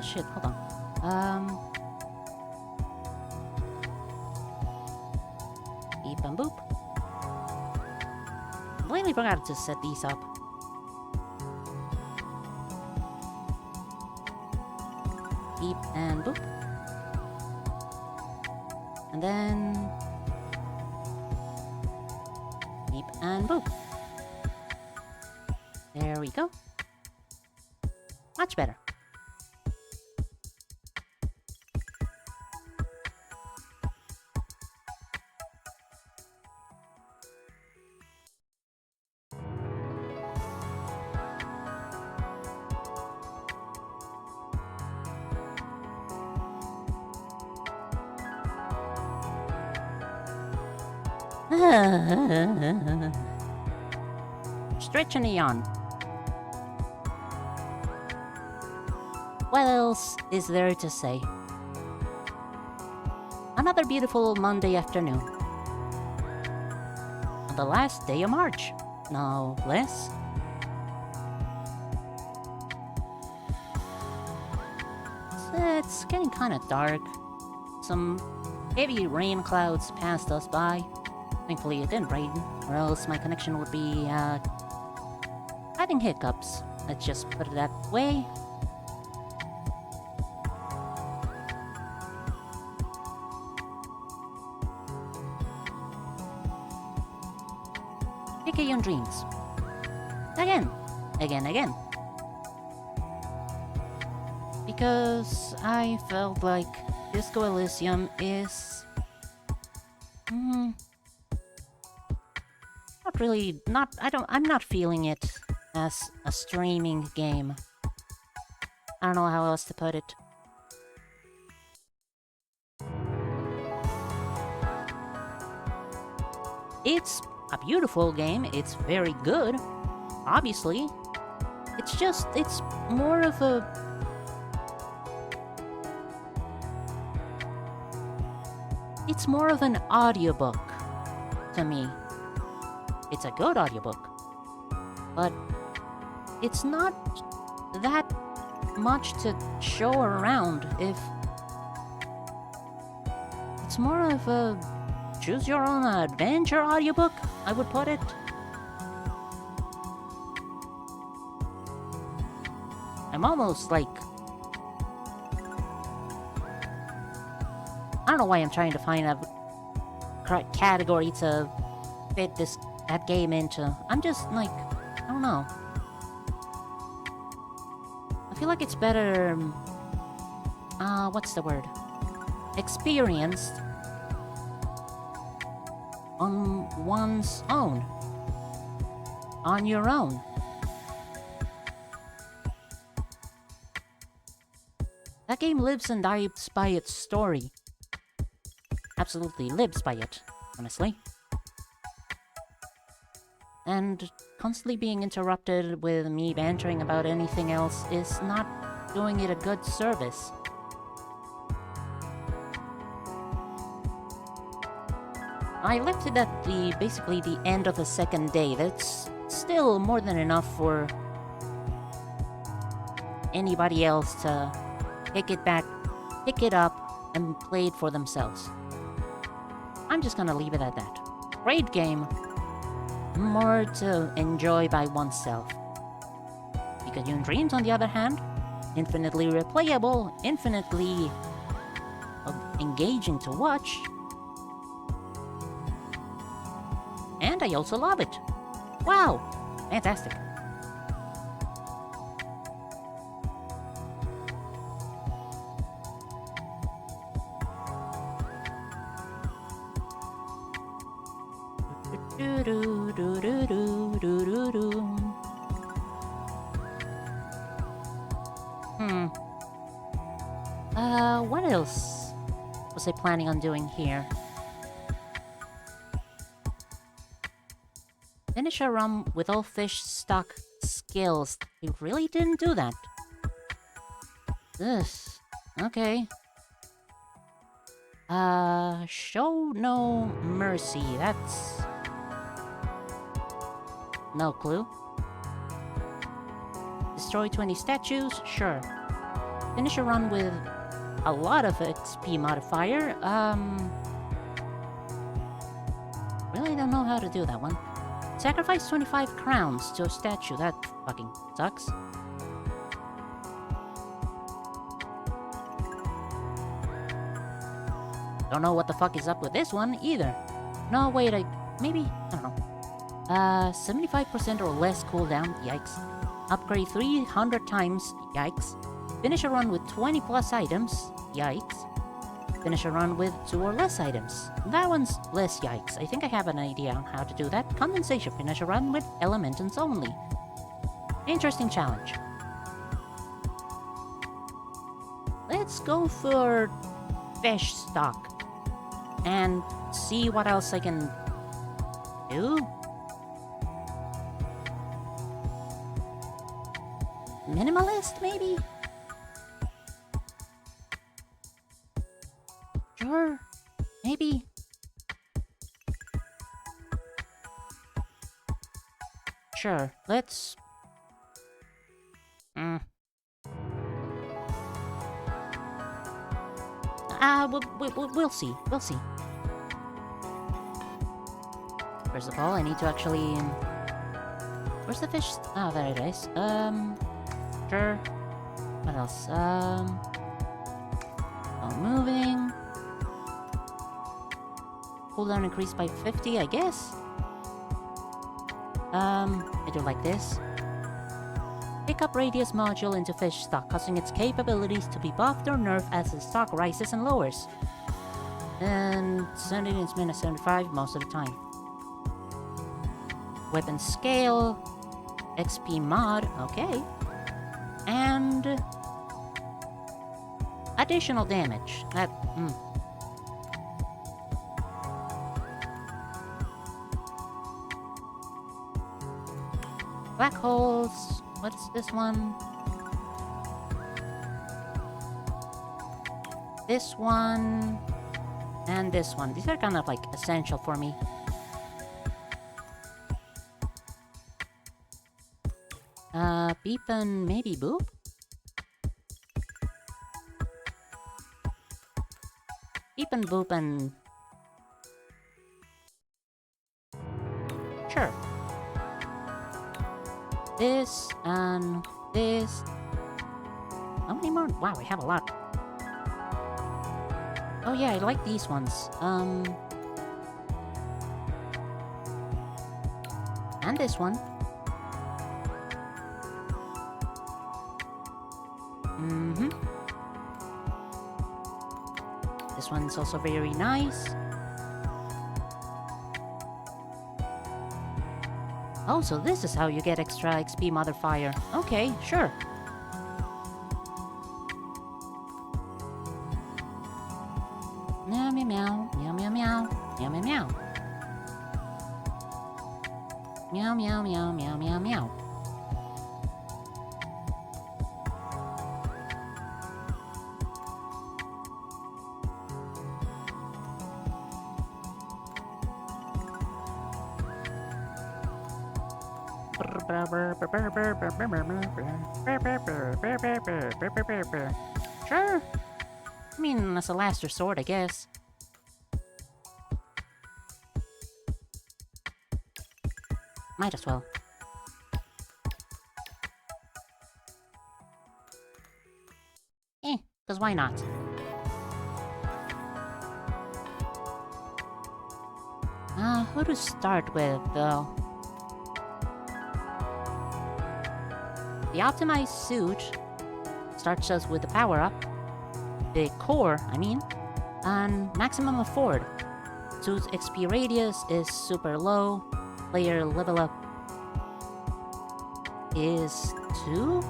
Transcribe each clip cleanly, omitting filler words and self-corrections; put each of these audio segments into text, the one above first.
Oh shit, hold on. Beep and boop. Completely forgot to set these up. Beep and boop. And then... beep and boop. There we go. Much better. Stretch and a yawn. What else is there to say? Another beautiful Monday afternoon. On the last day of March, no less. It's getting kind of dark. Some heavy rain clouds passed us by. Thankfully it didn't rain, or else my connection would be, having hiccups. Let's just put it that way. Picayune dreams. Again. Because I felt like Disco Elysium is... I'm not feeling it as a streaming game. I don't know how else to put it. It's a beautiful game, it's very good, obviously. It's more of a... it's more of an audiobook to me. It's a good audiobook, but it's not that much to show around. If it's more of a choose your own adventure audiobook, I would put it. I'm almost like... I don't know why I'm trying to find a correct category to fit that game into. I'm just like, I don't know. I feel like it's better... what's the word? Experienced on one's own. On your own. That game lives and dies by its story. Absolutely lives by it, honestly. And constantly being interrupted with me bantering about anything else is not doing it a good service. I left it at basically the end of the second day. That's still more than enough for anybody else to pick it up, and play it for themselves. I'm just gonna leave it at that. Great game. More to enjoy by oneself. Picayune Dreams, on the other hand, infinitely replayable, infinitely engaging to watch. And I also love it. Wow! Fantastic. What else was I planning on doing here? Finish a rum with all fish stock skills. We really didn't do that. Ugh. Okay. Show no mercy. That's... no clue. Destroy 20 statues? Sure. Finish a run with a lot of XP modifier. Really don't know how to do that one. Sacrifice 25 crowns to a statue. That fucking sucks. Don't know what the fuck is up with this one either. No, wait, maybe, I don't know. 75% or less cooldown, yikes. Upgrade 300 times, yikes. Finish a run with 20 plus items, yikes. Finish a run with 2 or less items. That one's less yikes. I think I have an idea on how to do that. Condensation, finish a run with elementals only. Interesting challenge. Let's go for fish stock. And see what else I can do. Minimalist, maybe? Sure. Maybe. Sure, let's... we'll see. We'll see. First of all, I need to actually... Where's the fish? Oh, there it is. Sure. What else? Moving. Cooldown increased by 50, I guess? I do like this. Pick up radius module into fish stock, causing its capabilities to be buffed or nerfed as the stock rises and lowers. And sending is minus 75 most of the time. Weapon scale, XP mod, okay. And additional damage. That, Black holes. What's this one? This one. And this one. These are kind of like essential for me. Beep and maybe boop? Beep and boop and... Sure. This and this. How many more? Wow, I have a lot. Oh yeah, I like these ones. And this one. This one's also very nice. Oh, so this is how you get extra XP modifier. Okay, sure. Meow meow meow, meow meow meow, meow meow meow. Meow meow meow meow meow meow. Sure. I mean, that's a last resort, I guess. Might as well. Cause why not? Who to start with, though? The optimized suit starts us with the power-up, the core, I mean, and maximum afford. Suit's XP radius is super low, player level up is 2?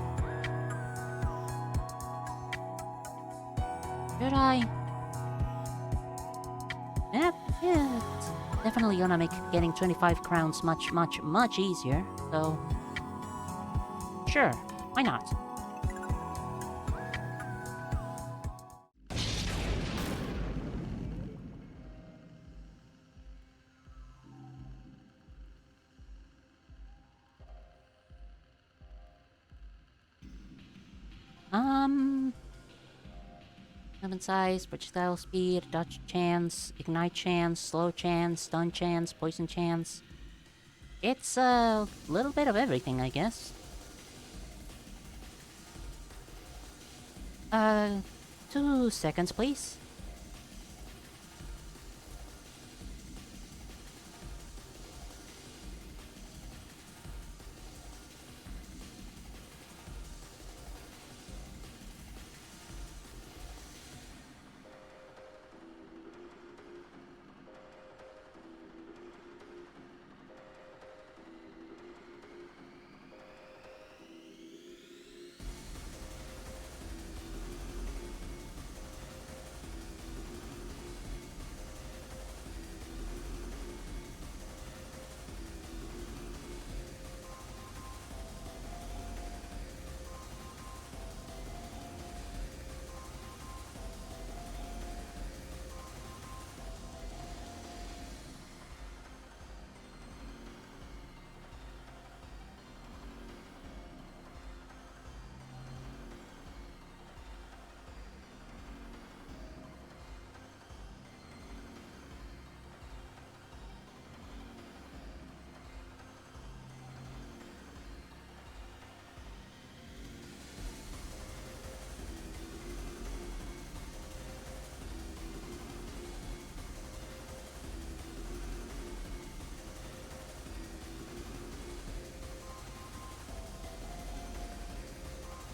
Should I? Yep, yeah, it's definitely gonna make getting 25 crowns much easier, so... Sure, why not? Movement size, projectile speed, dodge chance, ignite chance, slow chance, stun chance, poison chance. It's a little bit of everything, I guess. 2 seconds, please.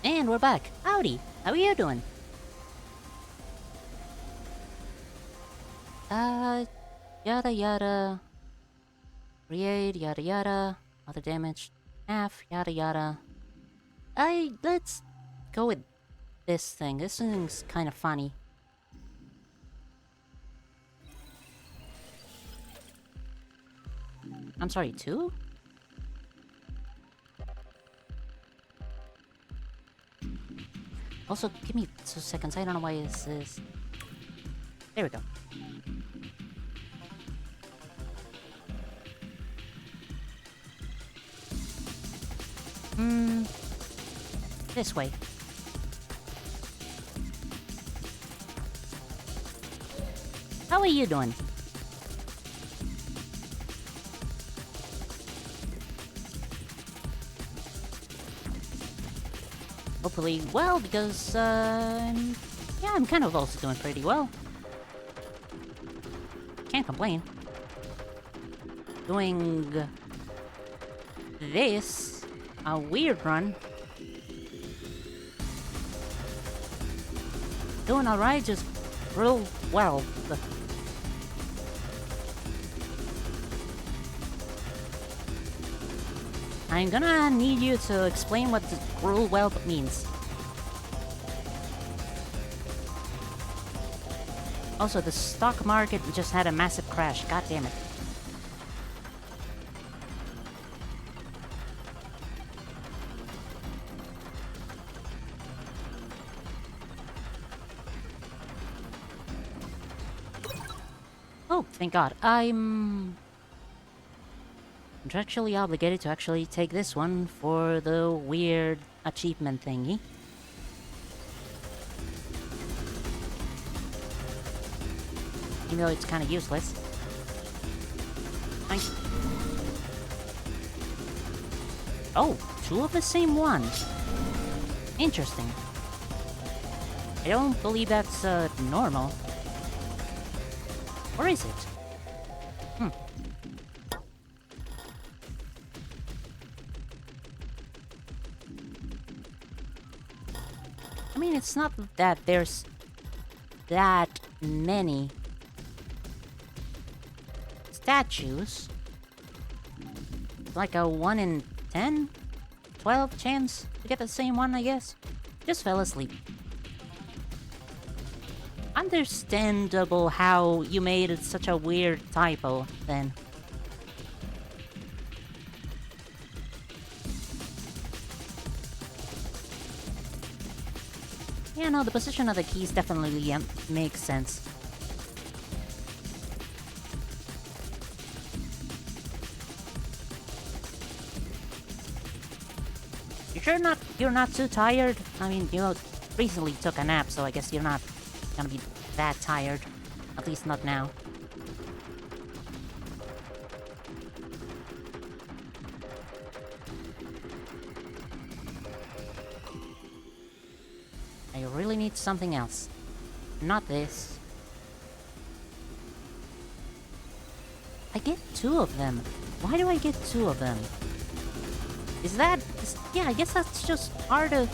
And we're back. Howdy, how are you doing? Yada yada. Create, yada yada. Other damage, half, yada yada. Let's go with this thing. This thing's kind of funny. I'm sorry, 2? Also, give me 2 seconds. I don't know why this is... There we go. This way. How are you doing? Hopefully well, because, yeah, I'm kind of also doing pretty well. Can't complain. Doing... this... a weird run. Doing alright, just real well. I'm gonna need you to explain what the real well means. Also, the stock market just had a massive crash. God damn it. Oh, thank God. I'm contractually obligated to actually take this one for the weird achievement thingy. Even though it's kind of useless. Nice. Oh, 2 of the same one. Interesting. I don't believe that's normal. Or is it? I mean, it's not that there's that many statues. Like a 1 in 10? 12 chance to get the same one, I guess. Just fell asleep. Understandable how you made it such a weird typo, then. Yeah, no, the position of the keys definitely makes sense. You sure you're not too tired? I mean, you recently took a nap, so I guess you're not gonna be that tired. At least not now. I really need something else. Not this. I get 2 of them. Why do I get 2 of them? Yeah, I guess that's just part of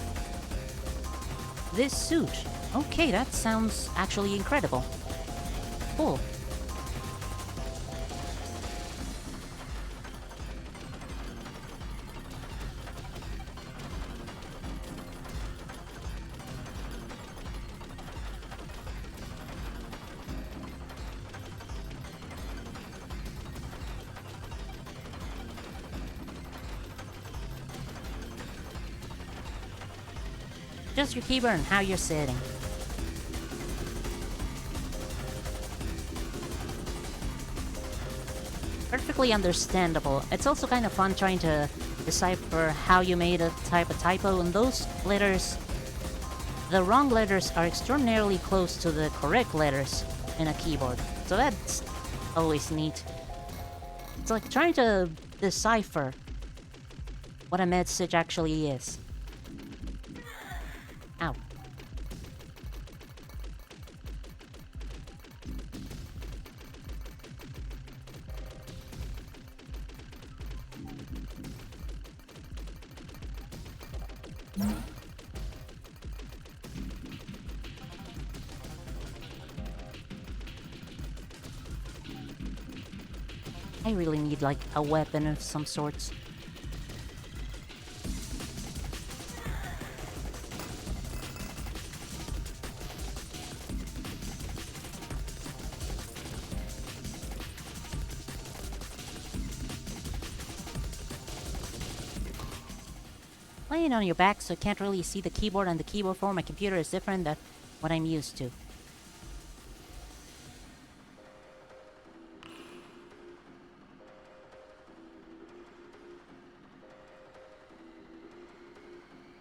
this suit. Okay, that sounds actually incredible. Cool. Just your keyboard and how you're sitting. Perfectly understandable. It's also kind of fun trying to decipher how you made a typo, and those letters, the wrong letters are extraordinarily close to the correct letters in a keyboard. So that's always neat. It's like trying to decipher what a message actually is. Ow. I really need, like, a weapon of some sorts. Laying on your back so I can't really see the keyboard, and the keyboard for my computer is different than what I'm used to.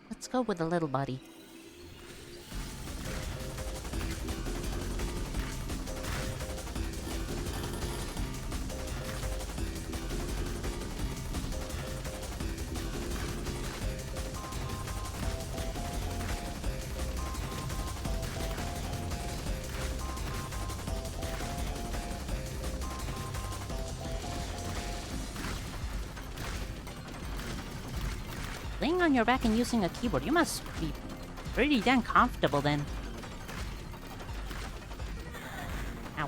Let's go with the little buddy. Laying on your back and using a keyboard, you must be pretty damn comfortable then. Ow.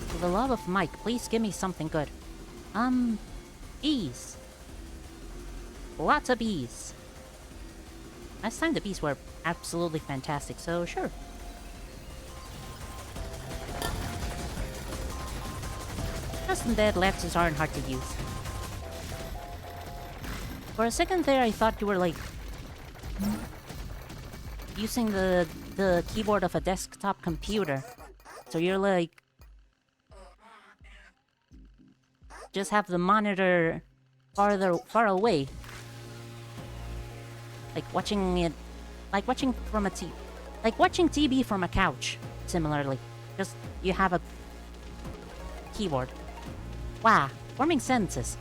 For the love of Mike, please give me something good. Bees. Lots of bees. Last time the bees were absolutely fantastic, so sure. Custom dead lefters aren't hard to use. For a second there, I thought you were, like, using the keyboard of a desktop computer. So you're, like, just have the monitor far away. Like watching it, like watching from a like watching TV from a couch, similarly. Just, you have a keyboard. Wow, forming sentences.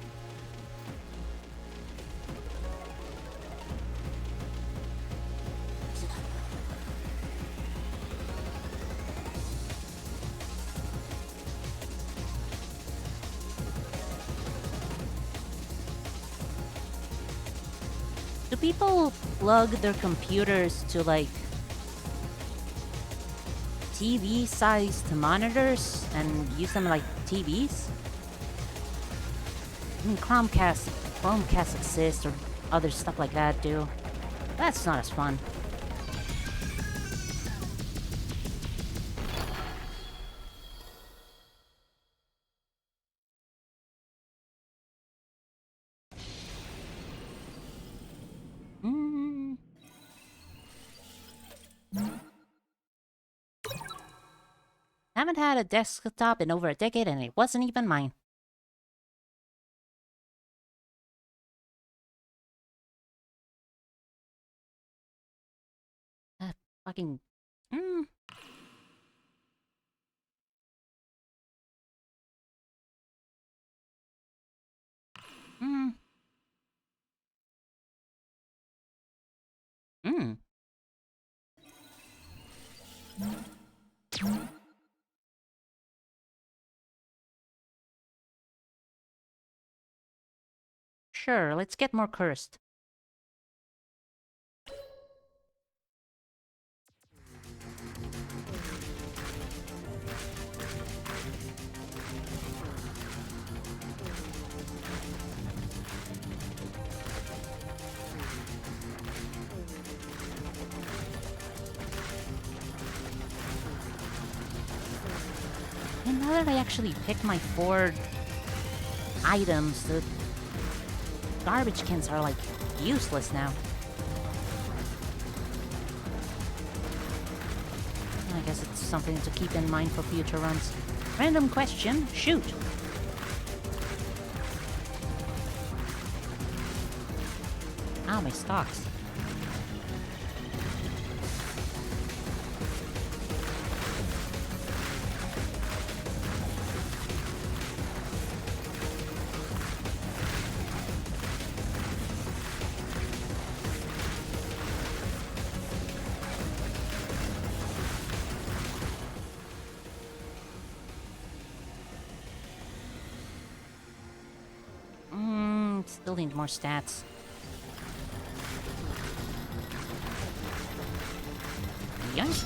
Do people plug their computers to, like, TV-sized monitors and use them like TVs? I mean, Chromecast exist, or other stuff like that do. That's not as fun. Haven't had a desktop in over a decade and it wasn't even mine. Fucking... Mm. Mm. Mm. Sure, let's get more cursed. And now that I actually picked my 4 items, the garbage cans are, like, useless now. I guess it's something to keep in mind for future runs. Random question, shoot! Ah, my stocks. Still need more stats. Yoink.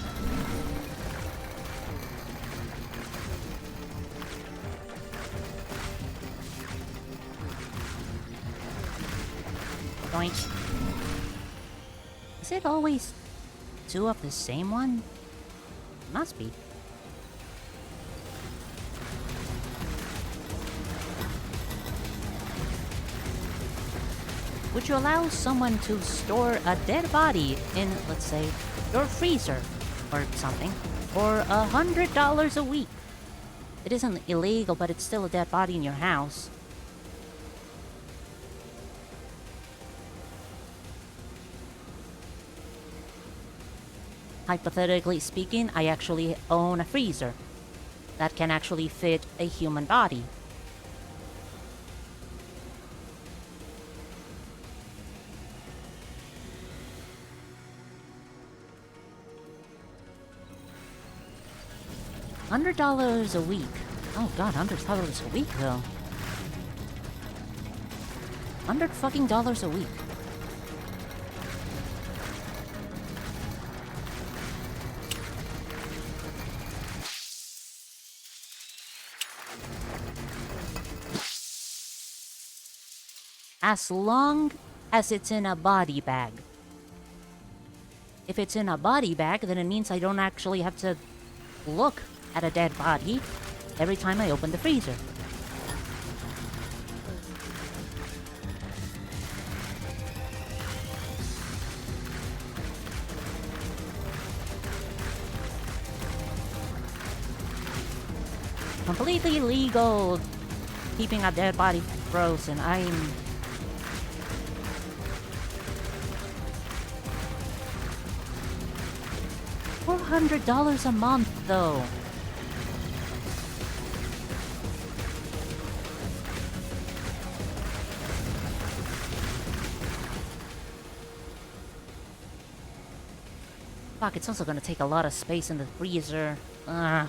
Yoink. Is it always 2 of the same one? Must be. Would you allow someone to store a dead body in, let's say, your freezer or something for $100 a week? It isn't illegal, but it's still a dead body in your house. Hypothetically speaking, I actually own a freezer that can actually fit a human body. $100 a week. Oh god, $100 a week though. $100 a week. As long as it's in a body bag. If it's in a body bag, then it means I don't actually have to look at a dead body every time I open the freezer. Completely legal keeping a dead body frozen. I'm... $400 a month, though. Fuck, it's also gonna take a lot of space in the freezer. Ugh.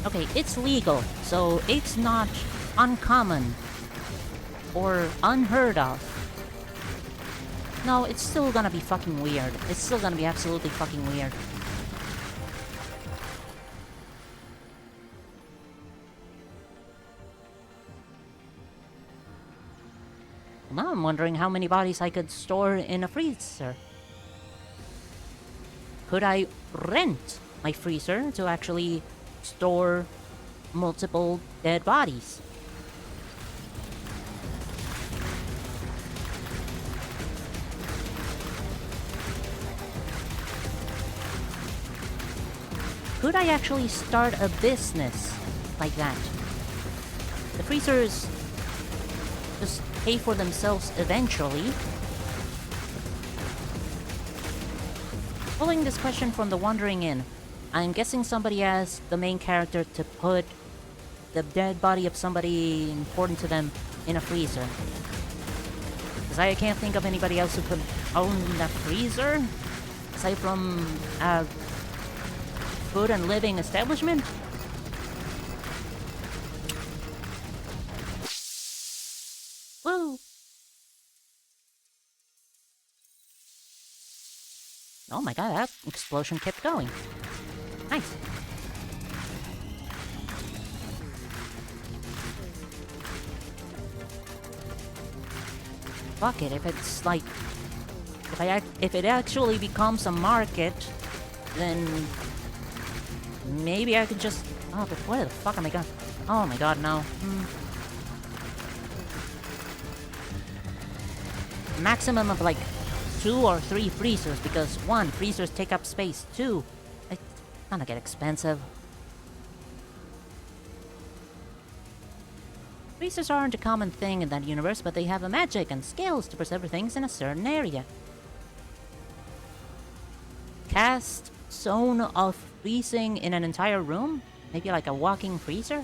Okay, it's legal, so it's not uncommon or unheard of. No, it's still gonna be fucking weird. It's still gonna be absolutely fucking weird. Now I'm wondering how many bodies I could store in a freezer. Could I rent my freezer to actually store multiple dead bodies? Could I actually start a business like that? The freezers just pay for themselves eventually. Pulling this question from the Wandering Inn, I'm guessing somebody asked the main character to put the dead body of somebody important to them in a freezer. Because I can't think of anybody else who could own a freezer, aside from a food and living establishment. Woo! Oh my god, that explosion kept going. Nice. Fuck it, if it's like... If it actually becomes a market, then... maybe I could just... Oh, but where the fuck am I going? Oh my god, no. Maximum of like 2 or 3 freezers, because 1, freezers take up space. 2, it's gonna get expensive. Freezers aren't a common thing in that universe, but they have a magic and skills to preserve things in a certain area. Cast zone of freezing in an entire room? Maybe like a walking freezer?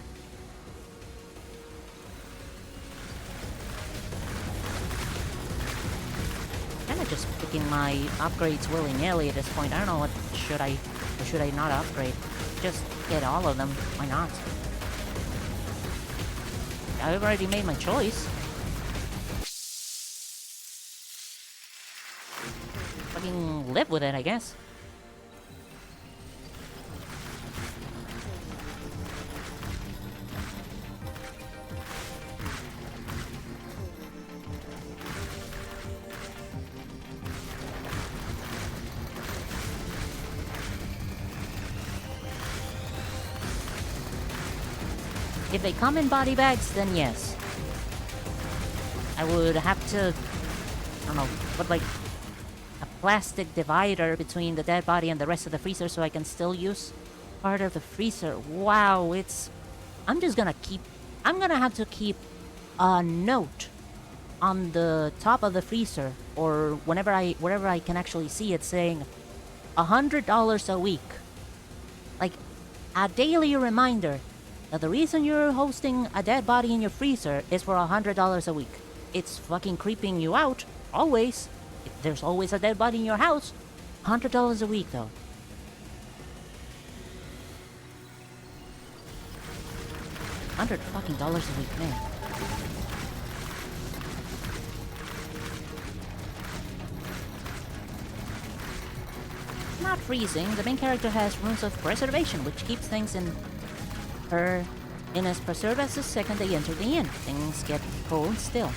Kinda just picking my upgrades willy-nilly at this point. I don't know what should I or should I not upgrade. Just get all of them. Why not? I've already made my choice. Fucking live with it, I guess. If they come in body bags, then yes. I would have to, I don't know, put like a plastic divider between the dead body and the rest of the freezer so I can still use part of the freezer. Wow, I'm gonna have to keep a note on the top of the freezer, or wherever I can actually see it, saying $100 a week. Like, a daily reminder. Now, the reason you're hosting a dead body in your freezer is for $100 a week. It's fucking creeping you out, always. There's always a dead body in your house. $100 a week, though. $100 fucking dollars a week, man. Not freezing, the main character has runes of preservation, which keeps things in as preserved as the second they enter the inn. Things get cold still.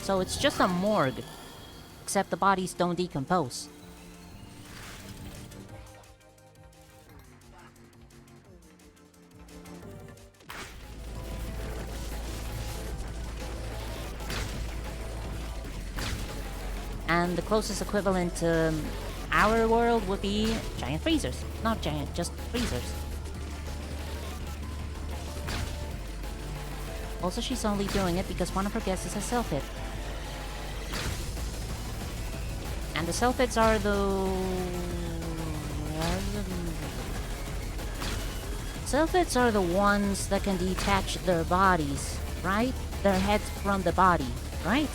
So it's just a morgue, except the bodies don't decompose. And the closest equivalent to our world would be giant freezers. Not giant, just freezers. Also, she's only doing it because one of her guests is a self-hit. And the self-hits are Self-hits are the ones that can detach their bodies, right? Their heads from the body, right?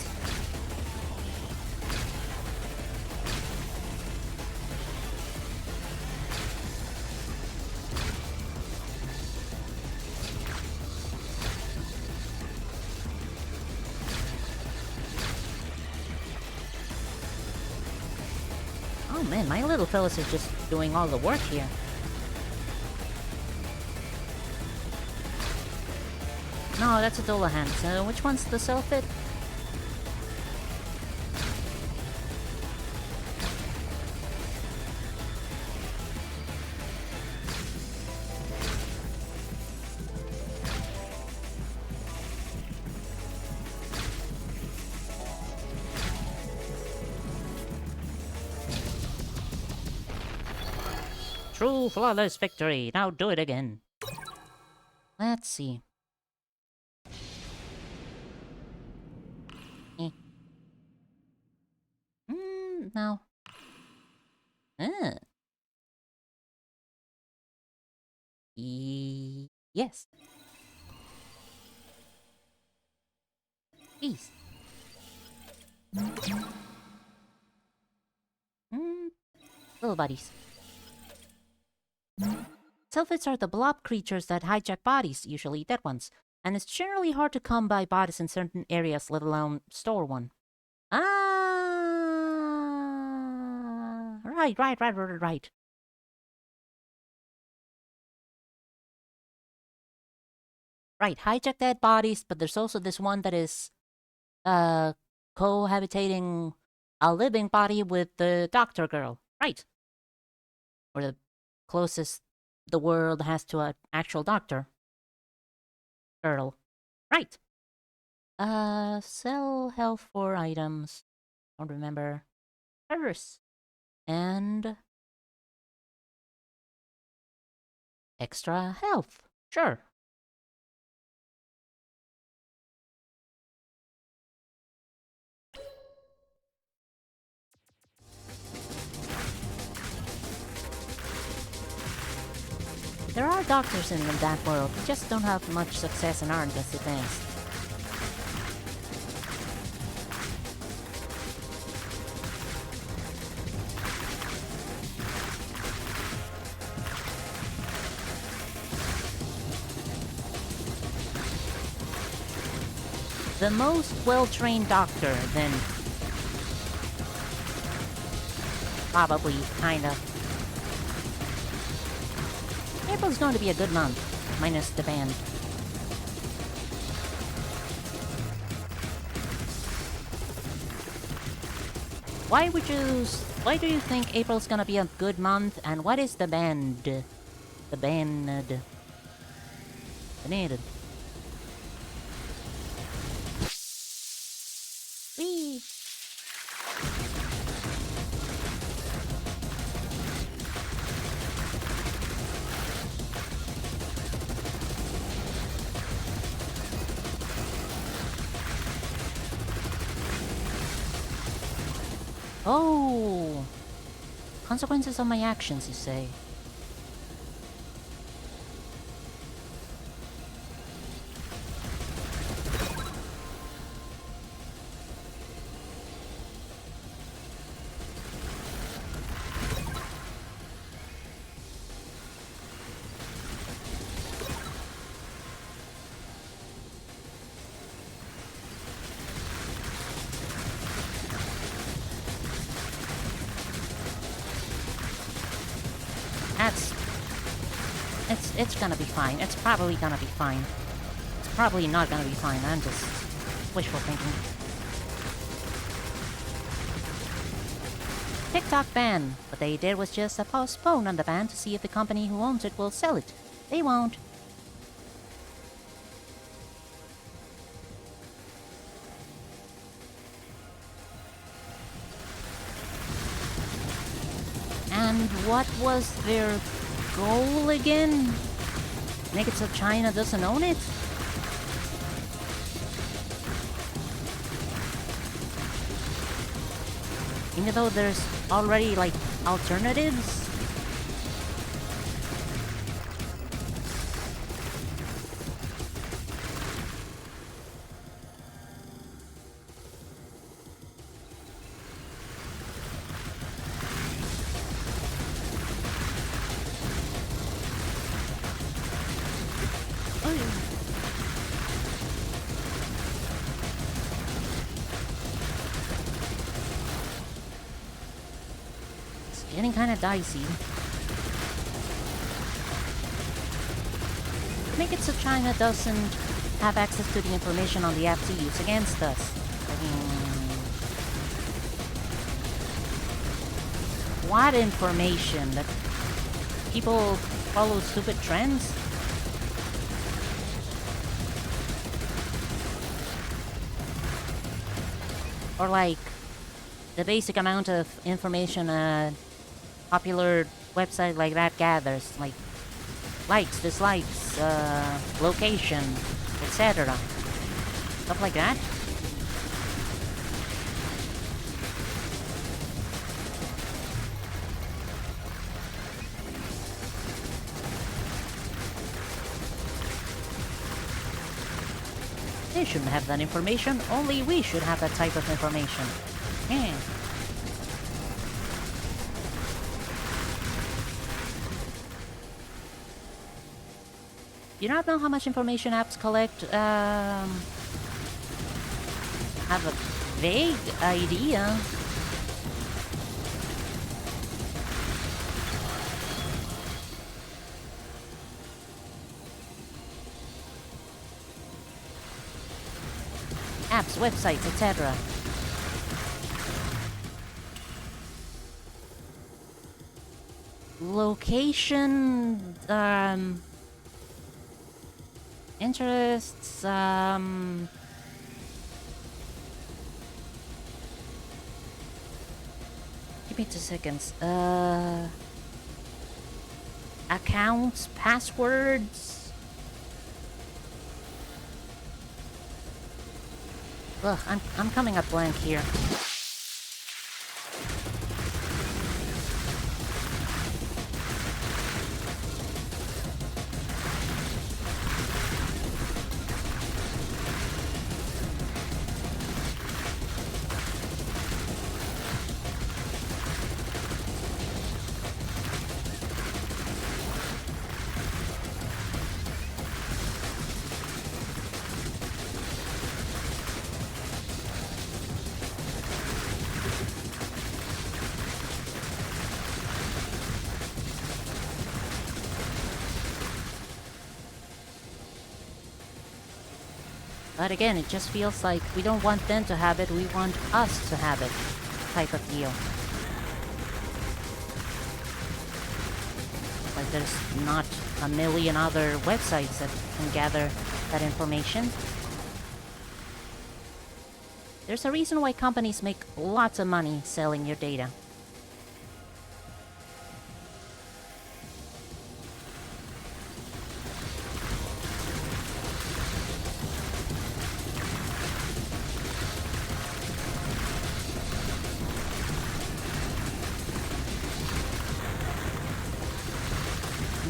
Oh man, my little fellas is just doing all the work here. No, that's a Dullahan. So which one's the self-hit? True flawless victory. Now do it again. Let's see. Eh. No. Yes. Please. Little buddies. Sylphids are the blob creatures that hijack bodies, usually dead ones, and it's generally hard to come by bodies in certain areas, let alone store one. Ah, right. Right, hijack dead bodies, but there's also this one that is, cohabitating a living body with the doctor girl. Right. Or the closest the world has to an actual doctor girl. Right. Sell health for items. Don't remember. Purse. And extra health. Sure. There are doctors in that world, who just don't have much success and aren't as advanced. The most well-trained doctor, then probably, kinda. April's going to be a good month, minus the band. Why do you think April's gonna be a good month, and what is the band? The band. Whee! Oh! Consequences of my actions, you say? It's gonna be fine. It's probably gonna be fine. It's probably not gonna be fine. I'm just wishful thinking. TikTok ban. What they did was just postpone on the ban to see if the company who owns it will sell it. They won't. And what was their goal again? Make it so China doesn't own it? Even though there's already, like, alternatives? Getting kind of dicey. Make it so China doesn't have access to the information on the app to use against us. What information? That people follow stupid trends? Or like the basic amount of information a popular website like that gathers, like likes, dislikes, location, etc. Stuff like that. They shouldn't have that information, only we should have that type of information. Yeah. You don't know how much information apps collect, have a vague idea. Apps, websites, etc. Location, interests, give me 2 seconds. Accounts, passwords. Ugh, I'm coming up blank here. But again, it just feels like we don't want them to have it, we want us to have it, type of deal. Like there's not a million other websites that can gather that information. There's a reason why companies make lots of money selling your data.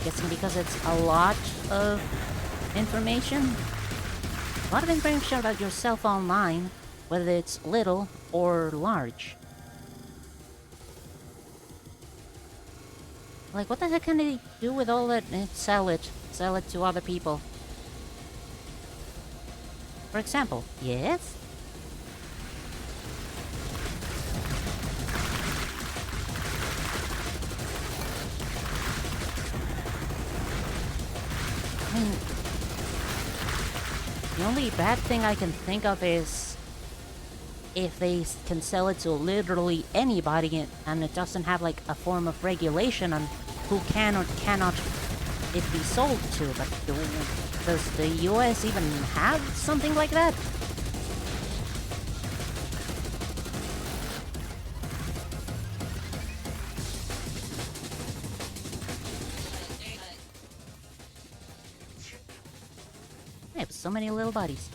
Guessing because it's a lot of information. A lot of information about yourself online, whether it's little or large. Like, what the heck can they do with all that and sell it to other people? For example, yes? I mean, the only bad thing I can think of is if they can sell it to literally anybody and it doesn't have like a form of regulation on who can or cannot it be sold to. But does the US even have something like that? I have so many little buddies.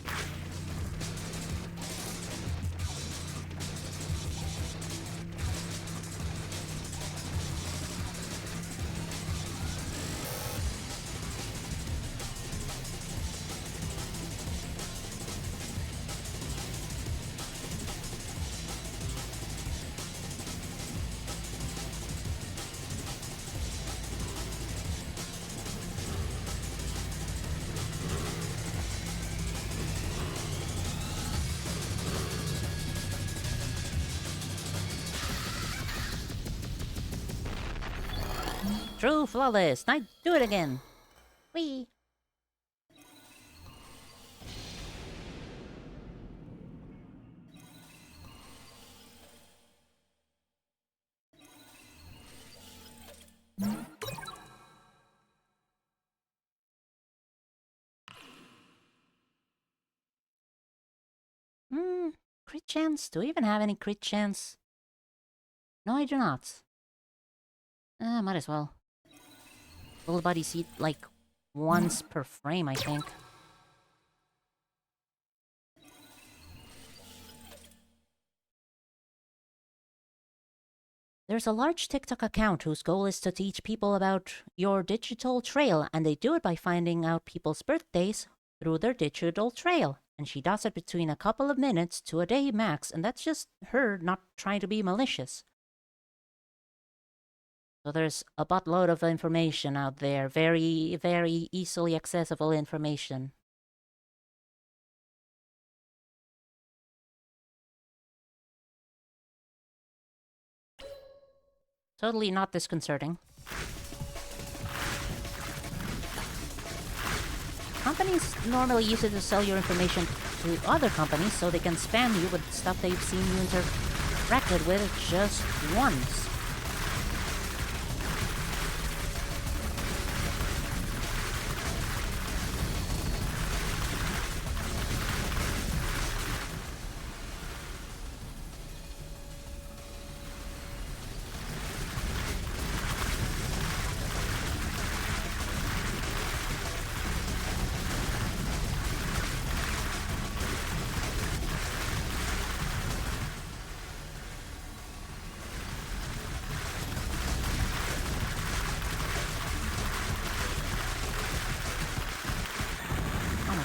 True, flawless. Now do it again. Whee! Crit chance? Do we even have any crit chance? No, I do not. Might as well. Full body seat, like, once per frame, I think. There's a large TikTok account whose goal is to teach people about your digital trail, and they do it by finding out people's birthdays through their digital trail. And she does it between a couple of minutes to a day max, and that's just her not trying to be malicious. So there's a buttload of information out there, very, very easily accessible information. Totally not disconcerting. Companies normally use it to sell your information to other companies so they can spam you with stuff they've seen you interacted with just once.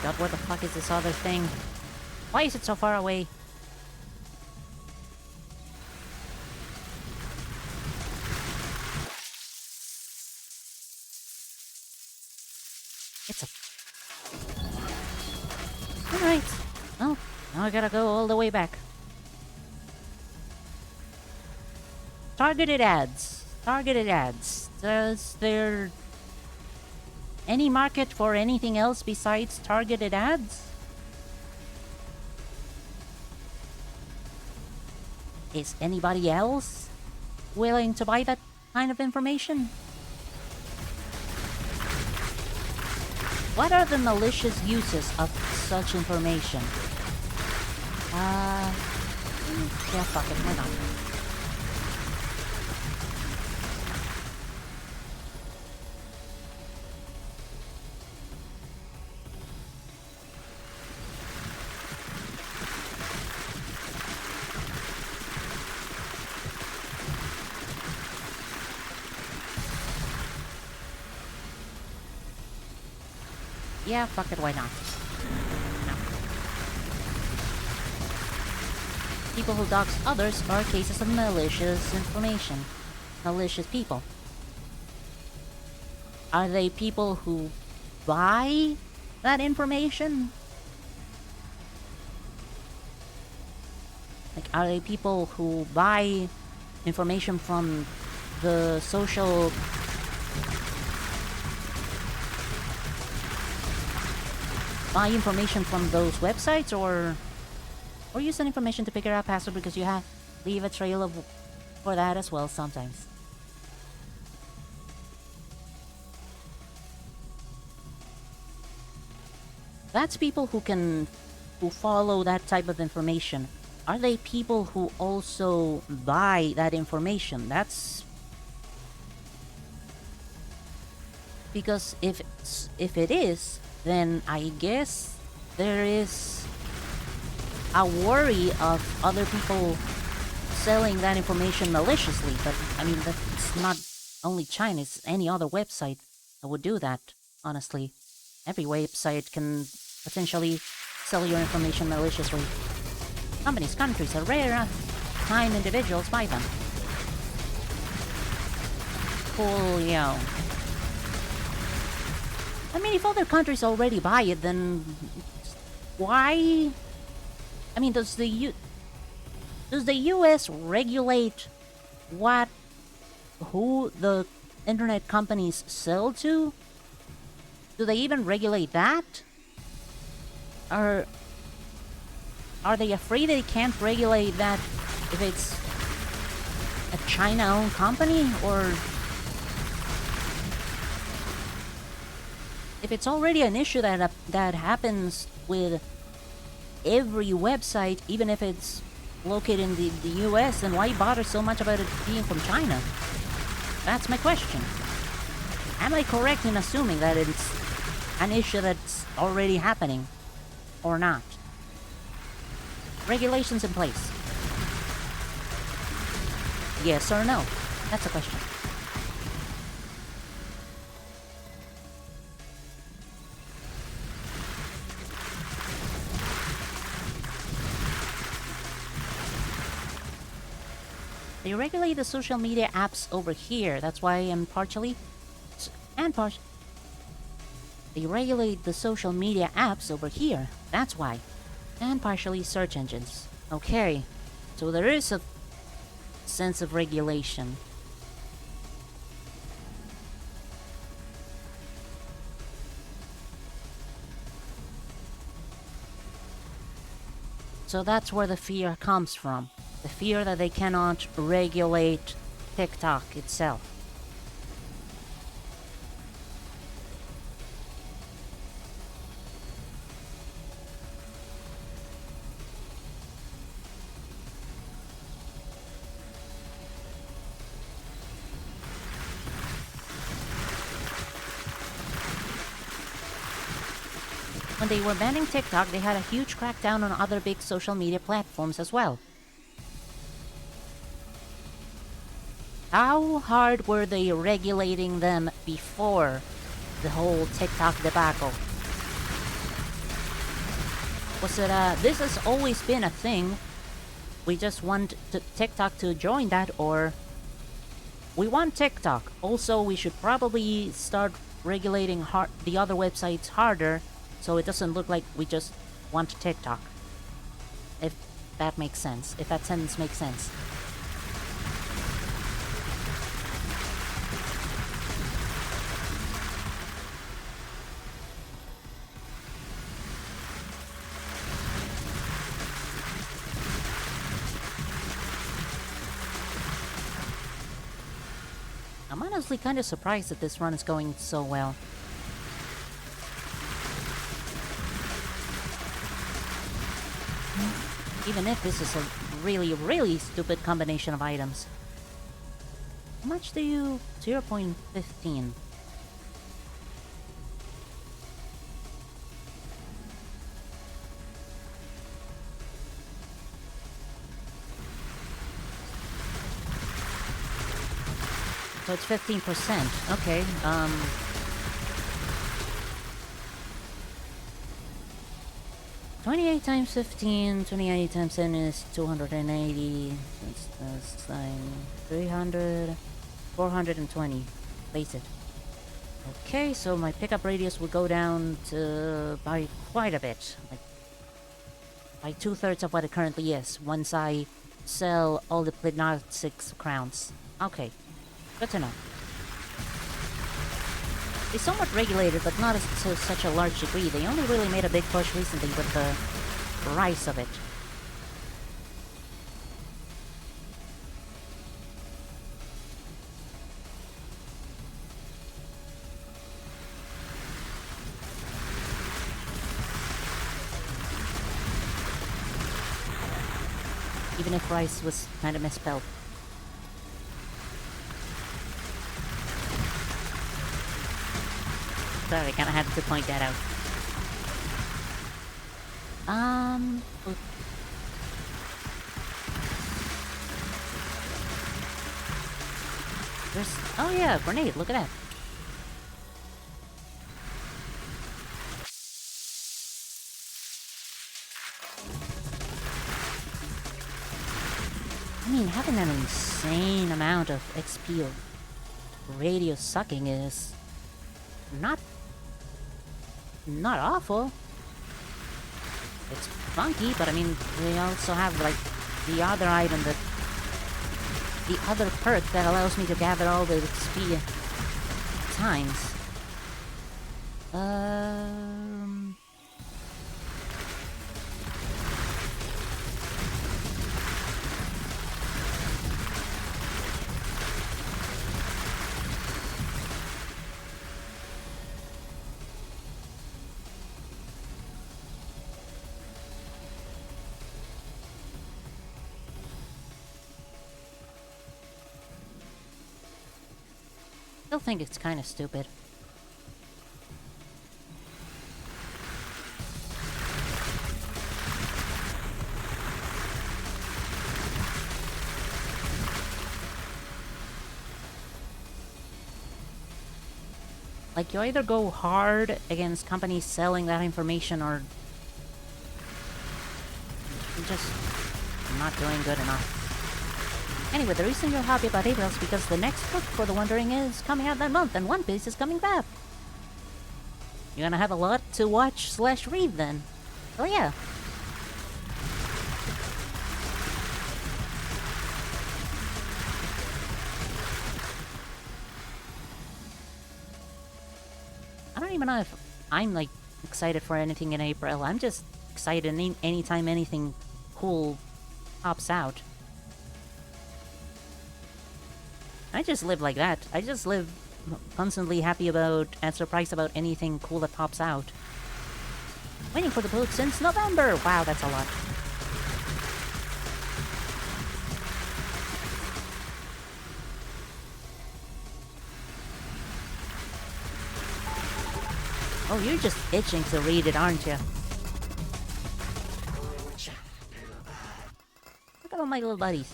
God, where the fuck is this other thing? Why is it so far away? It's a... Alright. Well, now I gotta go all the way back. Targeted ads. Targeted ads. Does there... any market for anything else besides targeted ads? Is anybody else willing to buy that kind of information? What are the malicious uses of such information? Yeah, fuck it, why not? Yeah, fuck it, why not? No. People who dox others are cases of malicious information. Malicious people. Are they people who buy that information? Like, are they people who buy information from the social... buy information from those websites, or use that information to figure out password because you leave a trail of for that as well sometimes. That's people who follow that type of information. Are they people who also buy that information? That's because if it is, then I guess there is a worry of other people selling that information maliciously. But I mean, that's not only China, it's any other website that would do that, honestly. Every website can potentially sell your information maliciously. Companies, countries, are rare time individuals buy them. Coolio. I mean, if other countries already buy it, then why? I mean, does the US regulate who the internet companies sell to? Do they even regulate that? Or are they afraid they can't regulate that if it's a China-owned company? Or if it's already an issue that happens with every website, even if it's located in the US, then why bother so much about it being from China? That's my question. Am I correct in assuming that it's an issue that's already happening? Or not? Regulations in place. Yes or no? That's a question. They regulate the social media apps over here. That's why I'm partially... They regulate the social media apps over here. That's why. And partially search engines. Okay. So there is a sense of regulation. So that's where the fear comes from. The fear that they cannot regulate TikTok itself. When they were banning TikTok, they had a huge crackdown on other big social media platforms as well. How hard were they regulating them before the whole TikTok debacle? Was it this has always been a thing, we just want TikTok to join that, or we want TikTok, also we should probably start regulating the other websites harder, so it doesn't look like we just want TikTok. If that makes sense. If that sentence makes sense. I'm honestly kind of surprised that this run is going so well. Even if this is a really, really stupid combination of items. How much do you... 0.15. So it's 15%. Okay, 28 times 15, 28 times 10 is 280. That's like 300, 420. Place it. Okay, so my pickup radius will go down to by quite a bit. Like by 2/3 of what it currently is once I sell all the Plinotics crowns. Okay, good to know. It's somewhat regulated, but not to such a large degree. They only really made a big push recently with the rise of it. Even if rice was kind of misspelled. Sorry, kinda had to point that out. There's... Oh yeah, grenade, look at that. I mean, having an insane amount of XP of radio sucking is... not awful. It's funky, but I mean, we also have, like, the other item that... the other perk that allows me to gather all the XP times. Still think it's kind of stupid. Like, you either go hard against companies selling that information, or you're just not doing good enough. Anyway, the reason you're happy about April is because the next book for The Wandering is coming out that month, and One Piece is coming back. You're gonna have a lot to watch/read then. Oh yeah. I don't even know if I'm, like, excited for anything in April. I'm just excited anytime anything cool pops out. I just live like that. I just live constantly happy about and surprised about anything cool that pops out. Waiting for the book since November! Wow, that's a lot. Oh, you're just itching to read it, aren't you? Look at all my little buddies.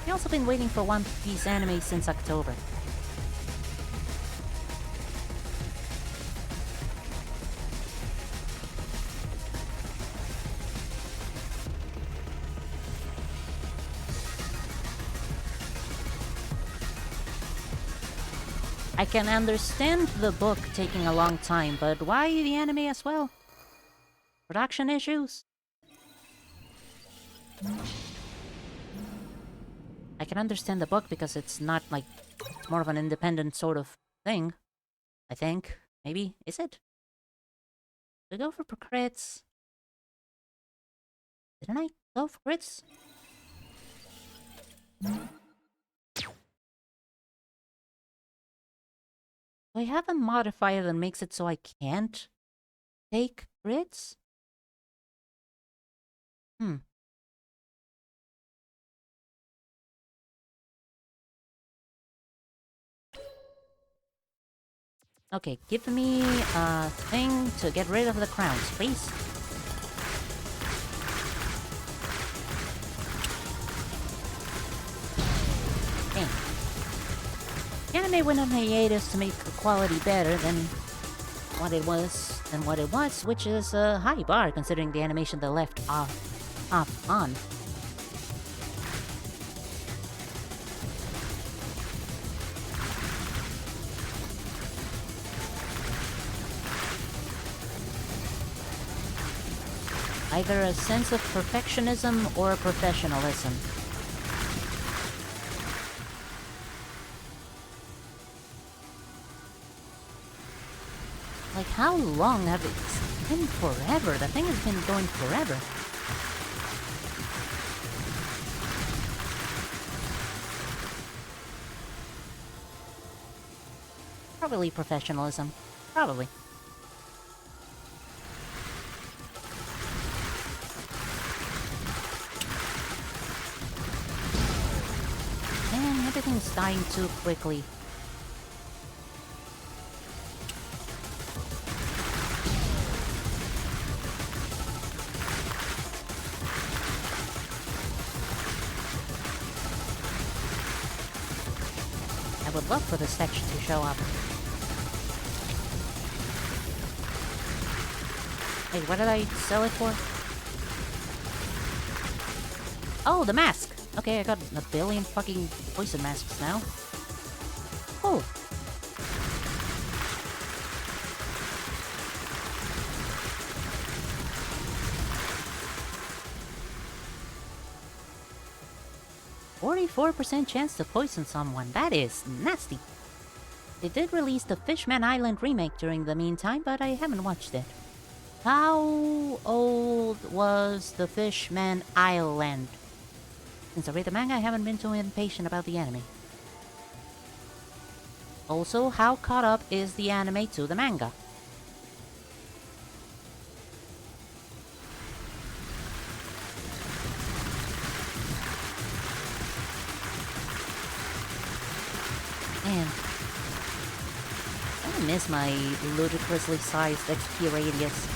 I've also been waiting for One Piece anime since October. I can understand the book taking a long time, but why the anime as well? Production issues? I can understand the book because it's not, like, more of an independent sort of thing. I think. Maybe? Is it? Did I go for crits? Didn't I go for crits? Do I have a modifier that makes it so I can't take crits? Okay, give me a thing to get rid of the crowns, please. Okay. The anime went on hiatus to make the quality better than what it was, which is a high bar considering the animation they left off on. Either a sense of perfectionism or professionalism. Like, how long have it been? Forever. The thing has been going forever. Probably professionalism. Probably. Man, everything's dying too quickly. I would love for this section to show up. Wait, what did I sell it for? Oh, the mask! Okay, I got a billion fucking poison masks now. Oh. "44% chance to poison someone. That is nasty." They did release the Fishman Island remake during the meantime, but I haven't watched it. How old was the Fishman Island? Since I read the manga, I haven't been too impatient about the anime. Also, how caught up is the anime to the manga? Man. I miss my ludicrously sized XP radius.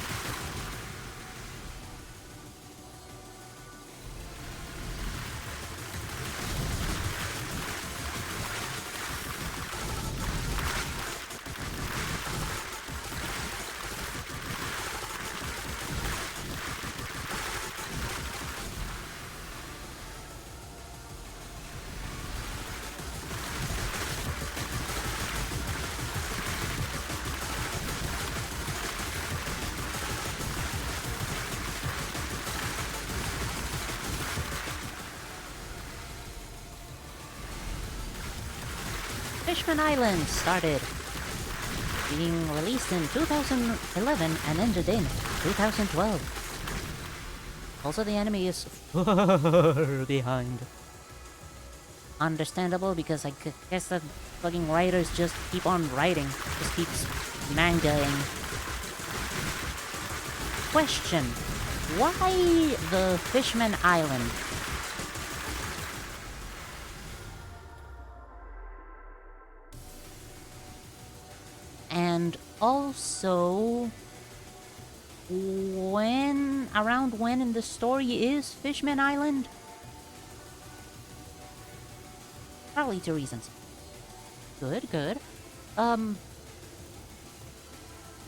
Fishman Island started being released in 2011 and ended in 2012. Also, the enemy is far behind. Understandable, because I guess that fucking writers just keep on writing. Just keeps mangaing. Question. Why the Fishman Island? And also, around when in the story is Fishman Island? Probably 2 reasons. Good. Give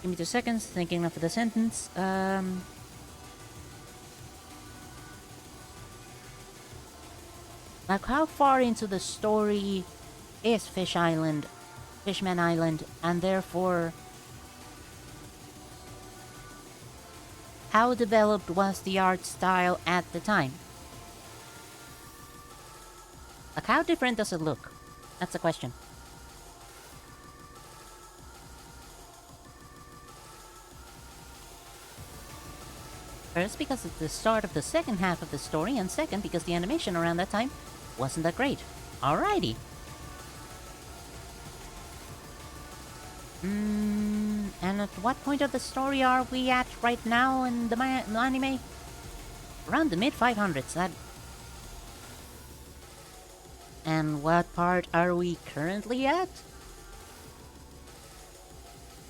me 2 seconds, thinking of the sentence. Like, how far into the story is Fishman Island, and therefore, how developed was the art style at the time? Like, how different does it look? That's the question. First, because it's the start of the second half of the story, and second, because the animation around that time wasn't that great. Alrighty. And at what point of the story are we at right now in the anime? Around the mid-500s, that... And what part are we currently at?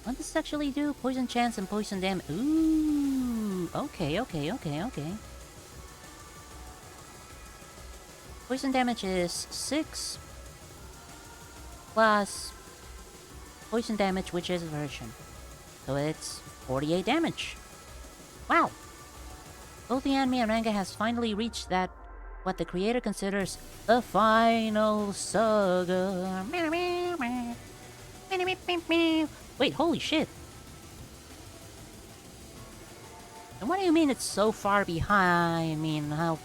What does it actually do? Poison chance and poison damage. Ooh, okay. Poison damage is 6 plus poison damage, which is version. So it's 48 damage. Wow! Both the anime and manga has finally reached that, what the creator considers the final saga. Wait, holy shit. And what do you mean it's so far behind? I mean, how...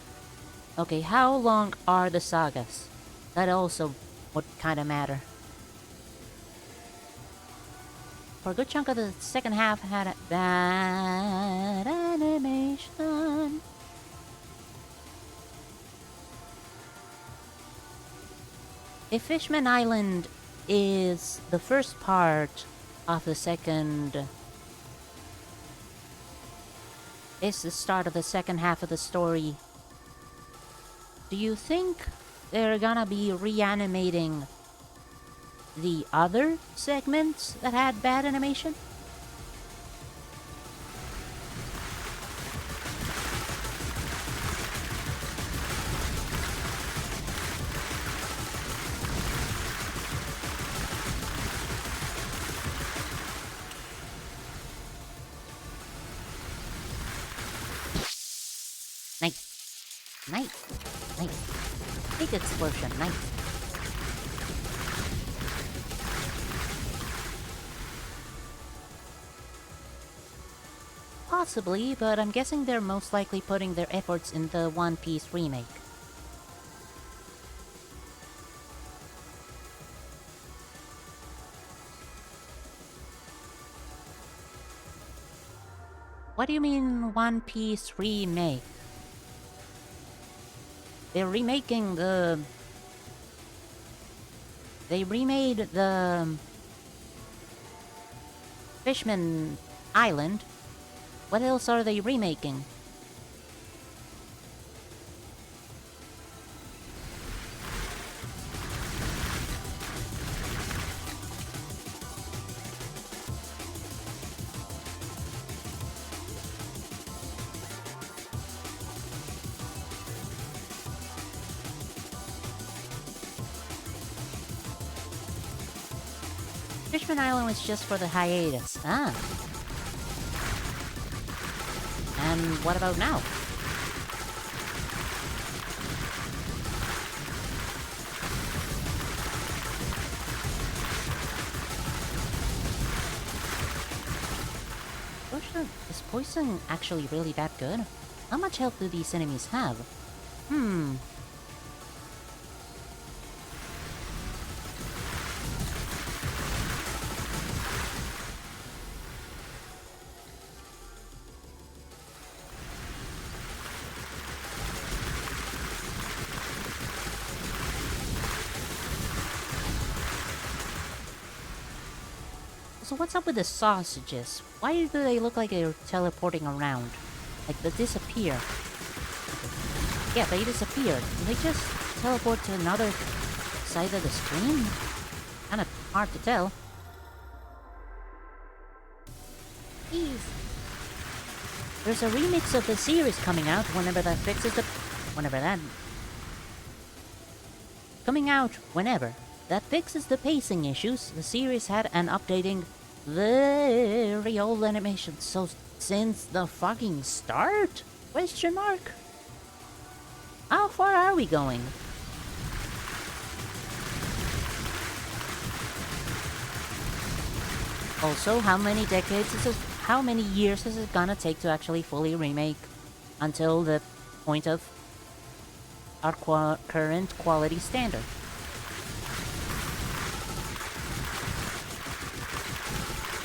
Okay, how long are the sagas? That also would kinda matter. For a good chunk of the second half had bad animation. If Fishman Island is the first part of the second... is the start of the second half of the story, do you think they're gonna be reanimating the other segments that had bad animation? Nice. Big explosion, nice. Possibly, but I'm guessing they're most likely putting their efforts in the One Piece remake. What do you mean, One Piece remake? They're remaking the... They remade the... Fishman Island. What else are they remaking? Fishman Island was just for the hiatus. Ah. And what about now? Is poison actually really that good? How much health do these enemies have? So what's up with the sausages? Why do they look like they're teleporting around? Like they disappear. Yeah, they disappeared. Did they just teleport to another side of the screen? Kinda hard to tell. Jeez. There's a remix of the series coming out whenever that fixes the... Coming out whenever that fixes the pacing issues the series had and updating very old animation. So since the fucking start? Question mark? How far are we going? Also, how many years is it gonna take to actually fully remake until the point of our current quality standard?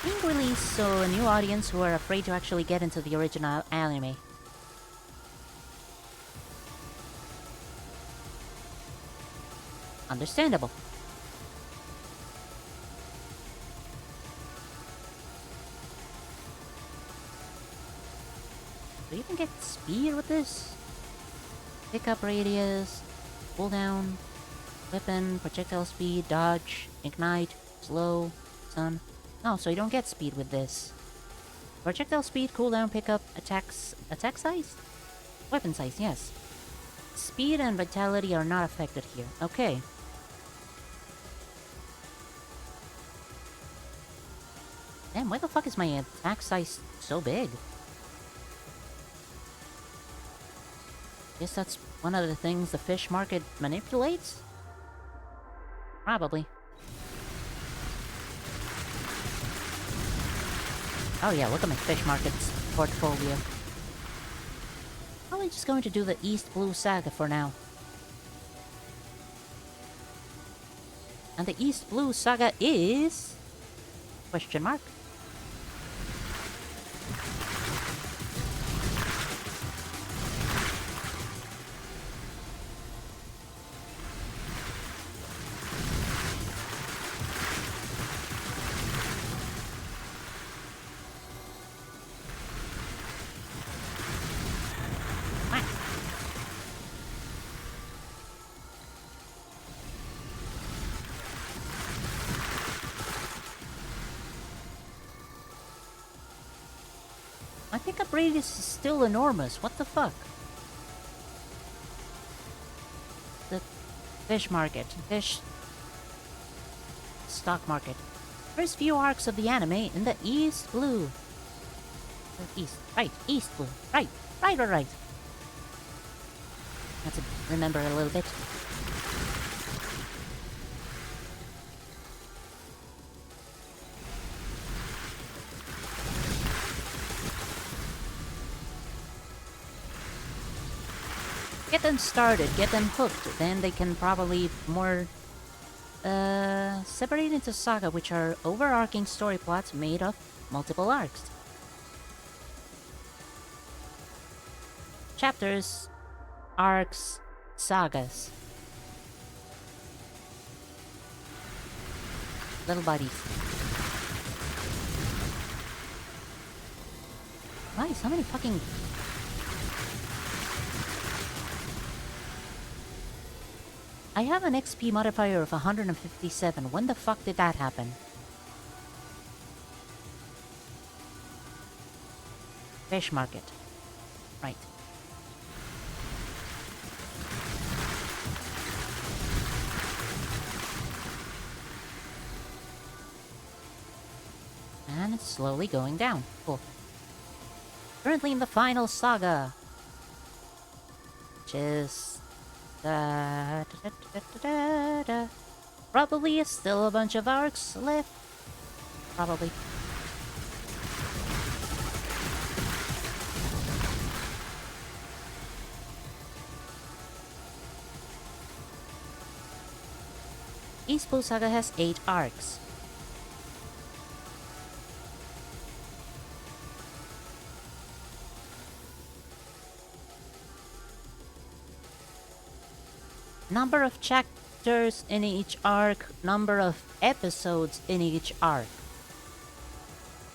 Being released so a new audience who are afraid to actually get into the original anime. Understandable. Do you even get speed with this? Pickup radius, cooldown, weapon, projectile speed, dodge, ignite, slow, stun. No, so you don't get speed with this. Projectile speed, cooldown, pickup, attack size? Weapon size, yes. Speed and vitality are not affected here. Okay. Damn, why the fuck is my attack size so big? Guess that's one of the things the fish market manipulates? Probably. Oh yeah, look at my fish market's portfolio. Probably just going to do the East Blue Saga for now. And the East Blue Saga is... question mark? My pickup radius is still enormous. What the fuck? The fish market. Fish... stock market. First few arcs of the anime in the East Blue. East. Right. East Blue. Right. Right. Have to remember a little bit. Get them started, get them hooked, then they can probably more separate into saga, which are overarching story plots made of multiple arcs. Chapters, arcs, sagas. Little buddies. Nice, how many fucking... I have an XP modifier of 157. When the fuck did that happen? Fish market. Right. And it's slowly going down. Cool. Currently in the final saga. Which is... Probably still a bunch of arcs left. Probably. East Blue Saga has 8 arcs. Number of chapters in each arc, number of episodes in each arc.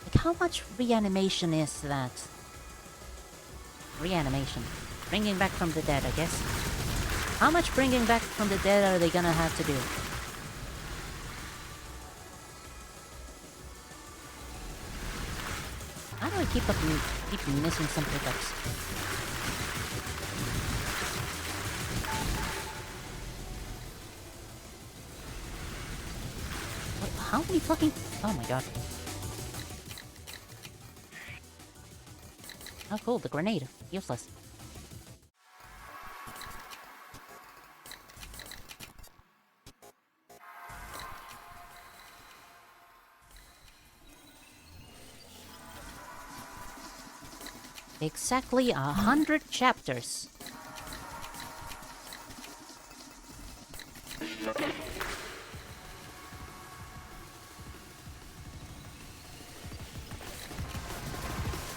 Like, how much reanimation is that? Reanimation. Bringing back from the dead, I guess. How much bringing back from the dead are they gonna have to do? How do I keep missing some pickups? How many fucking... Oh my god. Oh cool, the grenade. Useless. Exactly 100 chapters.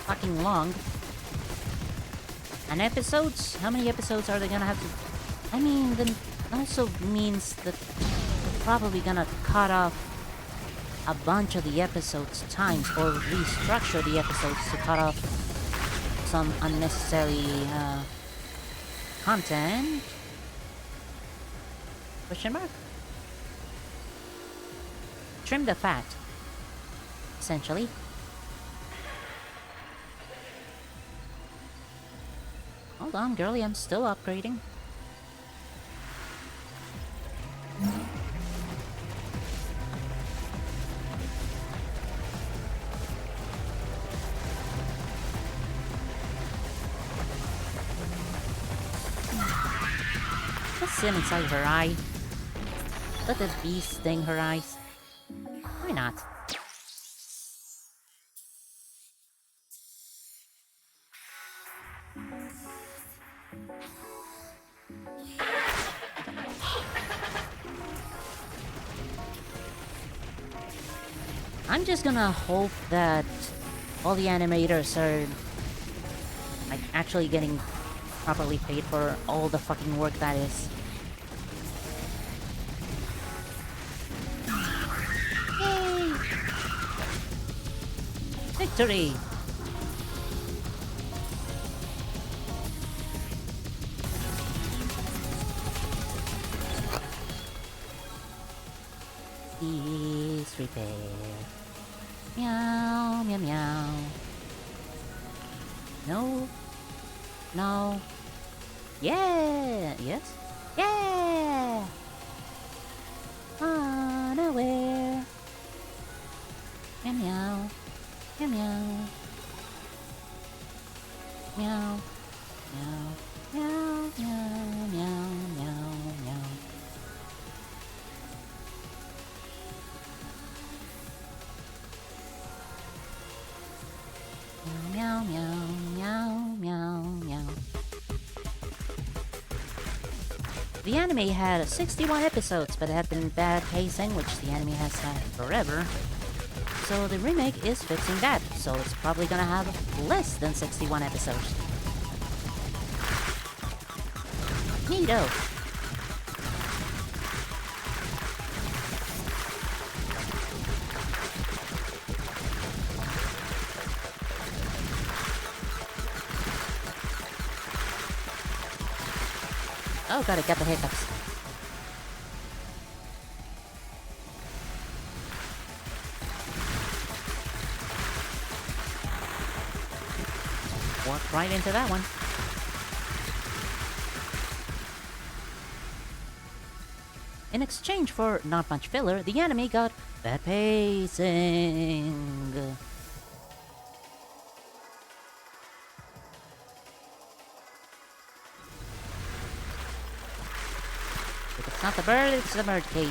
Fucking long. And episodes? How many episodes are they gonna have to... I mean, then also means that they're probably gonna cut off a bunch of the episodes' times, or restructure the episodes to cut off some unnecessary content. Question mark? Trim the fat, essentially. Hold on, girlie, I'm still upgrading. Let's sit inside her eye. Let the bee sting her eyes. Why not? I'm just gonna hope that all the animators are like actually getting properly paid for all the fucking work that is. Yay! Victory! Please repair. Meow, meow, meow. No. No. Yeah! Yes? Yeah! Unaware. Meow, meow. Meow, meow. Meow. Meow. Meow, meow, meow, meow, meow. Meow, meow, meow, meow, meow. The anime had 61 episodes, but it had been bad pacing, which the anime has had forever. So the remake is fixing that, so it's probably gonna have less than 61 episodes. Neato! Oh god, I got the hiccups. Walked right into that one. In exchange for not much filler, the anime got bad pacing. If it's not the bird, it's the birdcage.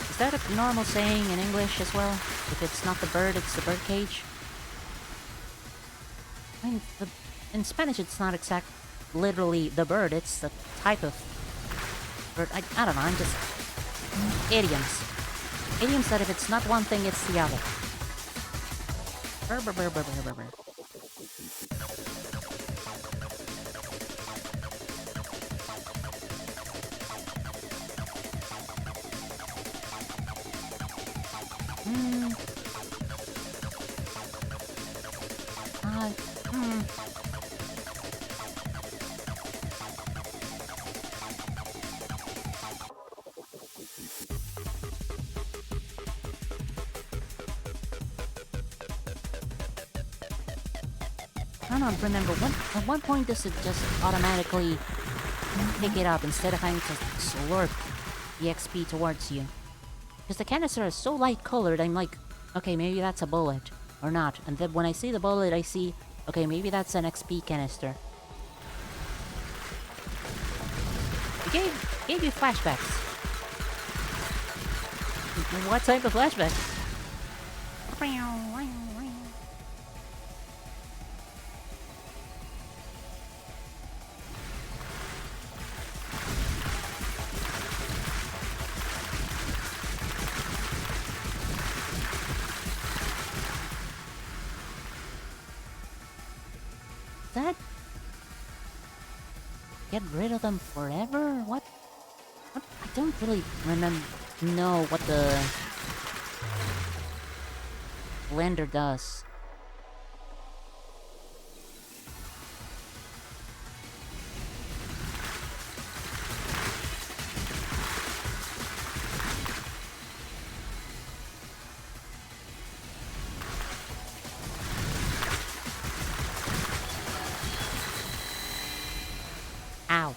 Is that a normal saying in English as well? If it's not the bird, it's the birdcage? I mean, in Spanish it's not literally the bird, it's the type of bird. I don't know, I'm just... idioms. Idioms that if it's not one thing, it's the other. Brr, brr, brr, brr, brr, brr. I don't remember, at what point does it just automatically pick it up instead of having to slurp the XP towards you? Because the canister is so light colored, I'm like, okay, maybe that's a bullet, or not. And then when I see the bullet, I see, okay, maybe that's an XP canister. It gave you flashbacks. What type of flashbacks? That... get rid of them forever? What? I don't really know what the blender does. Ow.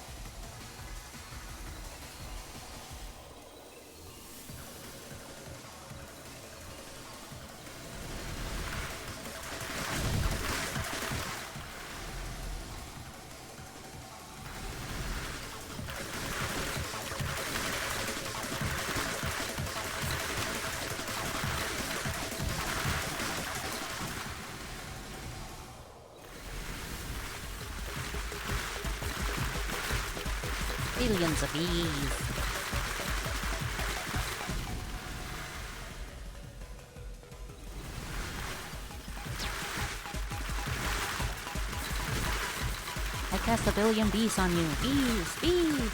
Billions of bees. I cast a billion bees on you. Bees! Bees!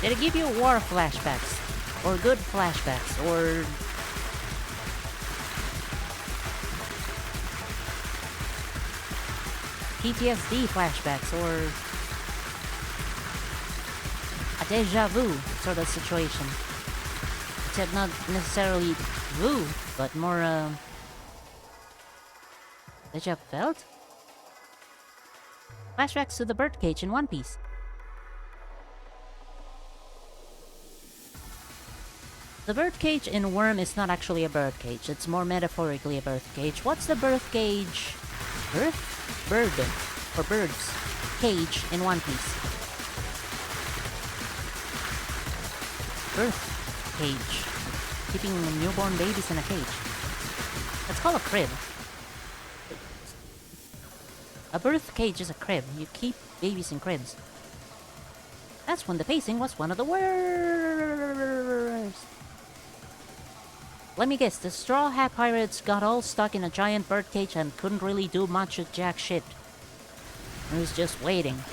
Did it give you war flashbacks? Or good flashbacks? Or... PTSD flashbacks? Or... a deja vu sort of situation? Except not necessarily vu, but more, deja felt? Flashbacks to the birdcage in One Piece. The birdcage in Worm is not actually a birdcage, it's more metaphorically a birdcage. What's the birdcage? Bird? Or birds. Cage in One Piece. Birth cage. Keeping newborn babies in a cage. That's called a crib. A birth cage is a crib. You keep babies in cribs. That's when the pacing was one of the worst. Let me guess, the Straw Hat Pirates got all stuck in a giant birdcage and couldn't really do much of jack shit. It was just waiting.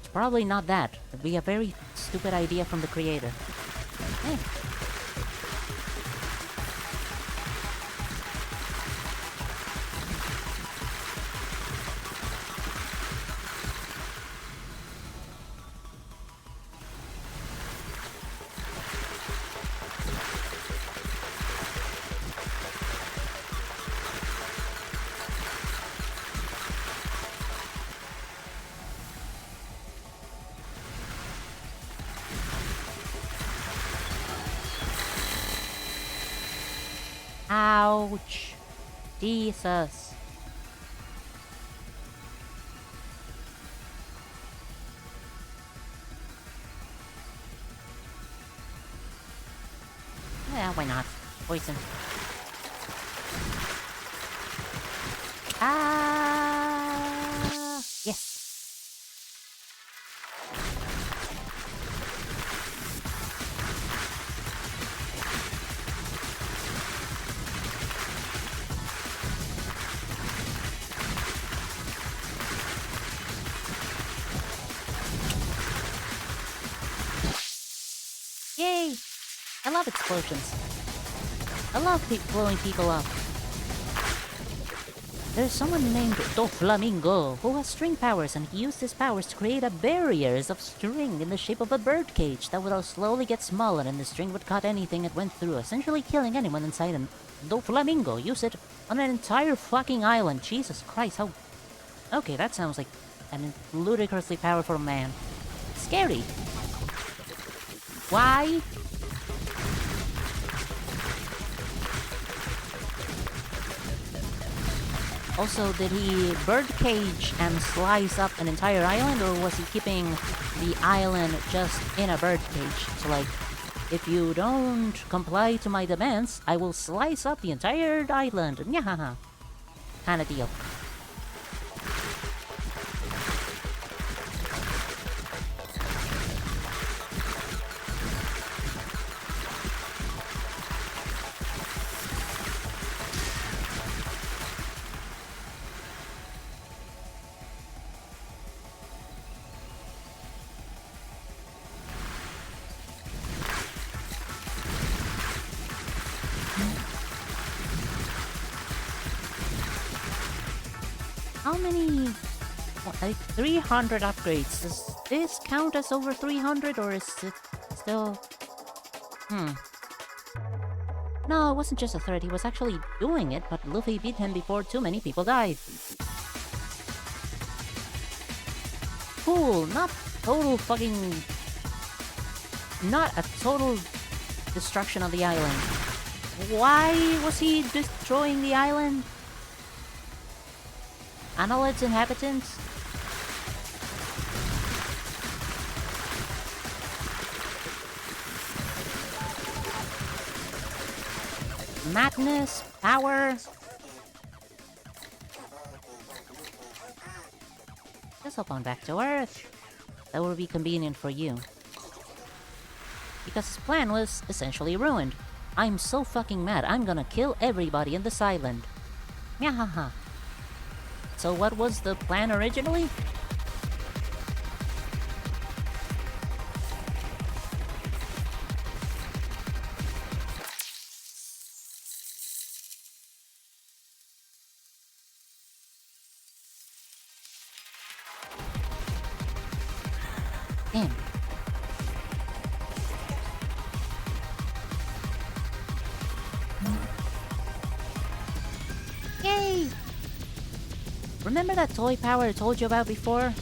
It's probably not that. It'd be a very stupid idea from the creator. Hey. Ouch. Jesus. Yeah, why not? Poison. Ah! Yes. Yay! I love explosions. I love blowing people up. There's someone named Doflamingo who has string powers, and he used his powers to create a barriers of string in the shape of a bird cage that would slowly get smaller, and the string would cut anything it went through, essentially killing anyone inside him. Doflamingo used it on an entire fucking island. Jesus Christ, how... Okay, that sounds like an ludicrously powerful man. Scary. Why? Also, did he birdcage and slice up an entire island, or was he keeping the island just in a birdcage? So, like, if you don't comply to my demands, I will slice up the entire island. Nyahaha. Kinda deal. How many... like 300 upgrades. Does this count as over 300, or is it still... No, it wasn't just a threat. He was actually doing it, but Luffy beat him before too many people died. Cool, not total fucking... Not a total destruction of the island. Why was he destroying the island? And all its inhabitants? Madness, power. Just hop on back to Earth. That will be convenient for you. Because his plan was essentially ruined. I'm so fucking mad, I'm gonna kill everybody in this island. Nyahaha. So what was the plan originally? Damn. Yay! Remember that toy power I told you about before?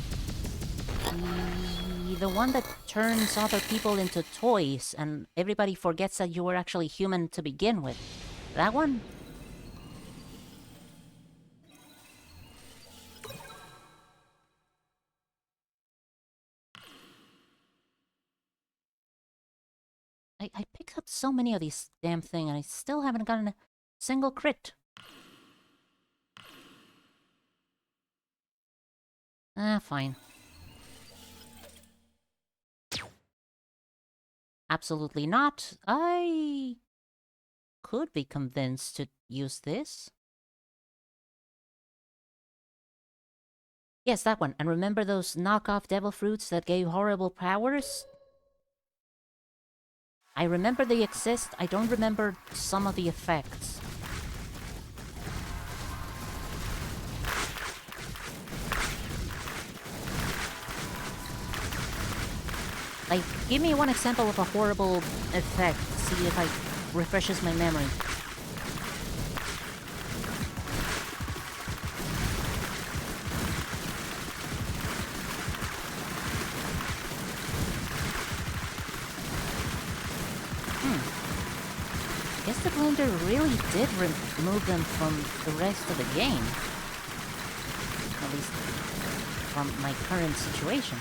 The one that turns other people into toys and everybody forgets that you were actually human to begin with. That one? I picked up so many of these damn things and I still haven't gotten a single crit. Ah, fine. Absolutely not. I could be convinced to use this. Yes, that one. And remember those knockoff devil fruits that gave horrible powers? I remember they exist, I don't remember some of the effects. Like, give me one example of a horrible effect, see if it refreshes my memory. Guess the Splendor really did remove them from the rest of the game. At least from my current situation.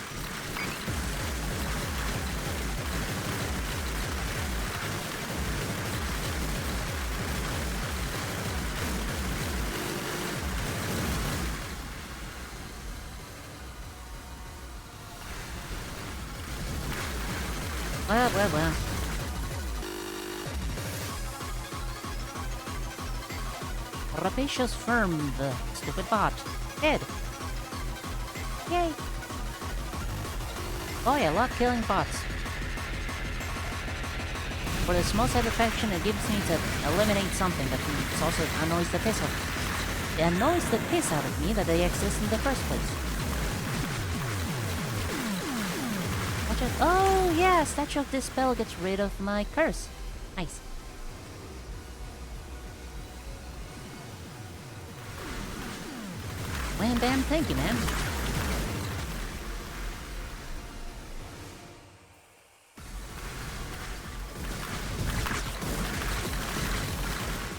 Well. Rapacious firm, the stupid bot. Dead. Yay. Boy, I love killing bots. For the small satisfaction it gives me to eliminate something that also annoys the piss out of me. It annoys the piss out of me that they exist in the first place. Watch out. Oh, yeah, Statue of Dispel gets rid of my curse. Nice. Wham bam, thank you, man.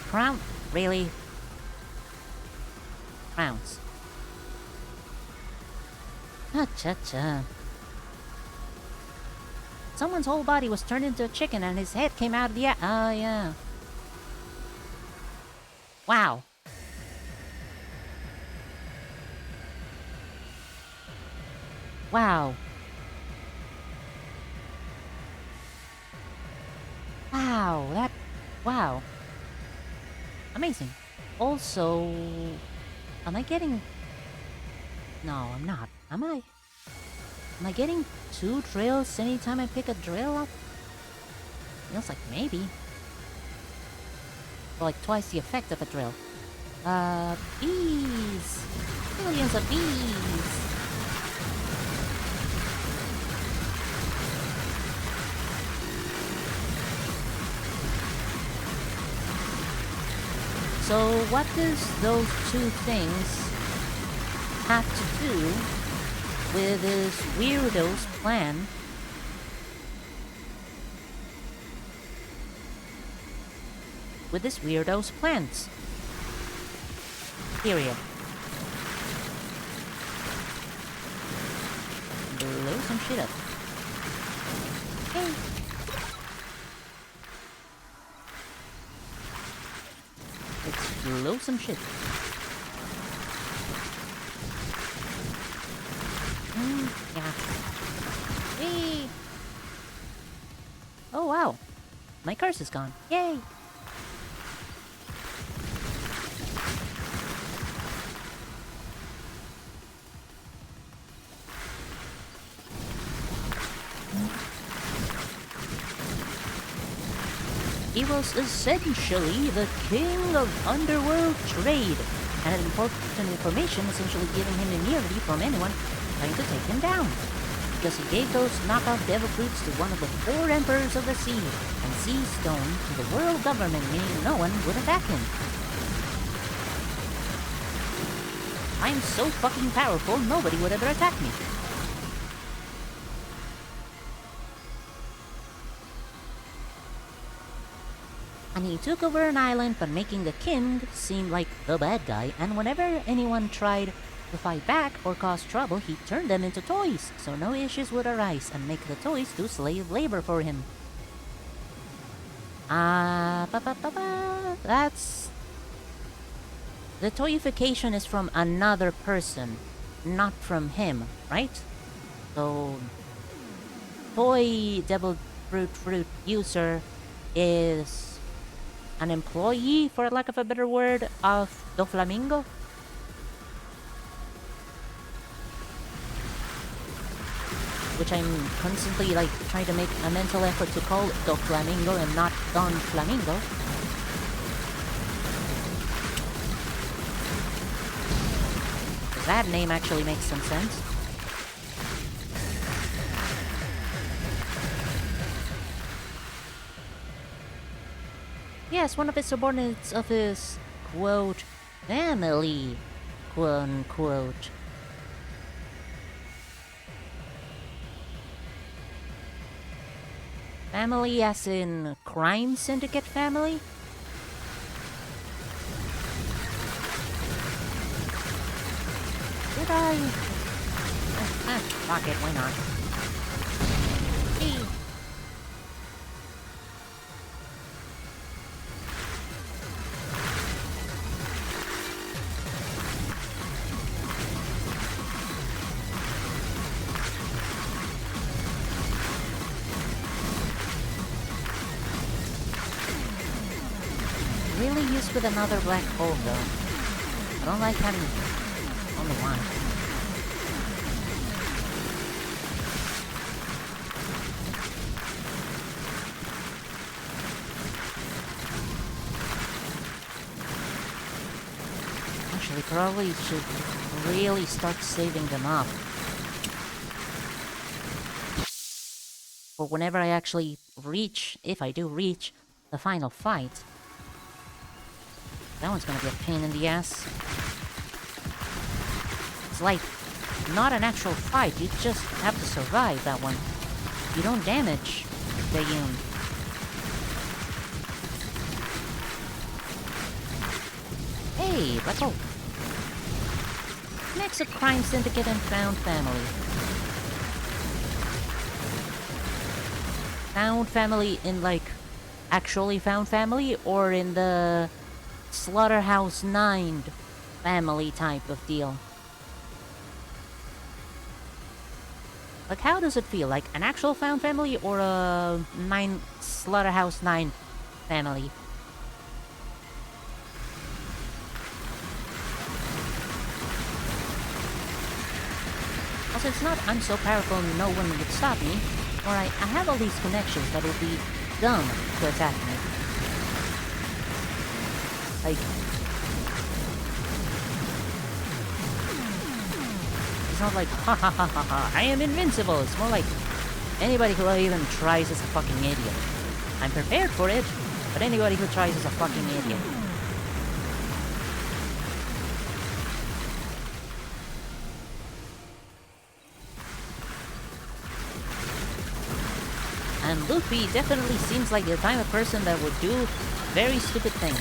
Crown? Really? Crowns. Cha-cha-cha. Someone's whole body was turned into a chicken and his head came out of the... Oh, yeah. Wow. Wow. Wow, that... Wow. Amazing. Also... Am I getting... No, I'm not. Am I? Am I getting 2 drills anytime I pick a drill up? Feels like maybe. Or like twice the effect of a drill. Bees! Millions of bees! So what does those 2 things have to do with this weirdo's plan? With this weirdo's plans? Period. Blow some shit up. Hey. Let's blow some shit. Yeah. Hey. Oh wow. My curse is gone. Yay! He was essentially the king of underworld trade, and an important information essentially giving him immunity from anyone trying to take him down. Because he gave those knockout devil fruits to one of the 4 emperors of the sea, and sea stone to the world government, meaning no one would attack him. I'm so fucking powerful, nobody would ever attack me. And he took over an island by making the king seem like the bad guy, and whenever anyone tried to fight back or cause trouble, he turned them into toys, so no issues would arise, and make the toys do slave labor for him. That's... The toyification is from another person, not from him, right? So... Toy devil fruit user is... an employee, for lack of a better word, of Do Flamingo? Which I'm constantly, like, trying to make a mental effort to call it Do Flamingo and not Don Flamingo. That name actually makes some sense. Yes, one of his subordinates of his, quote, family, quote-unquote. Family as in crime syndicate family? die! Fuck it, why not? Hey. Really used with another black hole though. I don't like having only one. Actually, probably should really start saving them up. For whenever I actually reach, if I do reach, the final fight. That one's gonna be a pain in the ass. It's like, not an actual fight, you just have to survive that one. You don't damage Picayune. Hey, let's go. Mix of crime syndicate and found family. Found family in like, actually found family, or in the Slaughterhouse 9 family type of deal. Like, how does it feel? Like an actual found family or a Slaughterhouse 9 family? Also, it's not I'm so powerful no one would stop me, or I have all these connections that would be dumb to attack me. Like, it's not like, ha ha ha ha ha, I am invincible. It's more like, anybody who even tries is a fucking idiot. I'm prepared for it, but anybody who tries is a fucking idiot. And Luffy definitely seems like the type of person that would do very stupid things.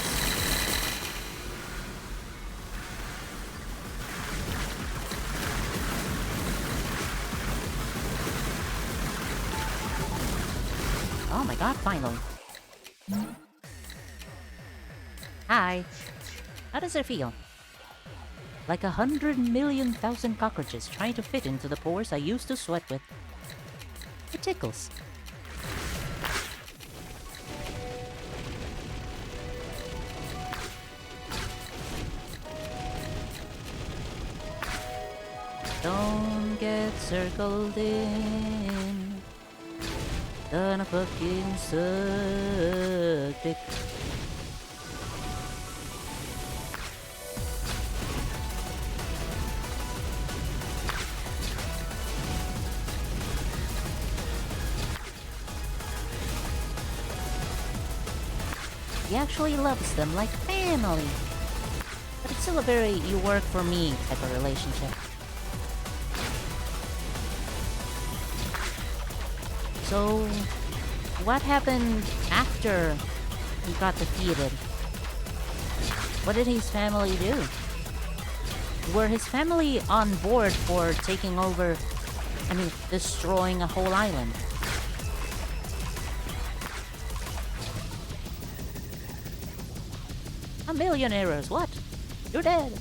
Oh my god, finally. Hi. How does it feel? Like 100,000,000 cockroaches trying to fit into the pores I used to sweat with. It tickles. Don't get circled in. Gonna fucking suck dick. He actually loves them like family. But it's still a very you work for me type of relationship. So, what happened after he got defeated? What did his family do? Were his family on board for taking over, I mean, destroying a whole island? A million errors, what? You're dead!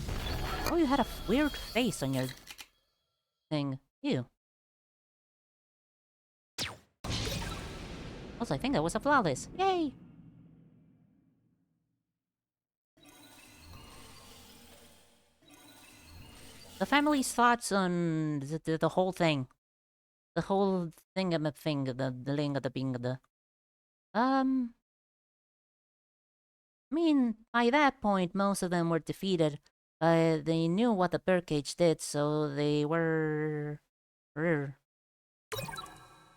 Oh, you had a weird face on your thing. Ew. Also, I think that was a flawless. Yay! The family's thoughts on the whole thing. The whole thing of the thing, the ling of the bing of the... I mean, by that point, most of them were defeated. They knew what the birdcage did, so they were...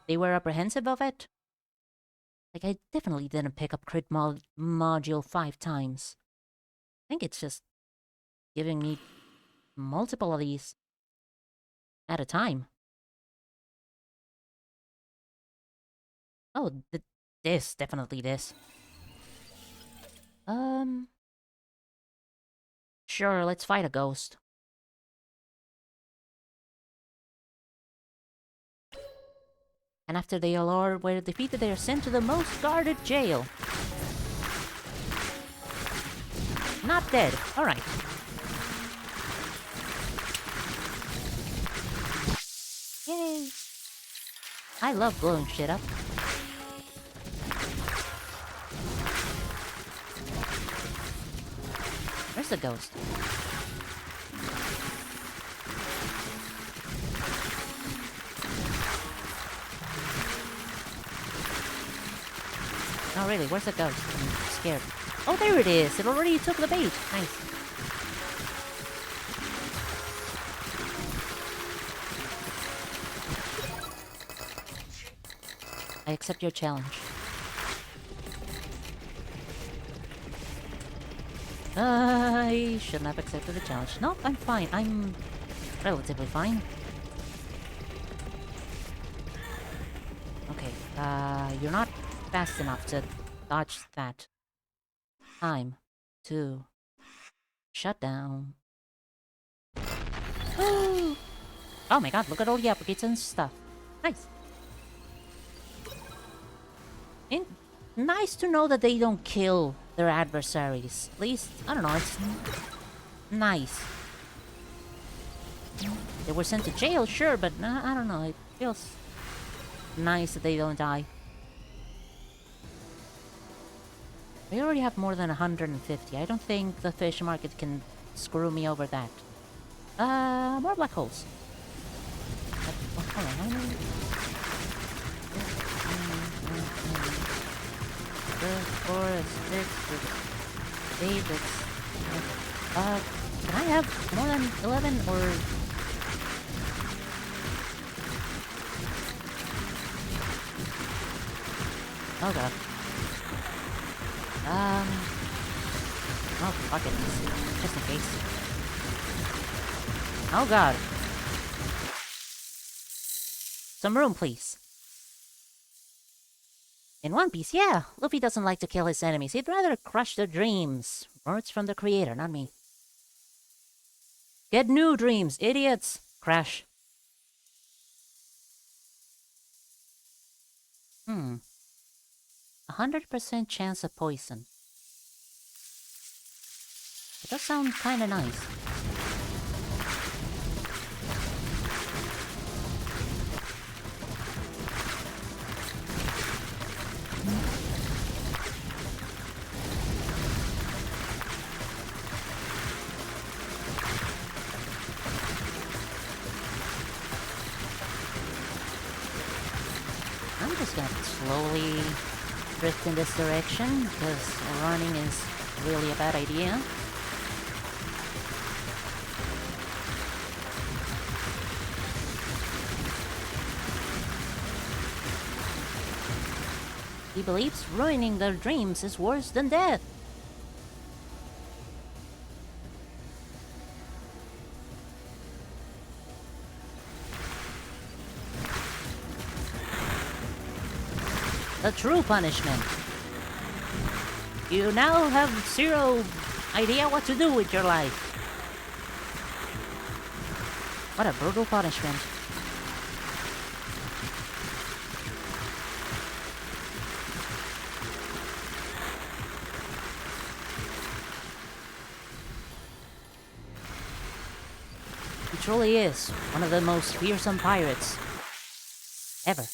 They were apprehensive of it. Like, I definitely didn't pick up Crit Module 5 times. I think it's just giving me multiple of these at a time. Oh, this, definitely this. Sure, let's fight a ghost. And after they all were defeated, they are sent to the most guarded jail. Not dead. Alright. Yay! I love blowing shit up. Where's the ghost? Oh really, where's the ghost? I'm scared. Oh, there it is! It already took the bait! Nice. I accept your challenge. I shouldn't have accepted the challenge. No, I'm fine. I'm relatively fine. Okay, you're not fast enough to dodge that. Time to shut down. Woo! Oh my god, look at all the upgrades and stuff. Nice. And nice to know that they don't kill their adversaries. At least, I don't know, it's nice. They were sent to jail, sure, but I don't know, it feels nice that they don't die. We already have more than 150. I don't think the fish market can screw me over that. More black holes. Can I have more than 11 or... Oh god. Oh, fuck it. Just in case. Oh god. Some room, please. In One Piece, yeah, Luffy doesn't like to kill his enemies. He'd rather crush their dreams. Words from the creator, not me. Get new dreams, idiots! Crash. 100% chance of poison. It does sound kinda nice. I'm just gonna slowly drift in this direction, because running is really a bad idea. He believes ruining their dreams is worse than death. The true punishment. You now have zero idea what to do with your life. What a brutal punishment. He truly is one of the most fearsome pirates ever.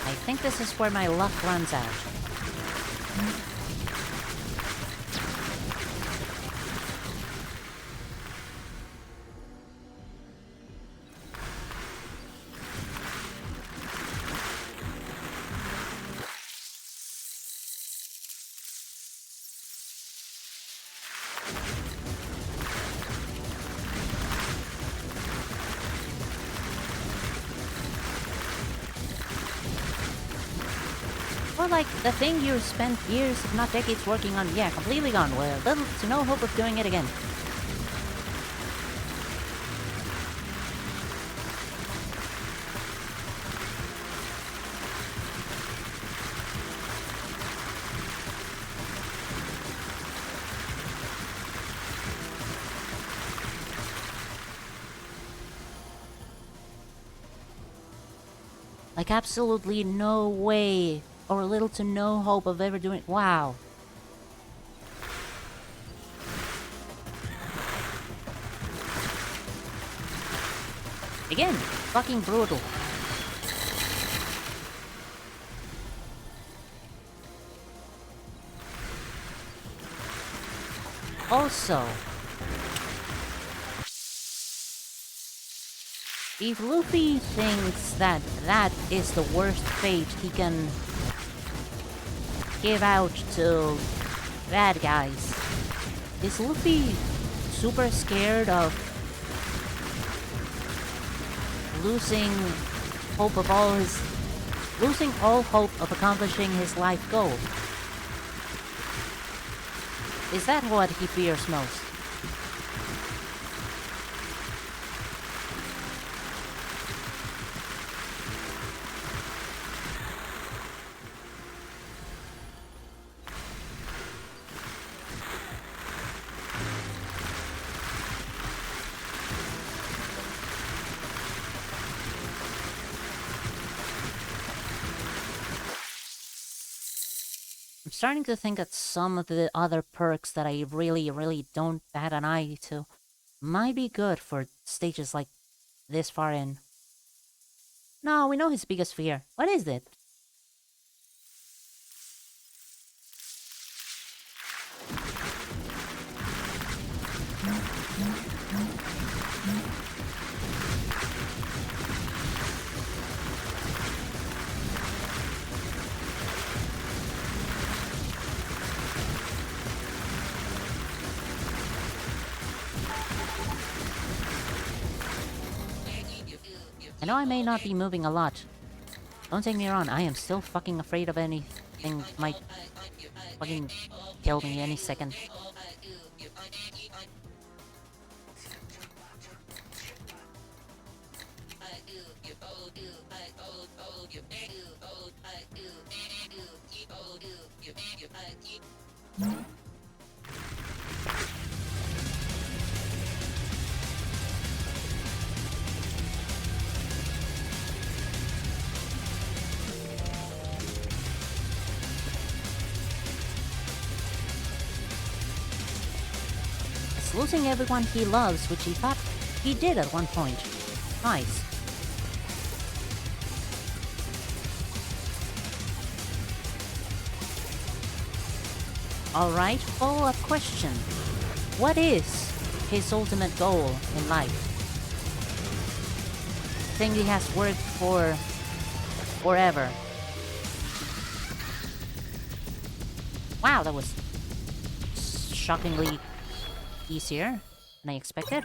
I think this is where my luck runs out. Or like the thing you spent years, if not decades, working on, yeah, completely gone. With little to no hope of doing it again. Like, absolutely no way, or little to no hope of ever doing... Wow. Again, fucking brutal. Also, if Luffy thinks that that is the worst fate he can give out to bad guys, is Luffy super scared of losing all hope of accomplishing his life goal? Is that what he fears most? I'm starting to think that some of the other perks that I really don't bat an eye to might be good for stages like this far in. No, we know his biggest fear. What is it? I know I may not be moving a lot. Don't take me wrong, I am still fucking afraid of anything might fucking kill me any second. It's losing everyone he loves, which he thought he did at one point. Nice. Alright, follow-up question. What is his ultimate goal in life? Thing he has worked for forever. Wow, that was shockingly easier than I expected.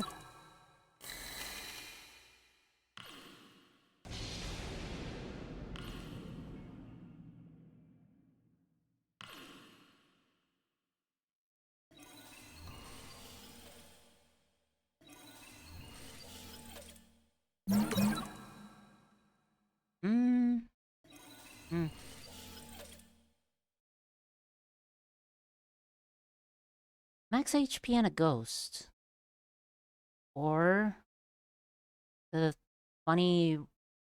Max HP and a ghost. Or the funny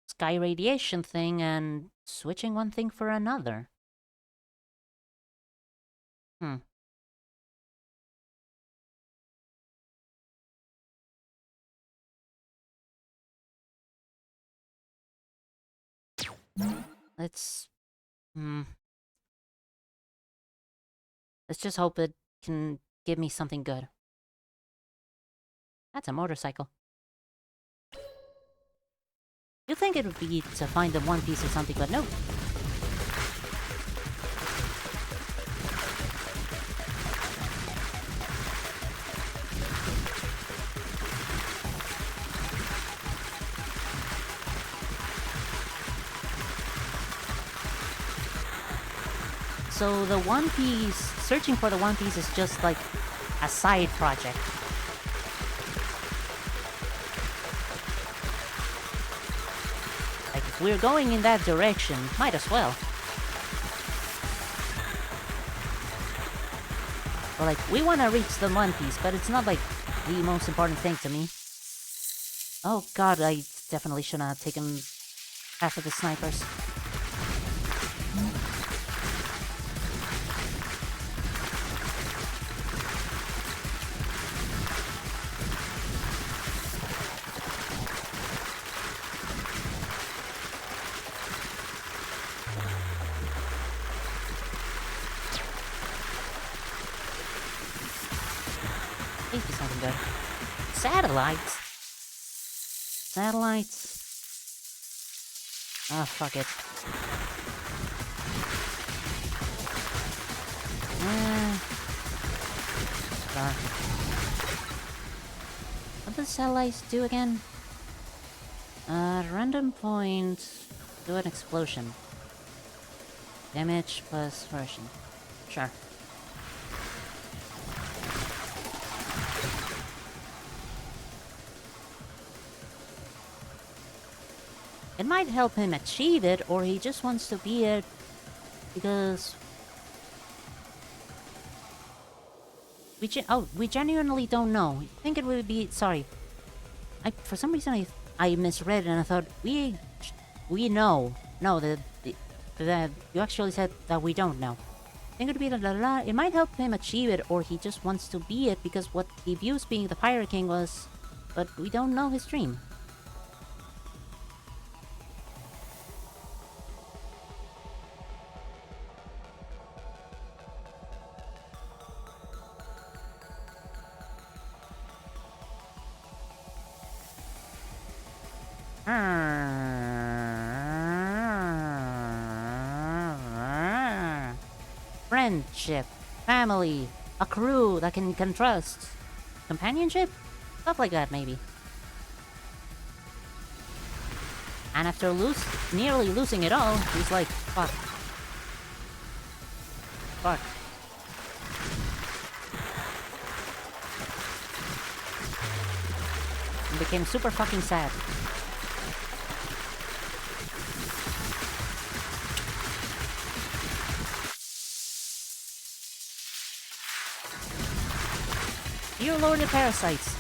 sky radiation thing and switching one thing for another. Let's... Let's just hope it can give me something good. That's a motorcycle. You'd think it would be to find the One Piece or something, but no. So the One Piece, searching for the One Piece is just like a side project. Like, if we're going in that direction, might as well. Or like, we want to reach the One Piece, but it's not like the most important thing to me. Oh god, I definitely should not have taken half of the snipers. Safety's something good. Satellites? Satellites? Ah, fuck it. Sure. What does satellites do again? Random point. Do an explosion. Damage plus version. Sure. It might help him achieve it, or he just wants to be it because we genuinely don't know. I think it would be for some reason I misread and I thought we know. No, that you actually said that we don't know. I think it would be it might help him achieve it, or he just wants to be it because what he views being the Pirate King was, but we don't know his dream. Friendship, family, a crew that can trust, companionship, stuff like that maybe. And after nearly losing it all, he's like, fuck. Fuck. And became super fucking sad. Dear Lord of Parasites.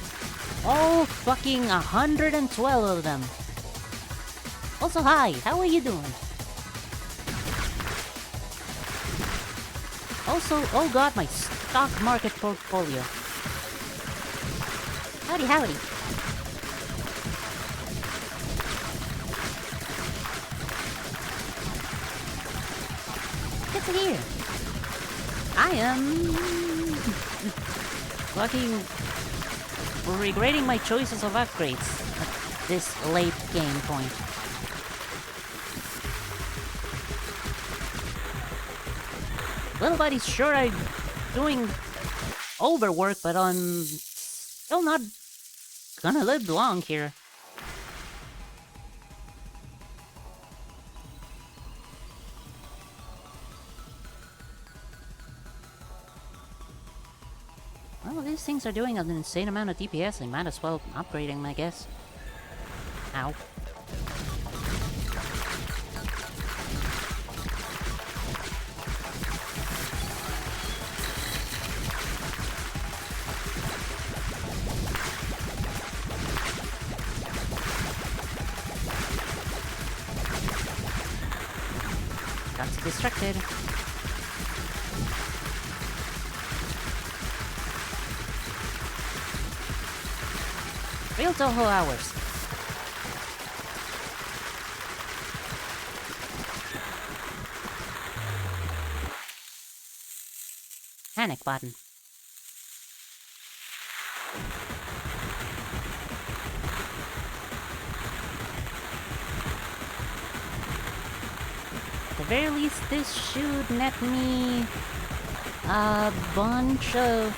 All fucking 112 of them. Also, hi, how are you doing? Also, oh god, my stock market portfolio. Howdy, howdy. Good to hear. I am fucking regretting my choices of upgrades at this late game point. Little buddy's sure I'm doing overwork, but I'm still not gonna live long here. Well, these things are doing an insane amount of DPS. They might as well upgrade them, I guess. Ow. Got distracted. Real Toho hours. Panic button. At the very least, this should net me a bunch of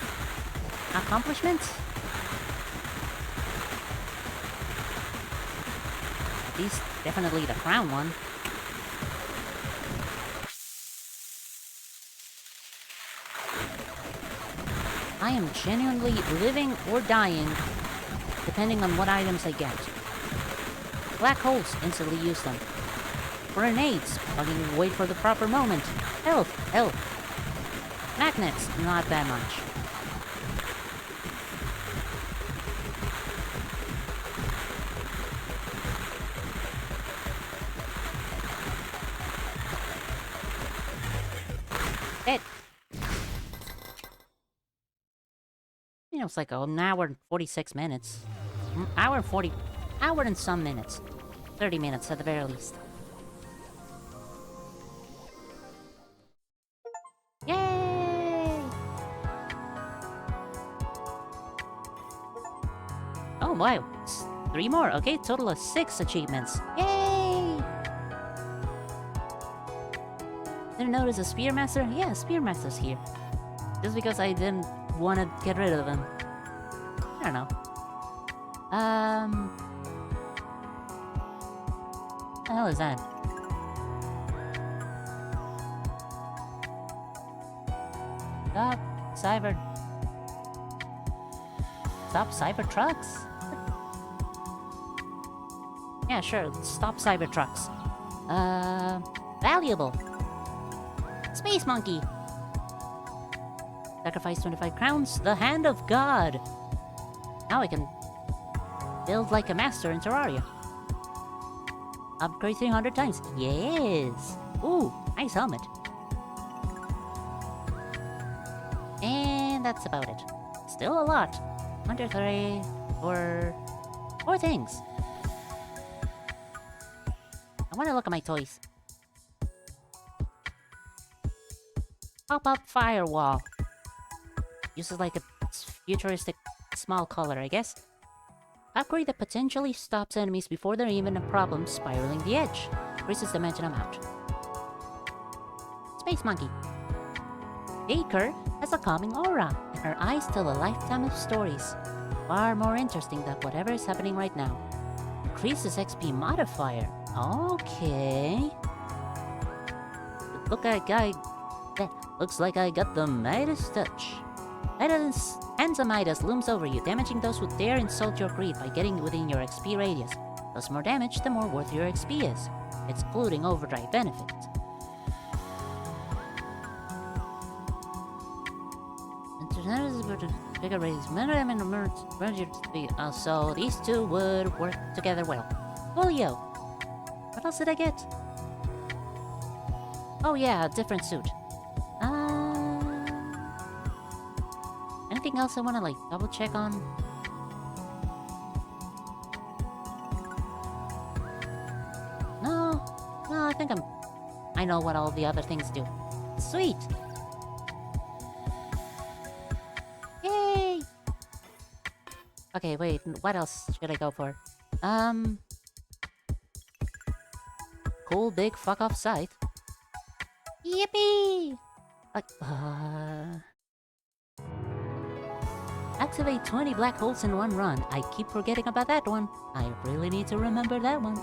accomplishments. At least, definitely the crown one. I am genuinely living or dying, depending on what items I get. Black holes, instantly use them. Grenades, fucking wait for the proper moment. Health, health. Magnets, not that much. Hit! You know, it's like an hour and 46 minutes. Hour and some minutes. 30 minutes at the very least. Yay! Oh, wow. 3 more. Okay, total of 6 achievements. Yay! Didn't notice a Spearmaster? Yeah, Spearmaster's here. Just because I didn't want to get rid of him. I don't know. What the hell is that? Stop, cyber trucks? Yeah, sure, stop cyber trucks. Valuable. Space monkey. Sacrifice 25 crowns, the hand of God. Now I can build like a master in Terraria. Upgrade 300 times. Yes. Ooh, nice helmet. And that's about it. Still a lot. 1, 2, 3, 4 things. I want to look at my toys. Pop-up firewall. Uses like a futuristic small collar, I guess. Upgrade that potentially stops enemies before they're even a problem spiraling the edge. Increases dimension amount. Space monkey. Baker has a calming aura, and her eyes tell a lifetime of stories. Far more interesting than whatever is happening right now. Increases XP modifier. Okay. Looks like I got the Midas touch. Hands of Midas looms over you, damaging those who dare insult your greed by getting within your XP radius. Does more damage, the more worth your XP is, excluding overdrive benefits. Bigger raise. So these two would work together well. Julio! What else did I get? Oh yeah, a different suit. Anything else I want to like double check on? No, I think I know what all the other things do. Sweet. Yay. Okay, wait. What else should I go for? Cool big fuck off scythe. Yippee! Activate 20 black holes in one run. I keep forgetting about that one. I really need to remember that one.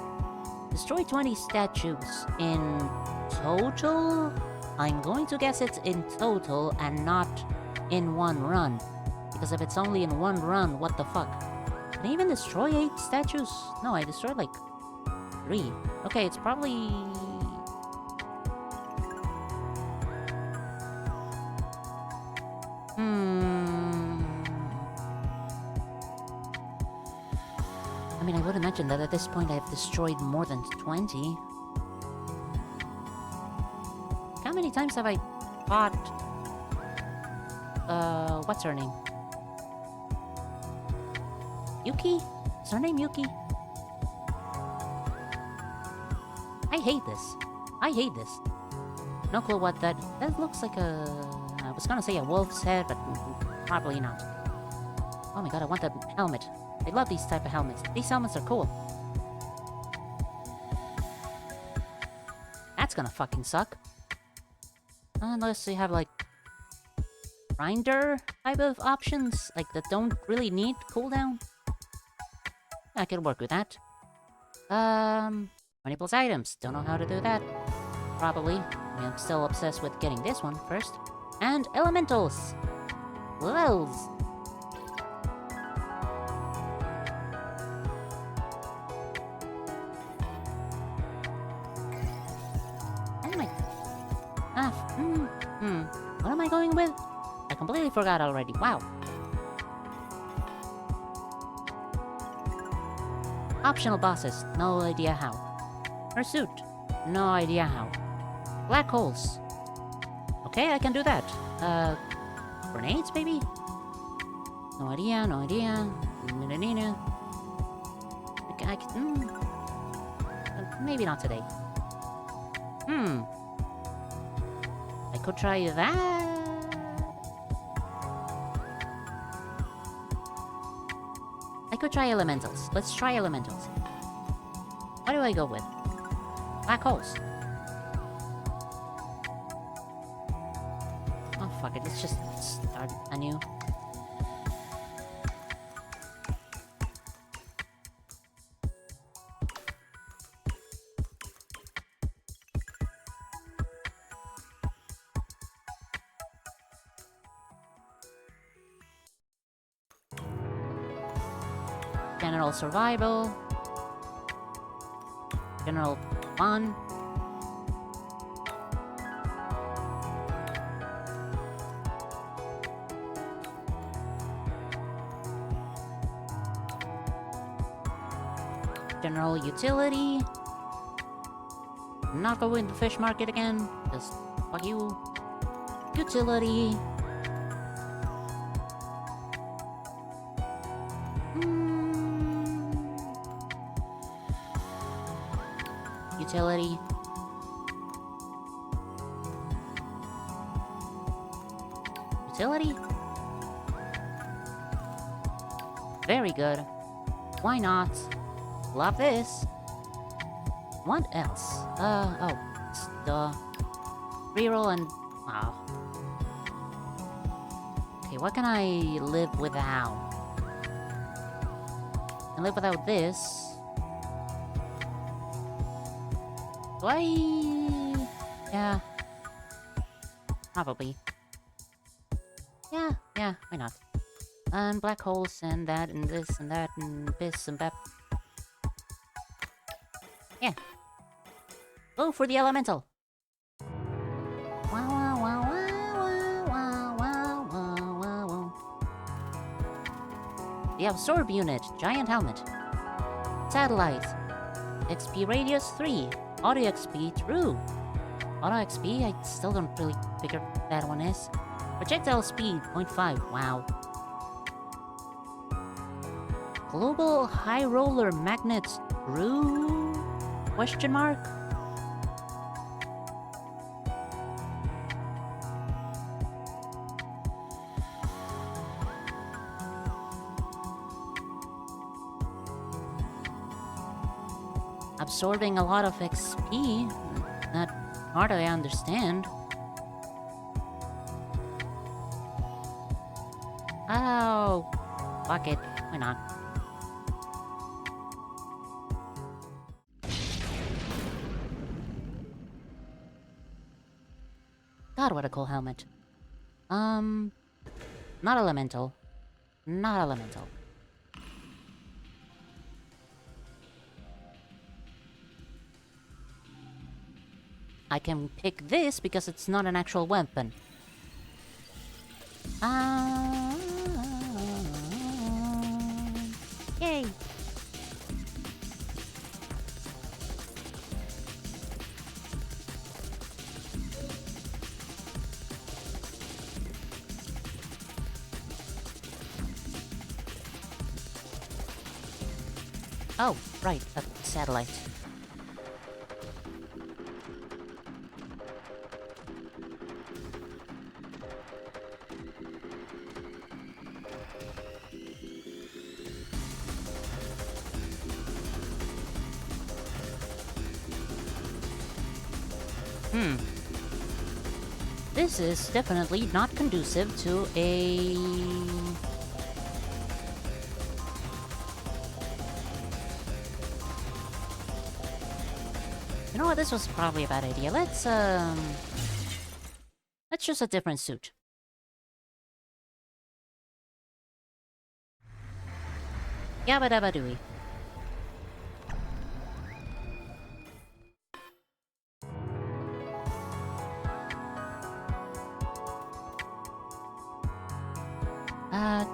Destroy 20 statues in total? I'm going to guess it's in total and not in one run. Because if it's only in one run, what the fuck? Can I even destroy 8 statues? No, I destroyed like 3. Okay, it's probably... I mean, I would imagine that at this point I've destroyed more than 20. How many times have I fought... what's her name? Yuki? Is her name Yuki? I hate this. I hate this. No clue what that... That looks like a... I was gonna say a wolf's head, but probably not. Oh my god, I want that helmet. I love these type of helmets. These helmets are cool. That's gonna fucking suck. Unless you have, like... grinder type of options, like, that don't really need cooldown. I could work with that. 20 plus items. Don't know how to do that. Probably. I mean, I'm still obsessed with getting this one first. And elementals! Levels! What am I going with? I completely forgot already. Wow. Optional bosses. No idea how. Her suit. No idea how. Black holes. Okay, I can do that. Grenades, maybe? No idea, no idea. Maybe not today. I could try that. I could try elementals. Let's try elementals. What do I go with? Black holes. Oh, fuck it. Let's just start anew. General survival. General fun. General utility. Not going to the fish market again. Just fuck you. Utility. Utility. Utility? Very good. Why not? Love this. What else? Oh. It's the reroll and... wow. Okay, what can I live without? I can live without this. Do I... yeah. Probably. Yeah, why not? And black holes and that and this and that and this and that. Yeah. Go for the elemental. Wow, wow, wow, wow, wow, wow, wow, wow, wow. The absorb unit, giant helmet. Satellite. XP radius 3. Auto XP, true. Auto XP, I still don't really figure what that one is. Projectile speed, 0.5, wow. Global high roller magnet, true? Question mark? Absorbing a lot of XP. That part I understand. Oh, fuck it. Why not? God, what a cool helmet. Not elemental. Not elemental. I can pick this because it's not an actual weapon. Yay! Oh, right, a satellite. This is definitely not conducive to a... You know what, this was probably a bad idea. Let's choose a different suit. Yabba dabba dooey.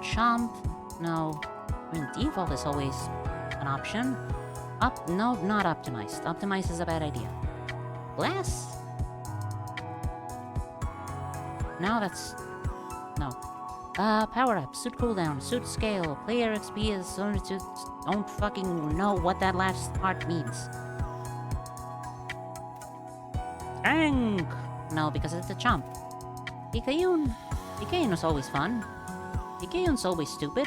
Chomp. No. I mean, default is always an option. No, not optimized. Optimized is a bad idea. Glass? now that's... No. Power up, suit cooldown, suit scale, player XP is... Don't fucking know what that last part means. Strength! No, because it's a chump. Picayune. Picayune is always fun. Picayune's always stupid.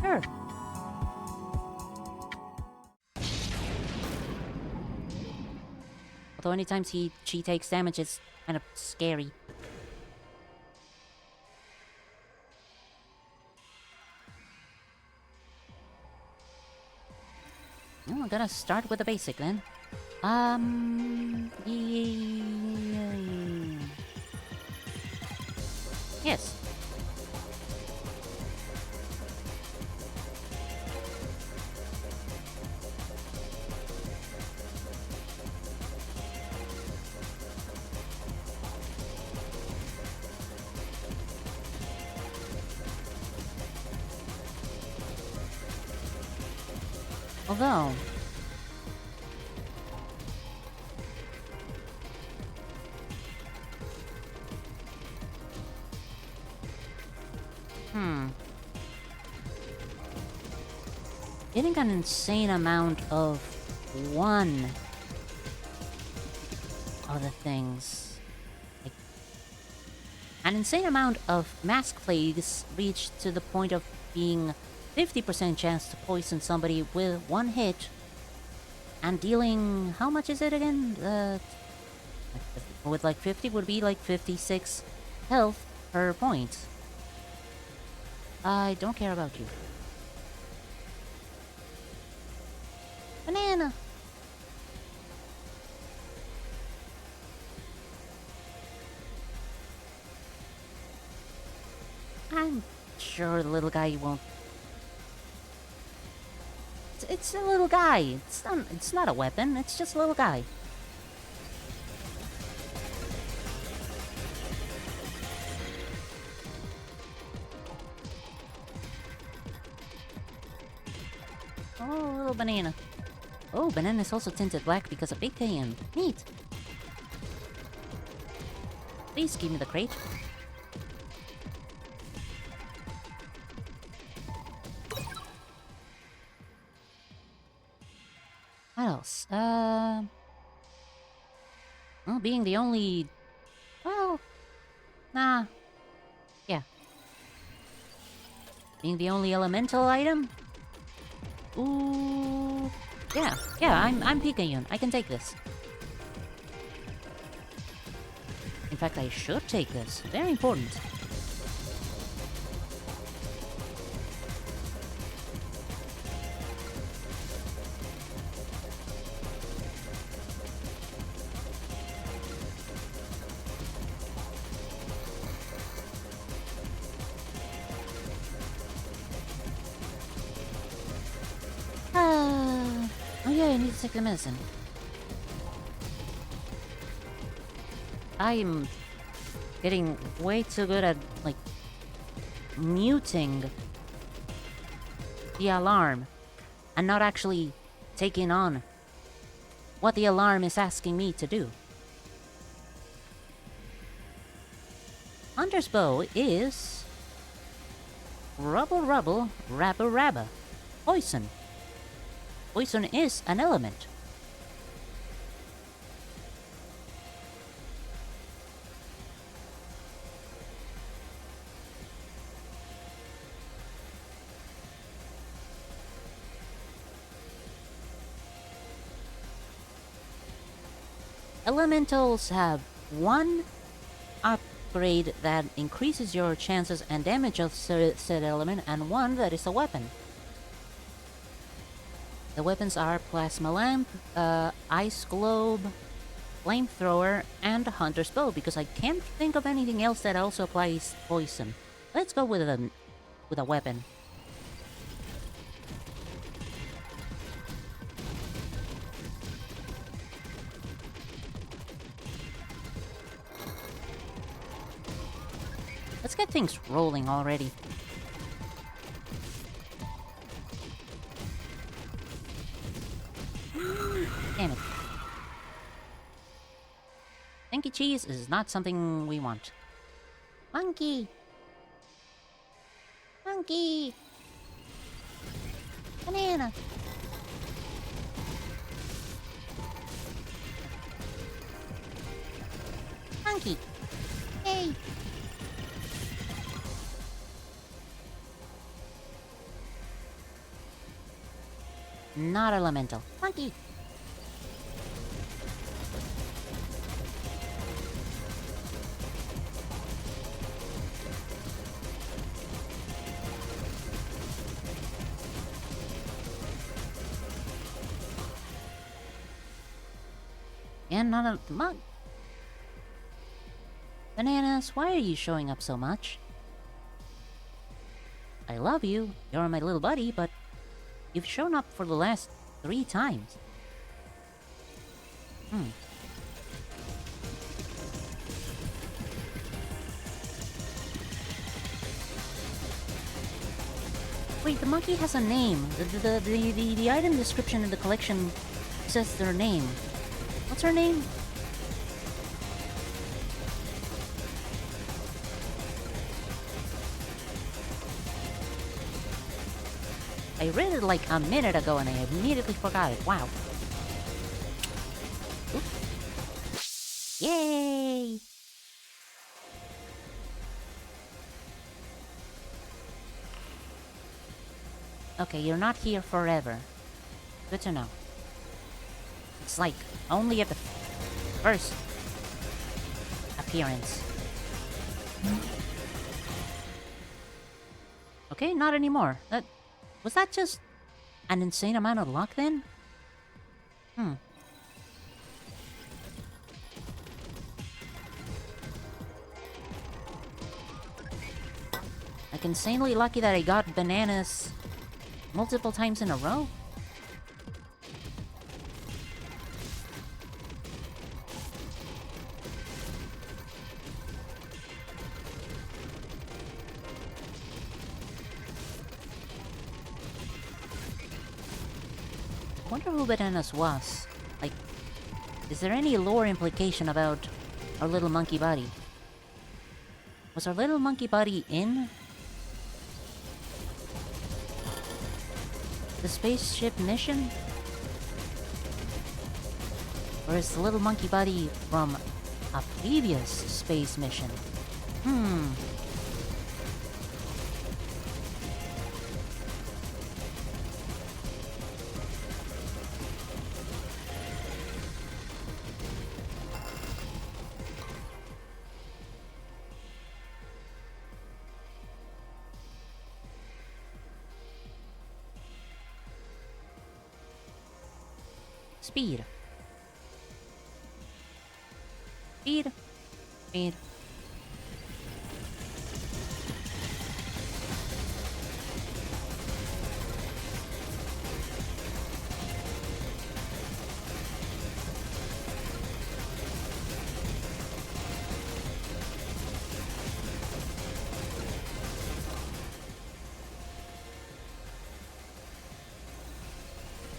Sure. Although anytime she takes damage, it's kind of scary. Well, I'm gonna start with the basic then. Yes. Although... Getting an insane amount of one of the things. Like, an insane amount of mask plagues reached to the point of being 50% chance to poison somebody with one hit and dealing... How much is it again? With like 50 would be like 56 health per point. I don't care about you. Banana! I'm sure the little guy won't... It's a little guy. It's not a weapon. It's just a little guy. Oh, little banana. Oh, banana is also tinted black because of Picayune. Neat. Please give me the crate. What else? Well, being the only... Well... Nah. Yeah. Being the only elemental item? Ooh... Yeah, I'm Picayune. I can take this. In fact, I should take this. Very important. Oh yeah, I need to take the medicine. I'm getting way too good at, like, muting the alarm and not actually taking on what the alarm is asking me to do. Hunter's bow is... Rubble, rubble, rabba, rabba. Poison. Poison is an element. Elementals have one upgrade that increases your chances and damage of said element, and one that is a weapon. The weapons are Plasma Lamp, Ice Globe, Flamethrower, and Hunter's Bow, because I can't think of anything else that also applies poison. Let's go with a weapon. Let's get things rolling already. Damn it. monkey cheese is not something we want. Monkey! Monkey! Banana! Monkey! Hey! Not elemental. Monkey! And none of the mug. Bananas, why are you showing up so much? I love you, you're my little buddy, but you've shown up for the last 3 times. Wait, the monkey has a name. The item description in the collection says their name. What's her name? I read it like a minute ago and I immediately forgot it. Wow. Oops. Yay! Okay, you're not here forever. Good to know. It's like only at the first appearance. Okay, not anymore. Was that just an insane amount of luck then? Like insanely lucky that I got bananas multiple times in a row? I wonder who Bananas was. Like, is there any lore implication about our little monkey buddy? Was our little monkey buddy in the spaceship mission? Or is the little monkey buddy from a previous space mission? Speed. Speed. Speed.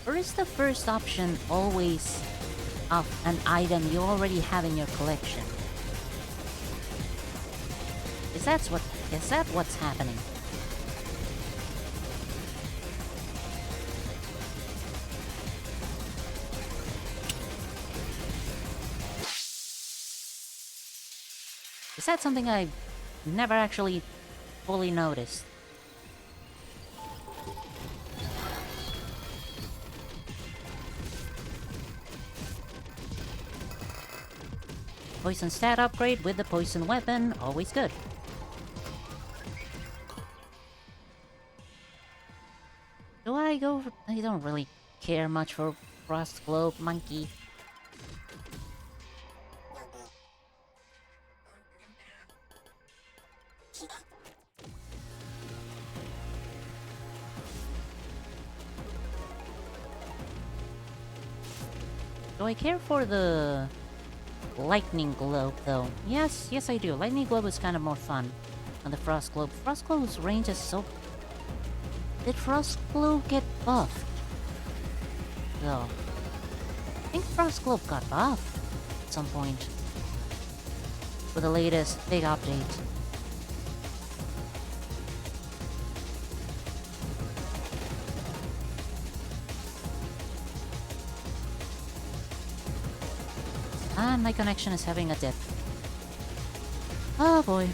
Or is the first option always of an item you already have in your collection? Is that what's happening? Is that something I've never actually fully noticed? Poison stat upgrade with the poison weapon, always good. Do I go for... I don't really care much for Frost Globe Monkey. Do I care for the Lightning Globe, though? Yes, I do. Lightning Globe is kind of more fun than the Frost Globe. Frost Globe's range is so... Did Frost Globe get buffed? Though. I think Frost Globe got buffed at some point. with the latest big update. And my connection is having a dip. Oh boy.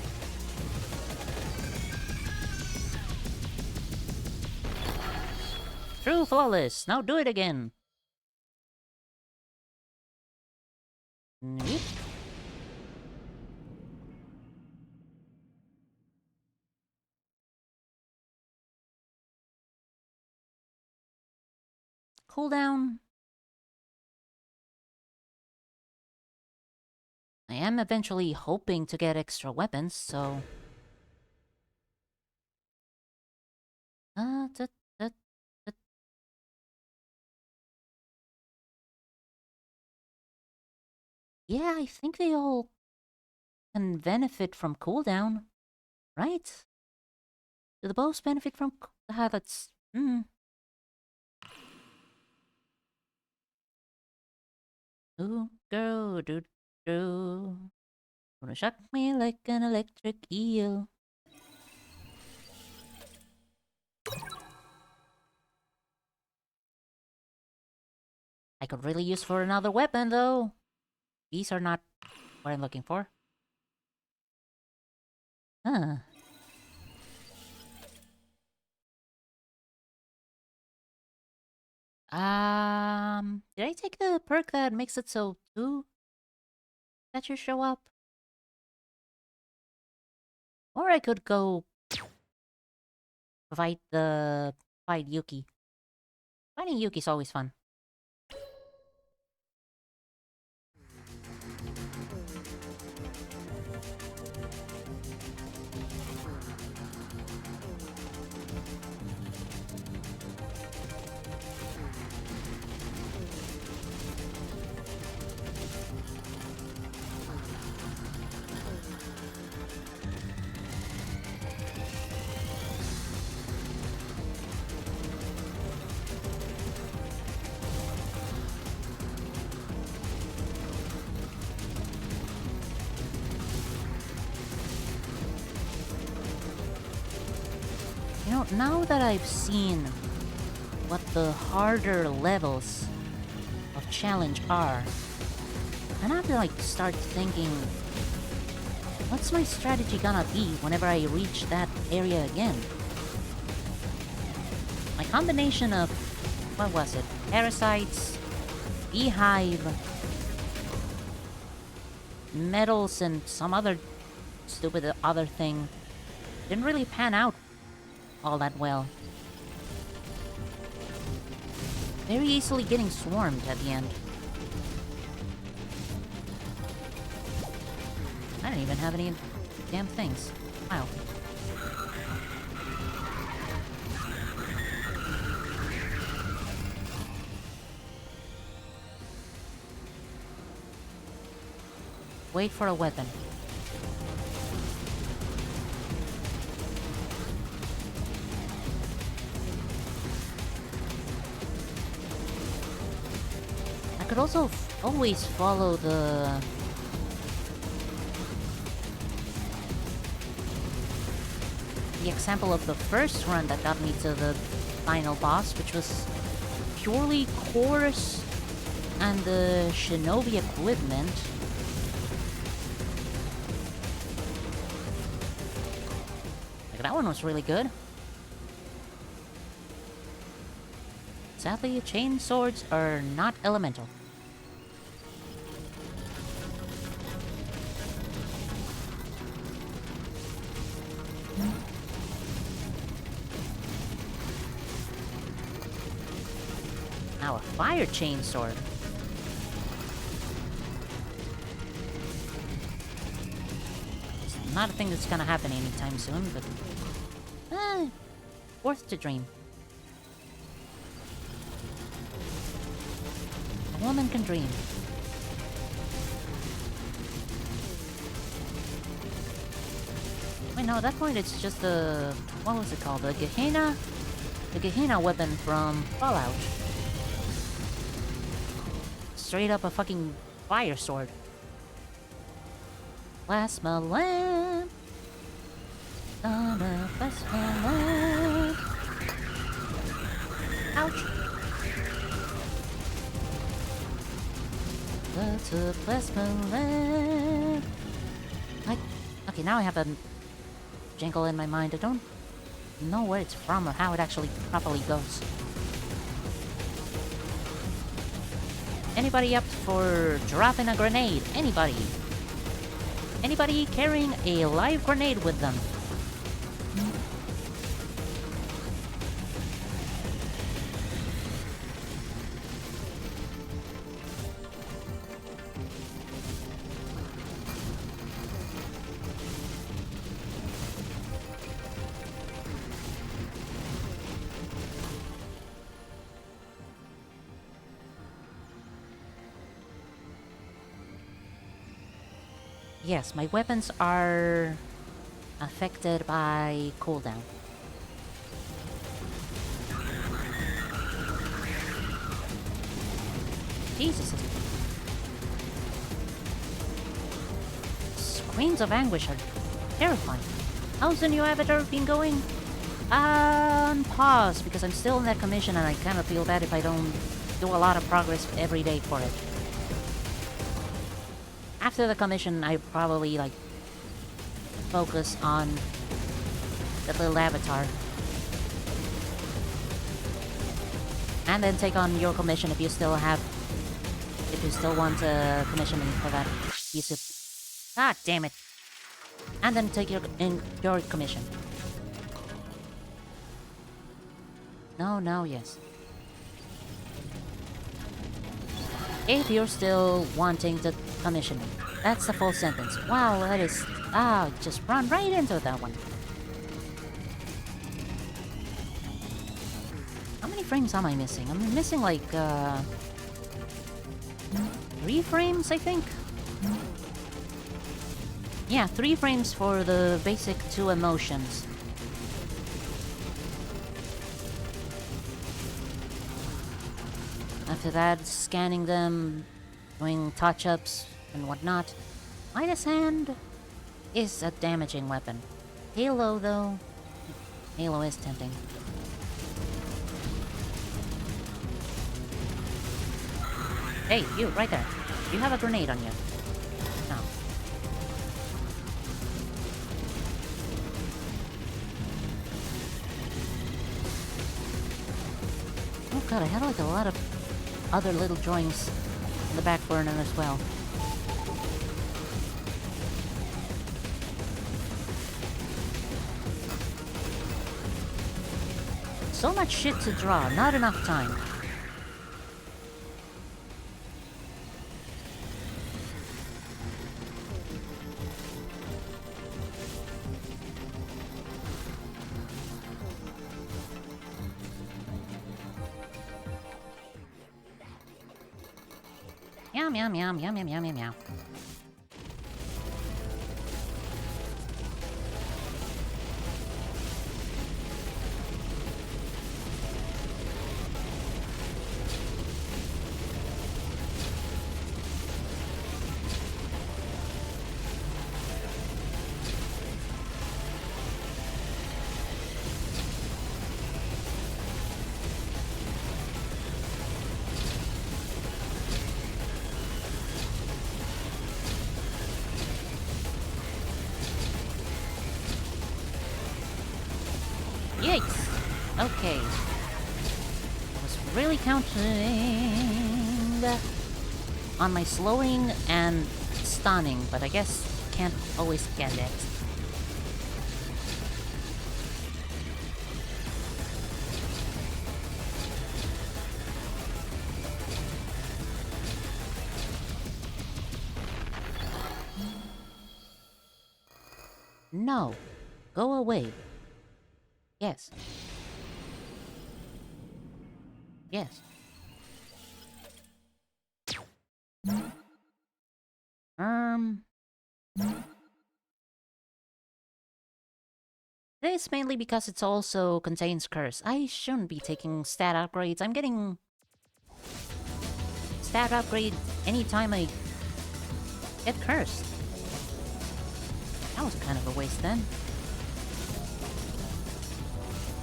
True flawless. Now do it again. Yep. Cooldown. I am eventually hoping to get extra weapons, so... tut, tut, tut. Yeah, I think they all can benefit from cooldown, right? Do the bows benefit from that's... Ooh, girl, do. Wanna shock me like an electric eel. I could really use for another weapon, though. These are not what I'm looking for. Huh. Did I take the perk that makes it so two fetchers show up? Or I could go fight Yuki. Fighting Yuki's always fun. You know, now that I've seen what the harder levels of challenge are, I have to like start thinking, what's my strategy gonna be whenever I reach that area again? My combination of, what was it? Parasites, beehive, metals, and some other stupid other thing didn't really pan out all that well. Very easily getting swarmed at the end. I don't even have any damn things. Wow. Wait for a weapon. I could also always follow the example of the first run that got me to the final boss, which was purely cores and the shinobi equipment. Like, that one was really good. Sadly, chain swords are not elemental. Now a fire chain sword. It's not a thing that's gonna happen anytime soon, but worth to dream. A woman can dream. Wait, no, at that point it's just the... what was it called? The Gehenna? The Gehenna weapon from Fallout. Straight up a fucking fire sword. plasma lamp. The plasma lamp. Ouch. The plasma lamp. Okay, now I have a jingle in my mind. I don't know where it's from or how it actually properly goes. Anybody up for dropping a grenade? Anybody? Anybody carrying a live grenade with them? Yes, my weapons are affected by cooldown. Jesus. Screams of anguish are terrifying. How's the new avatar been going? On pause, because I'm still in that commission and I kind of feel bad if I don't do a lot of progress every day for it. After the commission, I probably, like, focus on the little avatar. And then take on your commission if you still want to commission me for that piece of... God damn it. And then take your commission. No, yes. If you're still wanting to commission me. That's the full sentence. Wow, that is... just run right into that one. How many frames am I missing? I'm missing like, 3 frames, I think? Yeah, 3 frames for the basic 2 emotions. After that, scanning them, doing touch-ups and whatnot. Midas Hand is a damaging weapon. Halo, though... Halo is tempting. Hey, you, right there. You have a grenade on you. No. Oh god, I had like a lot of other little drawings in the back burner as well. So much shit to draw, not enough time. Meow, meow, meow, meow, meow, meow, meow. Yikes! Okay. I was really counting on my slowing and stunning, but I guess can't always get it. No. Go away. Yes. Yes. It's mainly because it also contains curse. I shouldn't be taking stat upgrades. I'm getting stat upgrade anytime I get cursed. That was kind of a waste then.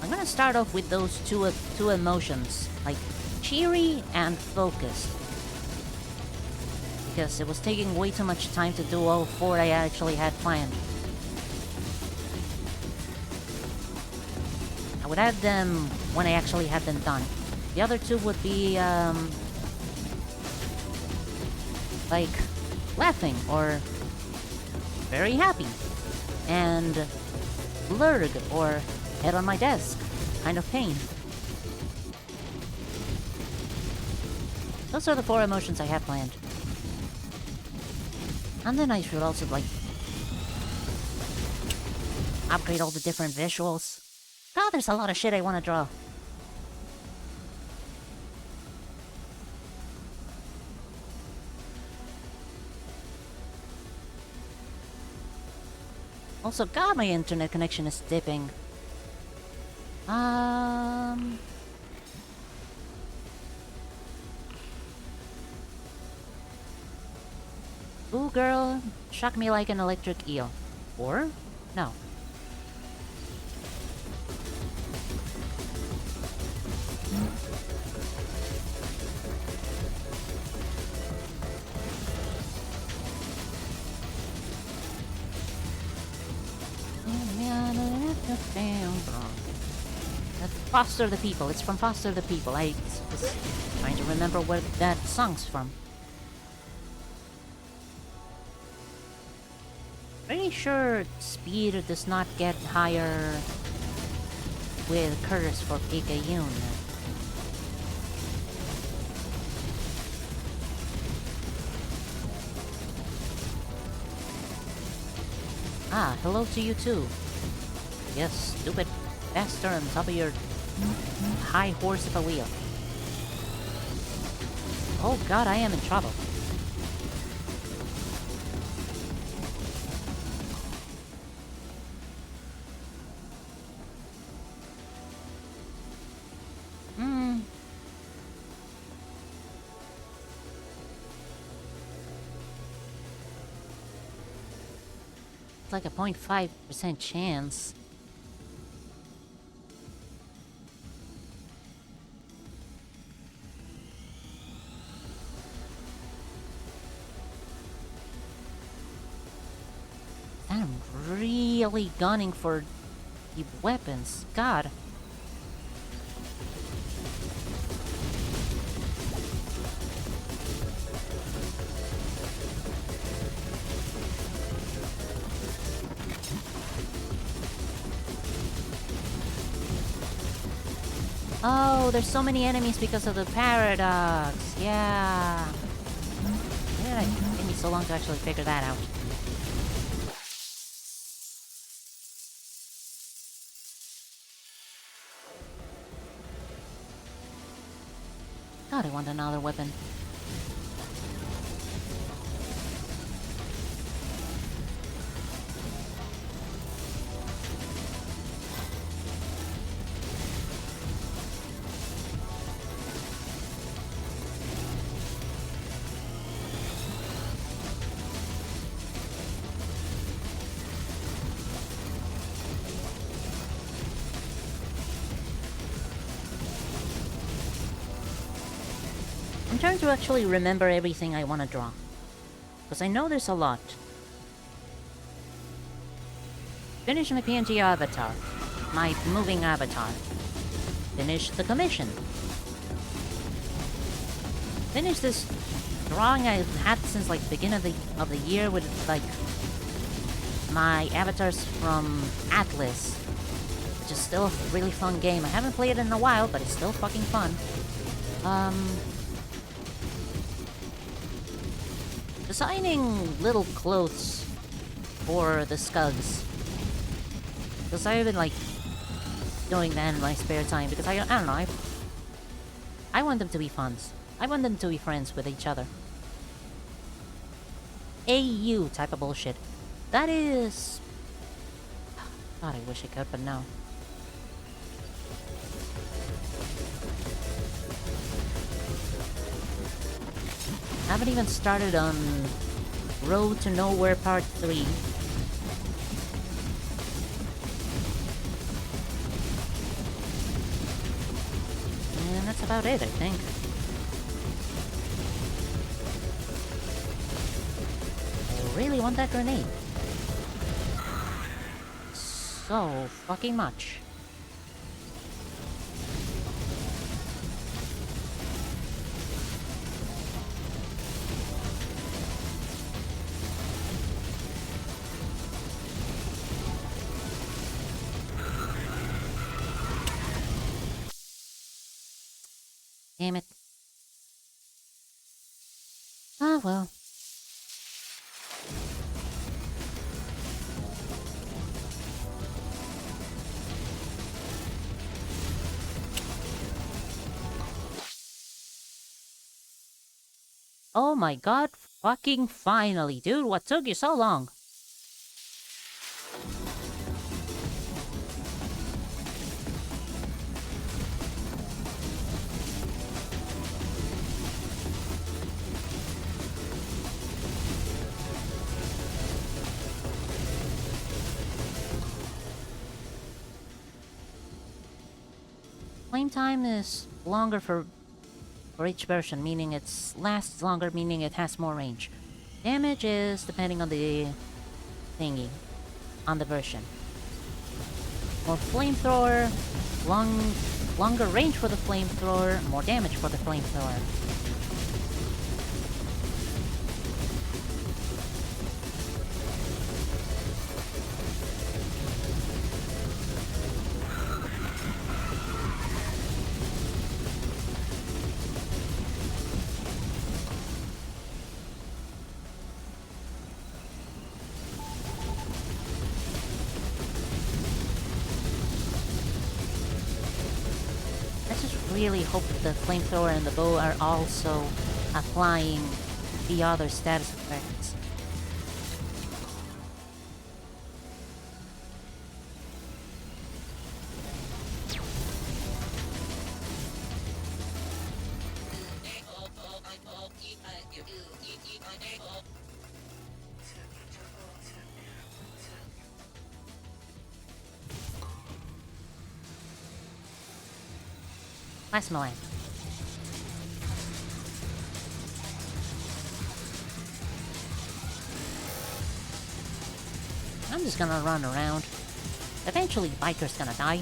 I'm gonna start off with those two emotions, like cheery and focused. Because it was taking way too much time to do all four I actually had planned. I would add them when I actually had them done. The other two would be, like, laughing or very happy. And blurred or head on my desk, kind of pain. Those are the four emotions I have planned. And then I should also, like, upgrade all the different visuals. God, there's a lot of shit I want to draw. Also, God, my internet connection is dipping. Ooh, girl, shock me like an electric eel. Or? No. That's Foster the People. It's from Foster the People. I was trying to remember where that song's from. Pretty sure speed does not get higher with Curse for Picayune. Ah, hello to you too. Yes, stupid bastard on top of your high horse of a wheel. Oh god, I am in trouble. It's like a 0.5% chance. I'm really gunning for the weapons. God. Oh, there's so many enemies because of the paradox. Yeah. Why did it take me so long to actually figure that out? God, I want another weapon. I'm trying to actually remember everything I want to draw. Because I know there's a lot. Finish my PNG avatar. My moving avatar. Finish the commission. Finish this drawing I've had since like the beginning of the year with like my avatars from Atlas. Which is still a really fun game. I haven't played it in a while, but it's still fucking fun. Designing little clothes for the Scugs. Because I've been, like, doing that in my spare time. Because I don't know, I want them to be friends. I want them to be friends with each other. AU type of bullshit. That is... God, I wish I could, but no. I haven't even started on Road to Nowhere Part 3. that's about it, I think. I really want that grenade. So fucking much. Damn it. Ah, well. Oh my god, fucking finally, dude, what took you so long? Flame time is longer for each version, meaning it lasts longer, meaning it has more range. Damage is depending on the thingy, on the version. More flamethrower, longer range for the flamethrower, more damage for the flamethrower. I just really hope that the flamethrower and the bow are also applying the other status effects. Plasma lamp. I'm just gonna run around. Eventually, Biker's gonna die.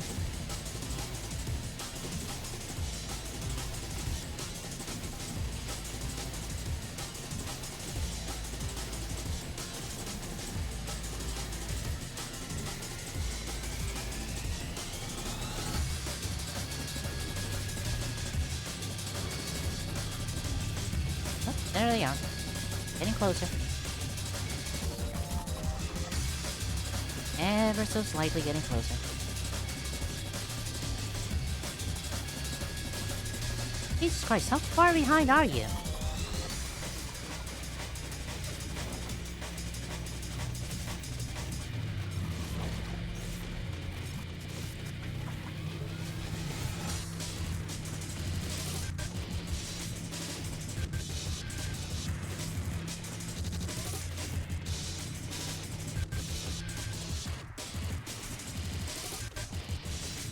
Oh, there they are. Getting closer. Ever so slightly getting closer. Jesus Christ, how far behind are you?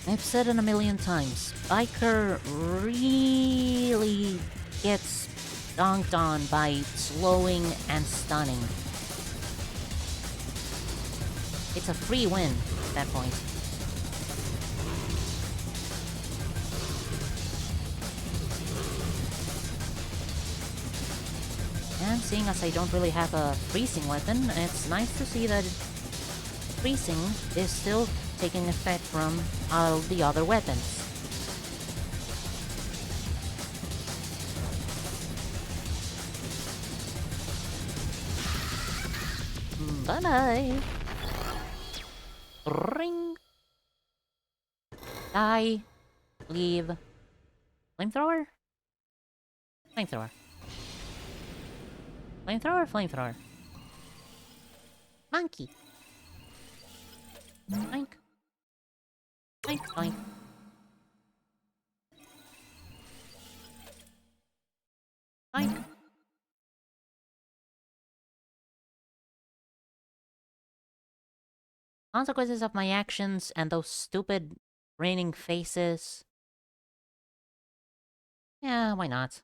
I've said it a million times. Biker really gets donked on by slowing and stunning. It's a free win at that point. And seeing as I don't really have a freezing weapon, it's nice to see that freezing is still taking effect from all the other weapons. Bye-bye! Ring! Die! Leave! Flamethrower? Flamethrower. Flamethrower, flamethrower. Monkey! Oink! Oink, oink. Oink. Consequences of my actions and those stupid raining faces. Yeah, why not?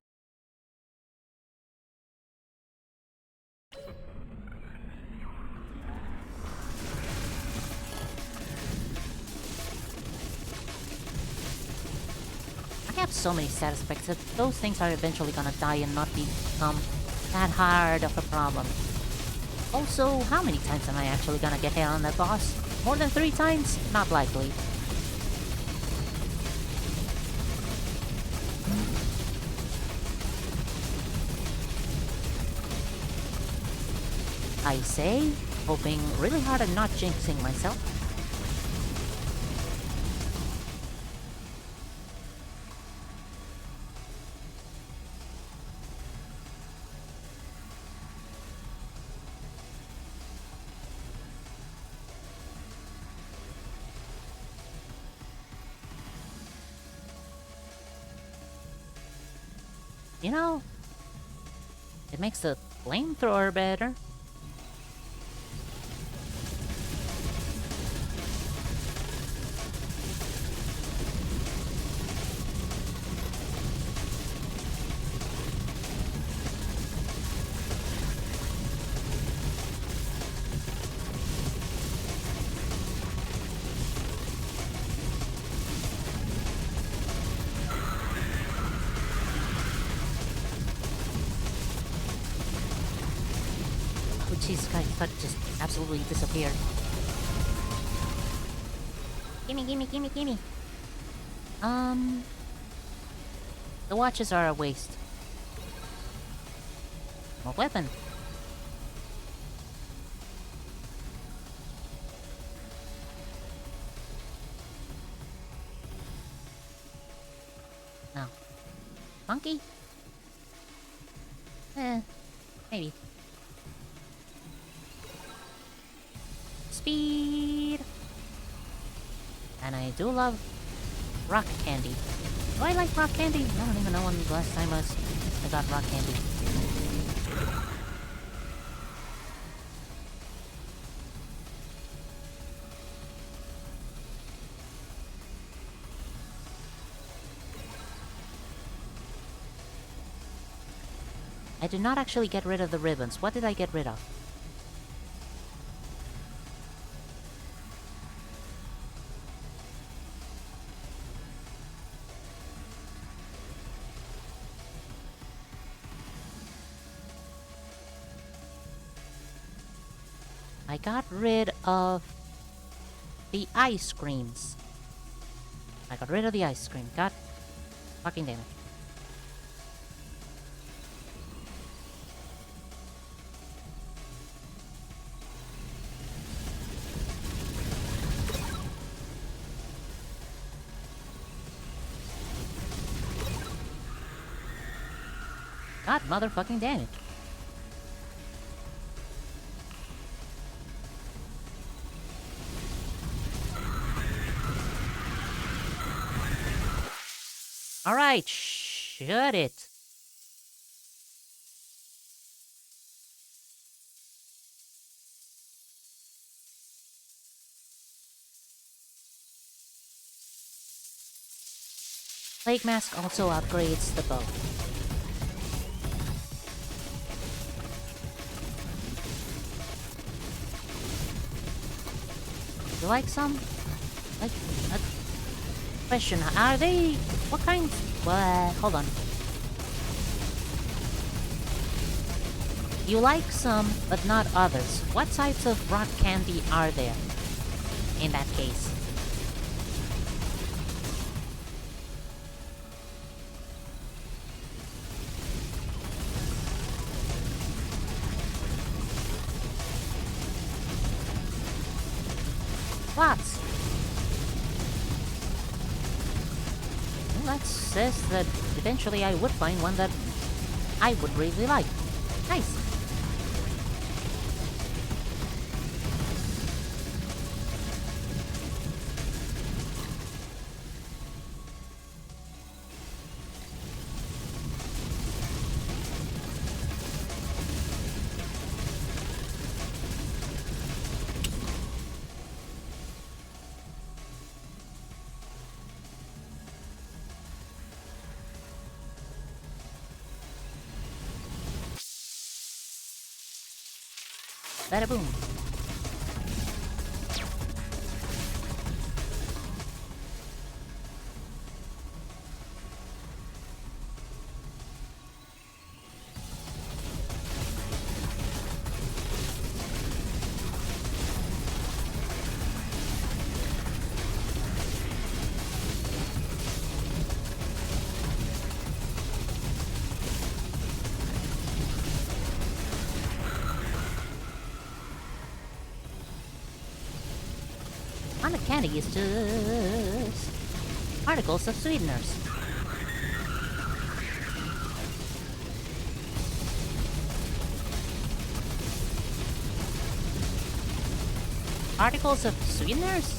I have so many side effects that those things are eventually gonna die and not become that hard of a problem. Also, how many times am I actually gonna get hit on that boss? More than 3 times? Not likely. I say, hoping really hard I'm not jinxing myself. You know, it makes the flamethrower better. Oh jeez, guy just absolutely disappeared. Gimme, gimme, gimme, gimme. The watches are a waste. A weapon. No. Funky? Maybe. Speed! And I do love rock candy. Do I like rock candy? I don't even know when the last time I got rock candy. I did not actually get rid of the ribbons. What did I get rid of? I got rid of the ice creams. I got rid of the ice cream. God fucking damn it. God motherfucking damn it. Alright, shut it. Plague Mask also upgrades the bow. You like some? Like, question, are they... what kinds... hold on. You like some, but not others. What types of rock candy are there? In that case. Lots. Well, that says that eventually I would find one that I would really like. Nice. Bada boom. On the candy is just particles of sweeteners. Particles of sweeteners?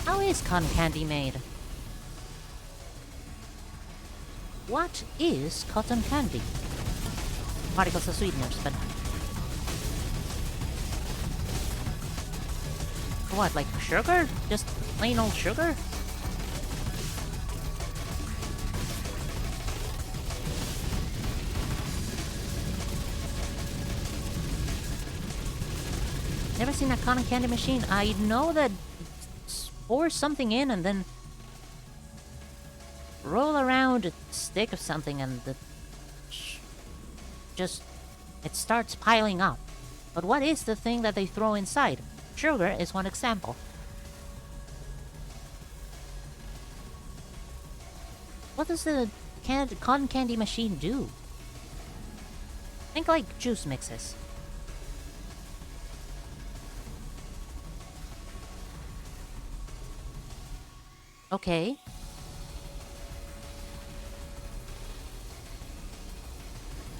How is cotton candy made? What is cotton candy? Particles of sweeteners, but... What, like sugar? Just plain old sugar? Never seen a cotton candy machine. I know that pour something in and then roll around a stick of something and just it starts piling up. But what is the thing that they throw inside? Sugar is one example. What does the cotton candy machine do? Think like juice mixes. Okay.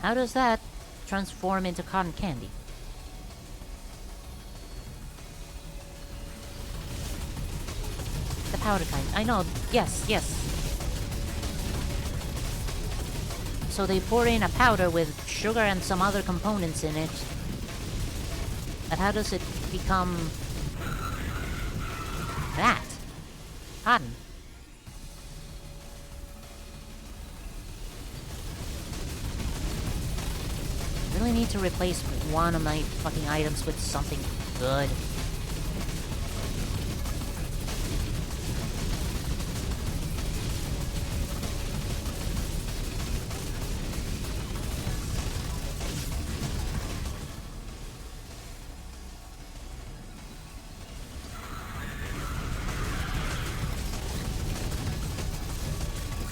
How does that transform into cotton candy? The powder kind. I know. Yes, yes. So they pour in a powder with sugar and some other components in it. But how does it become... that? Cotton. Really need to replace one of my fucking items with something good.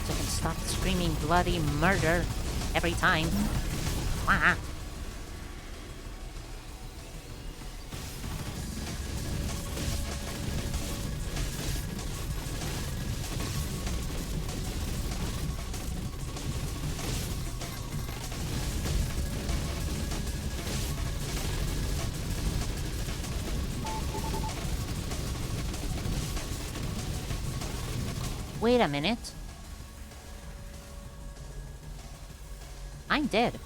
So I can stop screaming bloody murder every time. Wah. Wait a minute. I'm dead.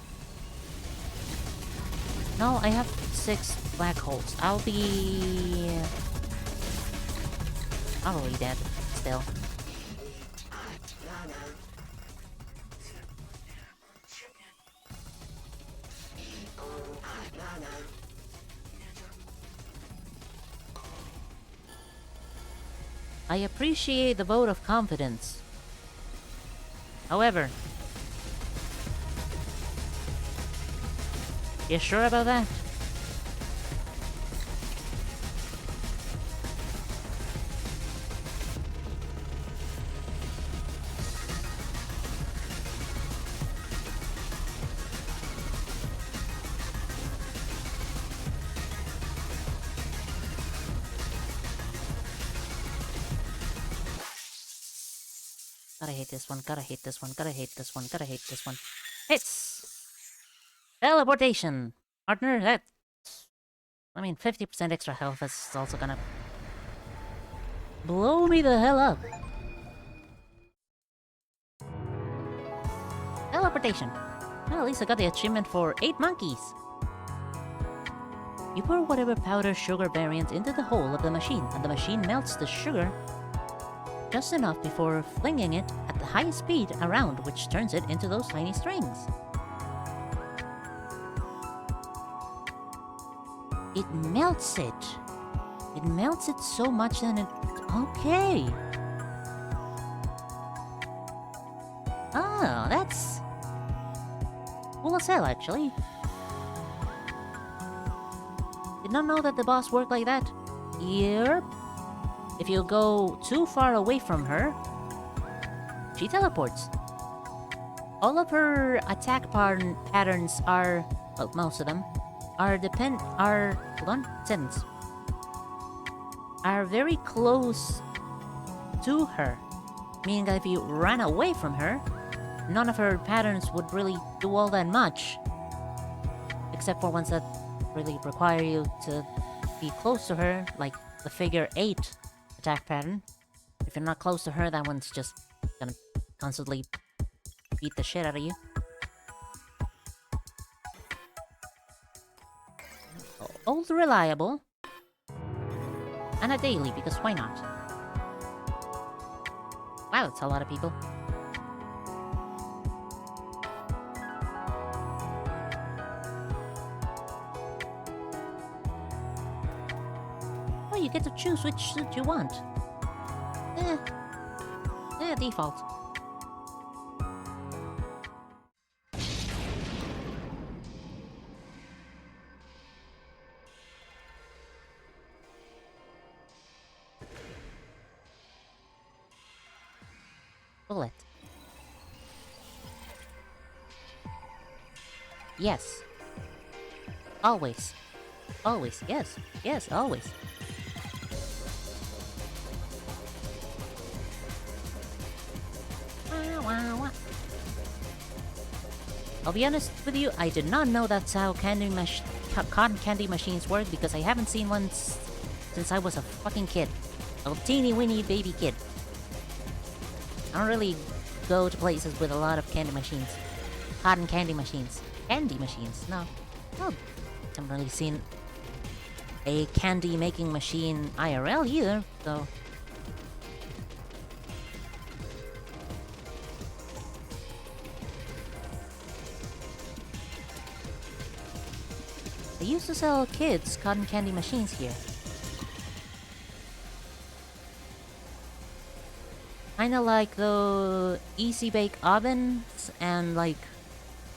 No, I have 6 black holes. I'll be... probably dead, still. I appreciate the vote of confidence. However... You sure about that? Gotta hate this one, gotta hate this one, gotta hate this one, gotta hate this one. Hits! Teleportation! Partner, that... I mean, 50% extra health is also gonna... blow me the hell up! Teleportation! Well, at least I got the achievement for 8 monkeys! You pour whatever powder sugar variant into the hole of the machine, and the machine melts the sugar just enough before flinging it at the highest speed around, which turns it into those tiny strings. It melts it. It melts it so much and it... Okay. Oh, that's... cool as hell, actually. Did not know that the boss worked like that. Yep. If you go too far away from her, she teleports. All of her attack patterns are... well, most of them are hold on, sentence. Are very close to her. Meaning that if you ran away from her, none of her patterns would really do all that much. Except for ones that really require you to be close to her, like the figure 8 attack pattern. If you're not close to her, that one's just gonna constantly beat the shit out of you. Old reliable. And a daily, because why not? Wow, that's a lot of people. Oh, you get to choose which suit you want. Default. Bullet. Yes. Always. Always. Yes. Yes, always. I'll be honest with you, I did not know that's how cotton candy machines work because I haven't seen one since I was a fucking kid. A teeny weeny baby kid. I don't really go to places with a lot of candy machines. Cotton candy machines. Candy machines, no. I haven't really seen a candy making machine IRL either, so... They used to sell kids cotton candy machines here. Kinda like the easy bake ovens and like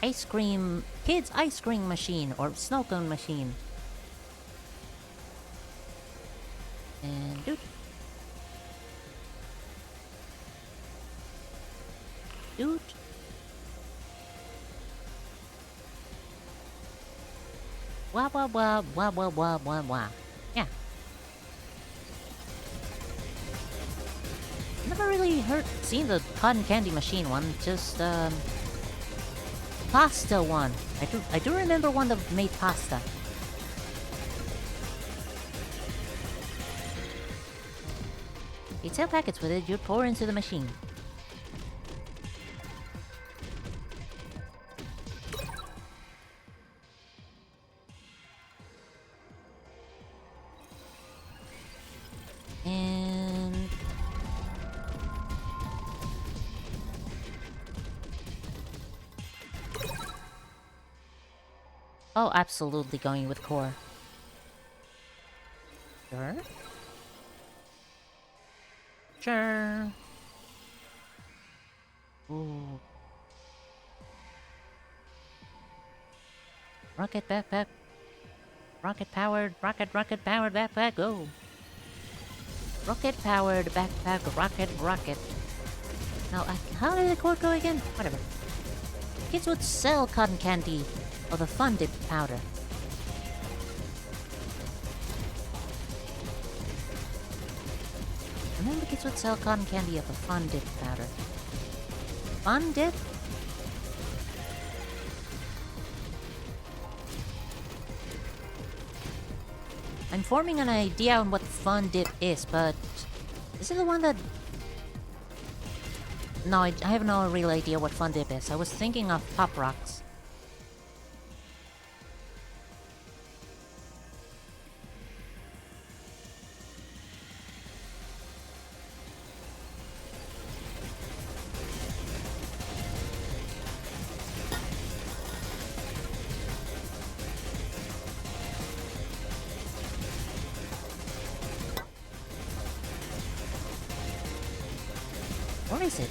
kids ice cream machine or snow cone machine. And dude. Wah wah wah wah wah wah wah wah. Yeah. Never really seen the cotton candy machine one, just pasta one. I do remember one that made pasta. You sell packets with it, you pour into the machine. And... oh, absolutely going with core. Sure. Sure. Ooh. Rocket backpack. Rocket powered backpack, go. Rocket powered backpack, rocket. Now, how did the quote go again? Whatever. Kids would sell cotton candy or the fun dip powder. And then the kids would sell cotton candy of the fun dip powder. Fun dip? I'm forming an idea on what fun dip is, but... is it the one that... no, I have no real idea what fun dip is. I was thinking of Pop Rocks. Or is it?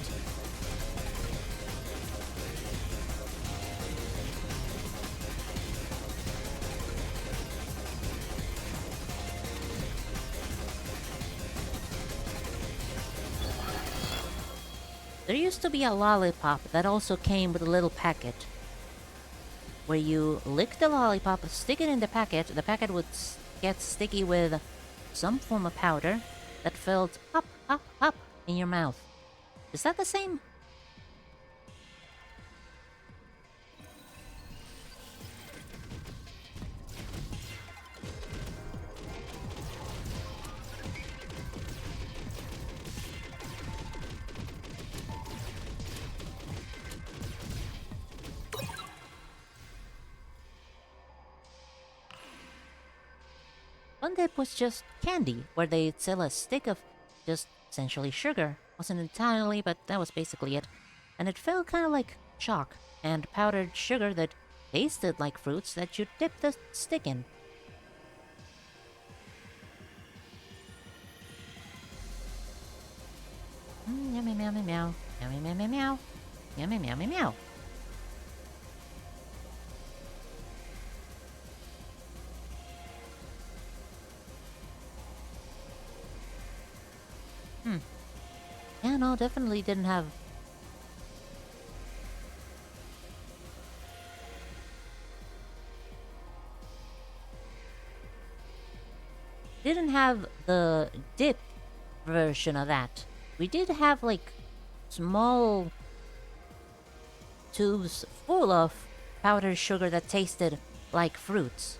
There used to be a lollipop that also came with a little packet. Where you lick the lollipop, stick it in the packet would get sticky with some form of powder that felt up, up, up in your mouth. Is that the same? Fun Dip was just candy, where they'd sell a stick of just essentially sugar. Wasn't entirely, but that was basically it. And it felt kind of like chalk and powdered sugar that tasted like fruits that you dip the stick in. Yummy meow meow meow. Yummy meow meow meow. Yummy meow meow meow. Yeah, no, definitely didn't have... Didn't have the dip version of that. We did have, like, small tubes full of powdered sugar that tasted like fruits.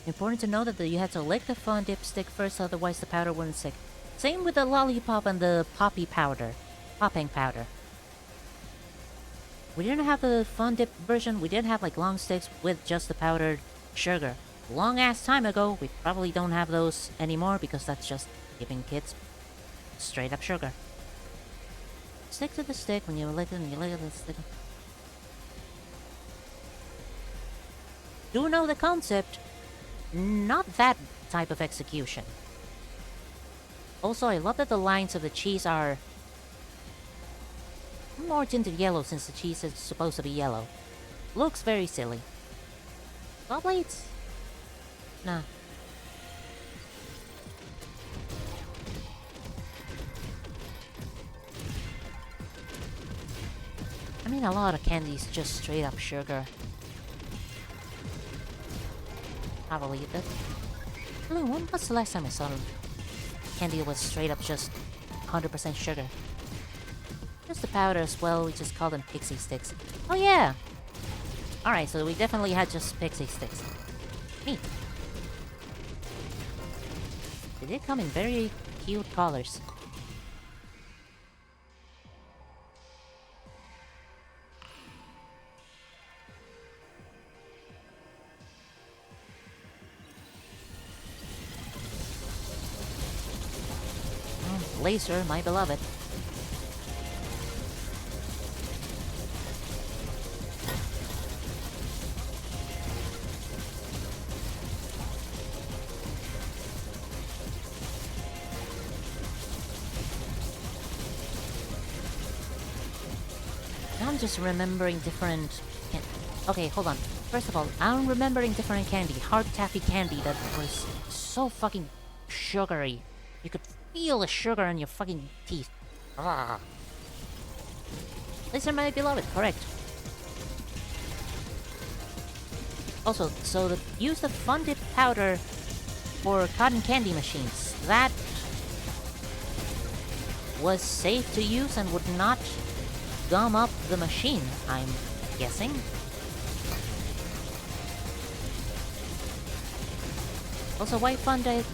Important to know that you had to lick the Fun Dip stick first, otherwise the powder wouldn't stick. Same with the lollipop and the popping powder. We didn't have the Fun Dip version, we did have like long sticks with just the powdered sugar. Long ass time ago, we probably don't have those anymore because that's just giving kids straight up sugar. Stick to the stick when you lick it and you lick it, the stick. Do know the concept. Not that type of execution. Also, I love that the lines of the cheese are more tinted yellow since the cheese is supposed to be yellow. Looks very silly. Saw blades? Nah. I mean, a lot of candy's just straight up sugar. I believe it. When was the last time I saw candy was straight up just 100% sugar? Just the powder as well, we just call them pixie sticks. Oh yeah! Alright, so we definitely had just pixie sticks. Neat. They did come in very cute colors. Laser, my beloved. Now I'm just remembering different... Okay, hold on. First of all, I'm remembering different candy. Hard taffy candy that was so fucking sugary. You could feel the sugar in your fucking teeth. Ah. Laser, my beloved, correct. Also, so use the Fun Dip powder for cotton candy machines. That was safe to use and would not gum up the machine, I'm guessing. Also, why Fun Dip?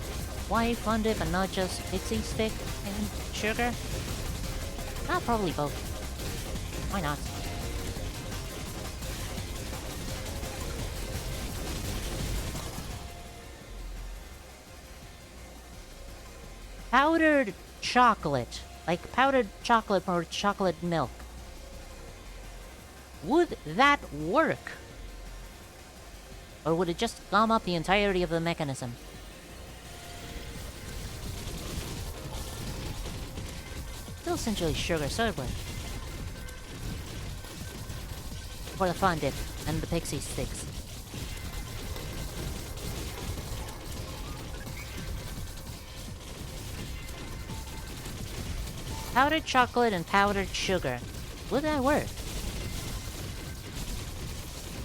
Why Fun Dip and not just pixie stick and sugar? Probably both. Why not? Powdered chocolate. Like powdered chocolate or chocolate milk. Would that work? Or would it just gum up the entirety of the mechanism? Still essentially sugar, so it worked. For the fun dip and the pixie sticks. Powdered chocolate and powdered sugar. Would that work?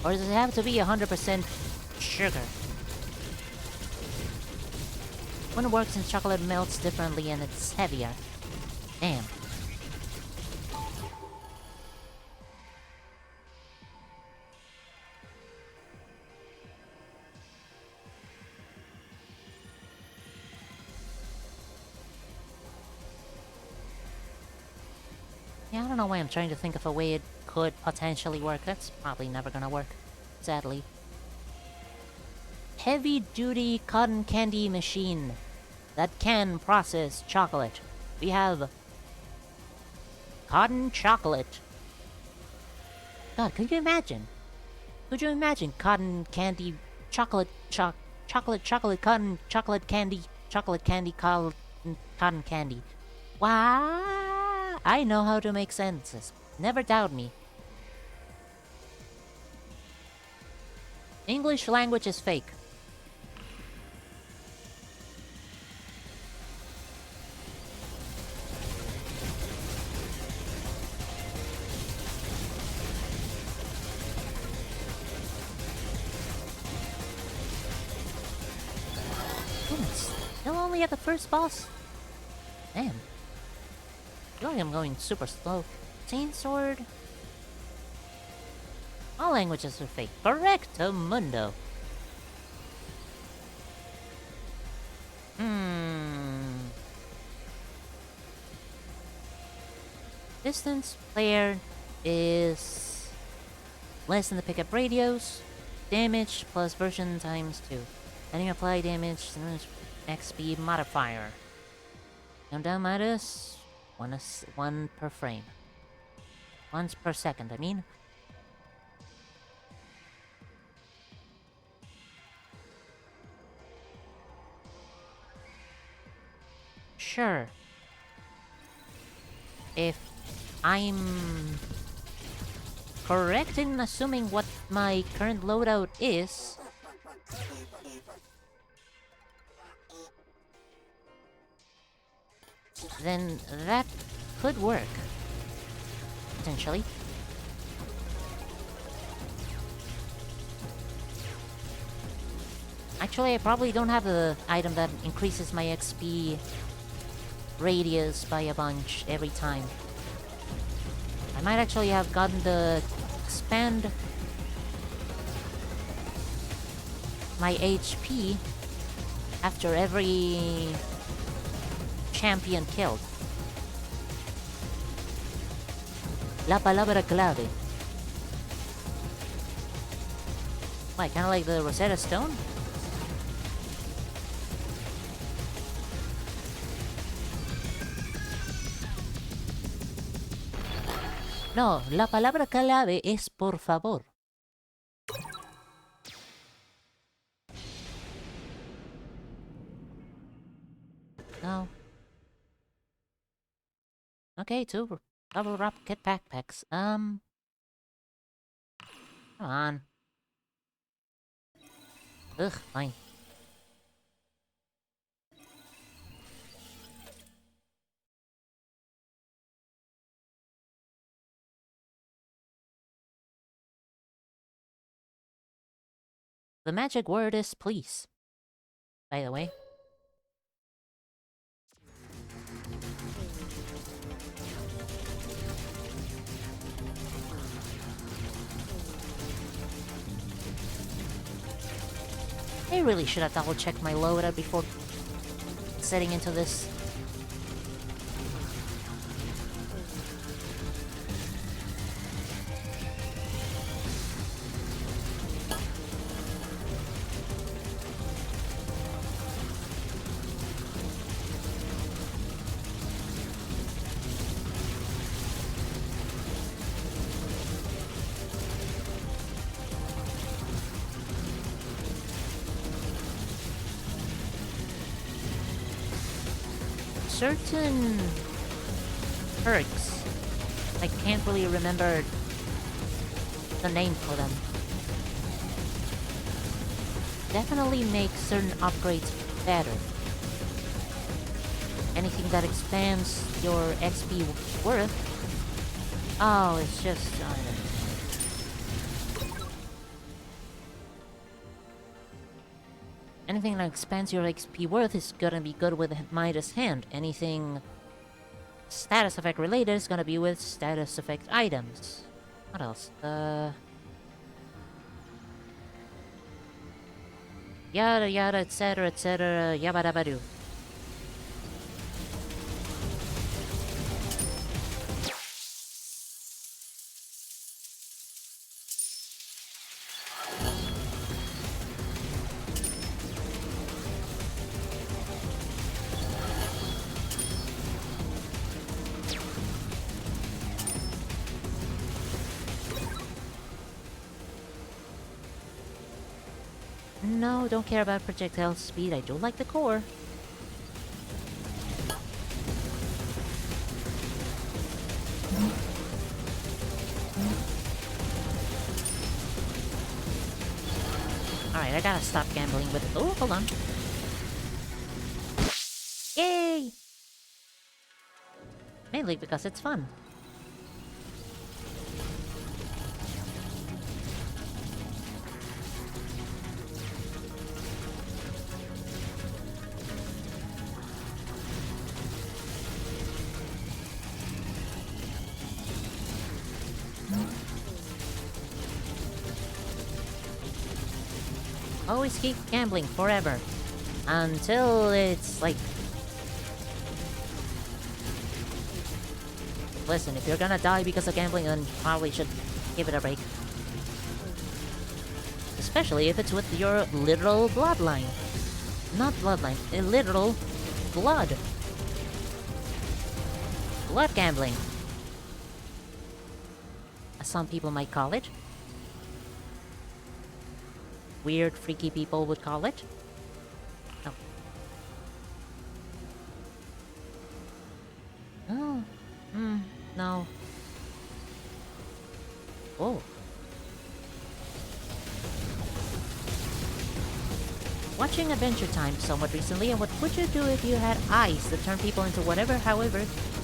Or does it have to be 100% sugar? When it works and chocolate melts differently and it's heavier. Damn. Yeah, I don't know why I'm trying to think of a way it could potentially work. That's probably never gonna work, sadly. Heavy-duty cotton candy machine that can process chocolate. We have cotton chocolate. God, could you imagine? Could you imagine cotton candy, chocolate, cotton, chocolate candy, cotton candy? Wow! I know how to make sentences. Never doubt me. English language is fake. Still only at the first boss? Damn. I feel like I'm going super slow. Chain sword? All languages are fake. Correcto mundo. Distance player is less than the pickup radius. Damage plus version times 2. Adding apply damage XP modifier. Countdown minus 1 per frame. Once per second, I mean. Sure. If I'm correct in assuming what my current loadout is, then that could work. Potentially. Actually, I probably don't have the item that increases my XP radius by a bunch every time. I might actually have gotten the expand my HP after every champion killed. La palabra clave. Why, kinda like the Rosetta Stone? No, la palabra clave es por favor. No. Okay, 2 double rocket backpacks. Come on. Ugh, fine. The magic word is please. By the way. I really should have double-checked my loadout before setting into this. Certain perks. I can't really remember the name for them. Definitely make certain upgrades better. Anything that expands your XP worth. Oh, it's just... I don't know. Anything that expands your XP worth is gonna be good with Midas Hand. Anything status effect related is gonna be with status effect items. What else? Yada yada, etc, yabba dabba doo. No, don't care about projectile speed. I do like the core. Alright, I gotta stop gambling with it. Oh, hold on. Yay! Mainly because it's fun. Always keep gambling forever. Until it's like... Listen, if you're gonna die because of gambling, then you probably should give it a break. Especially if it's with your literal bloodline. Not bloodline, a literal blood. Blood gambling. As some people might call it. Weird, freaky people would call it. Oh. Oh. No. Oh. Watching Adventure Time somewhat recently, and what would you do if you had eyes that turn people into whatever, however,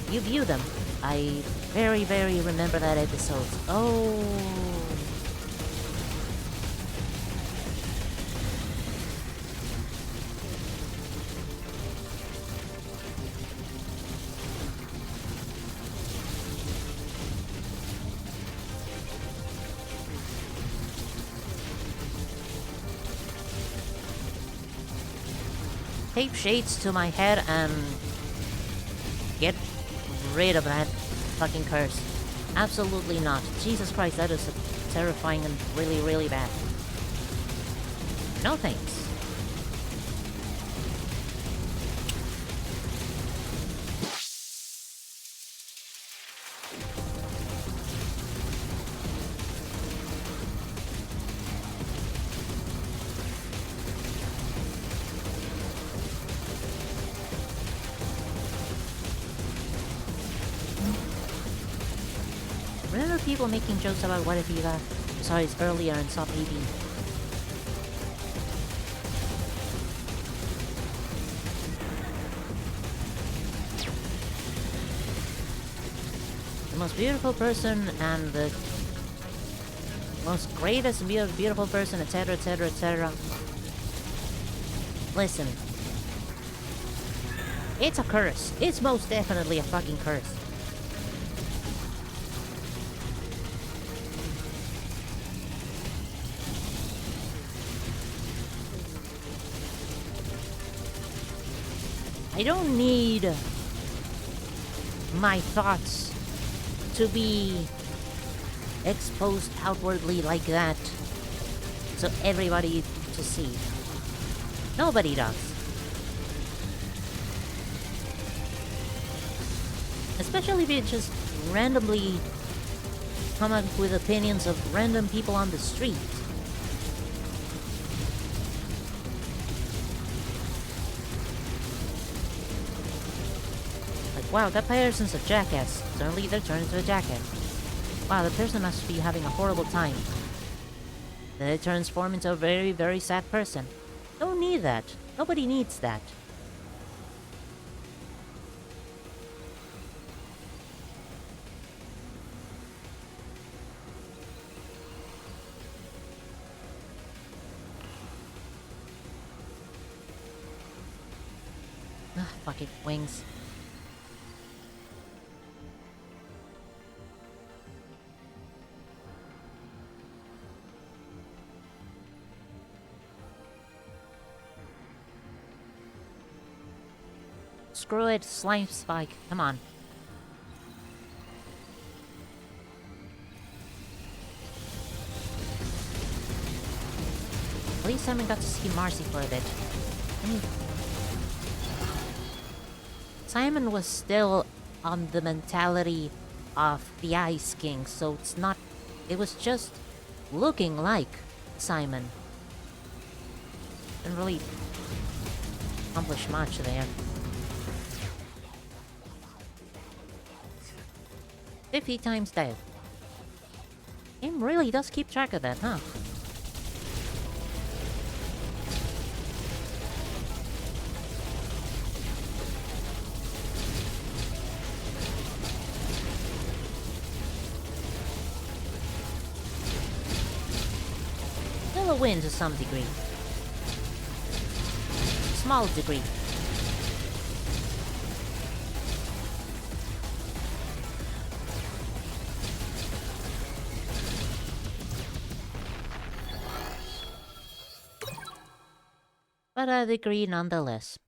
you view them? I very, very remember that episode. Oh. Tape shades to my head and get rid of that fucking curse. Absolutely not. Jesus Christ, that is terrifying and really, really bad. No thanks. Remember people making jokes about what if you saw his earlier and saw baby? The most beautiful person and the most greatest and beautiful person, etc, etc, etc. Listen. It's a curse. It's most definitely a fucking curse. I don't need my thoughts to be exposed outwardly like that so everybody to see. Nobody does. Especially if you just randomly come up with opinions of random people on the street. Wow, that person's a jackass. Suddenly they turn into a jackass. Wow, the person must be having a horrible time. Then they transform into a very, very sad person. Don't need that. Nobody needs that. Ah, fuck it, wings. Screw it, slime spike. Come on. At least Simon got to see Marcy for a bit. Simon was still on the mentality of the Ice King, so it's not... It was just looking like Simon. Didn't really accomplish much there. 50 times dead. Game really does keep track of that, huh? Still a win to some degree. Small degree. But a degree nonetheless.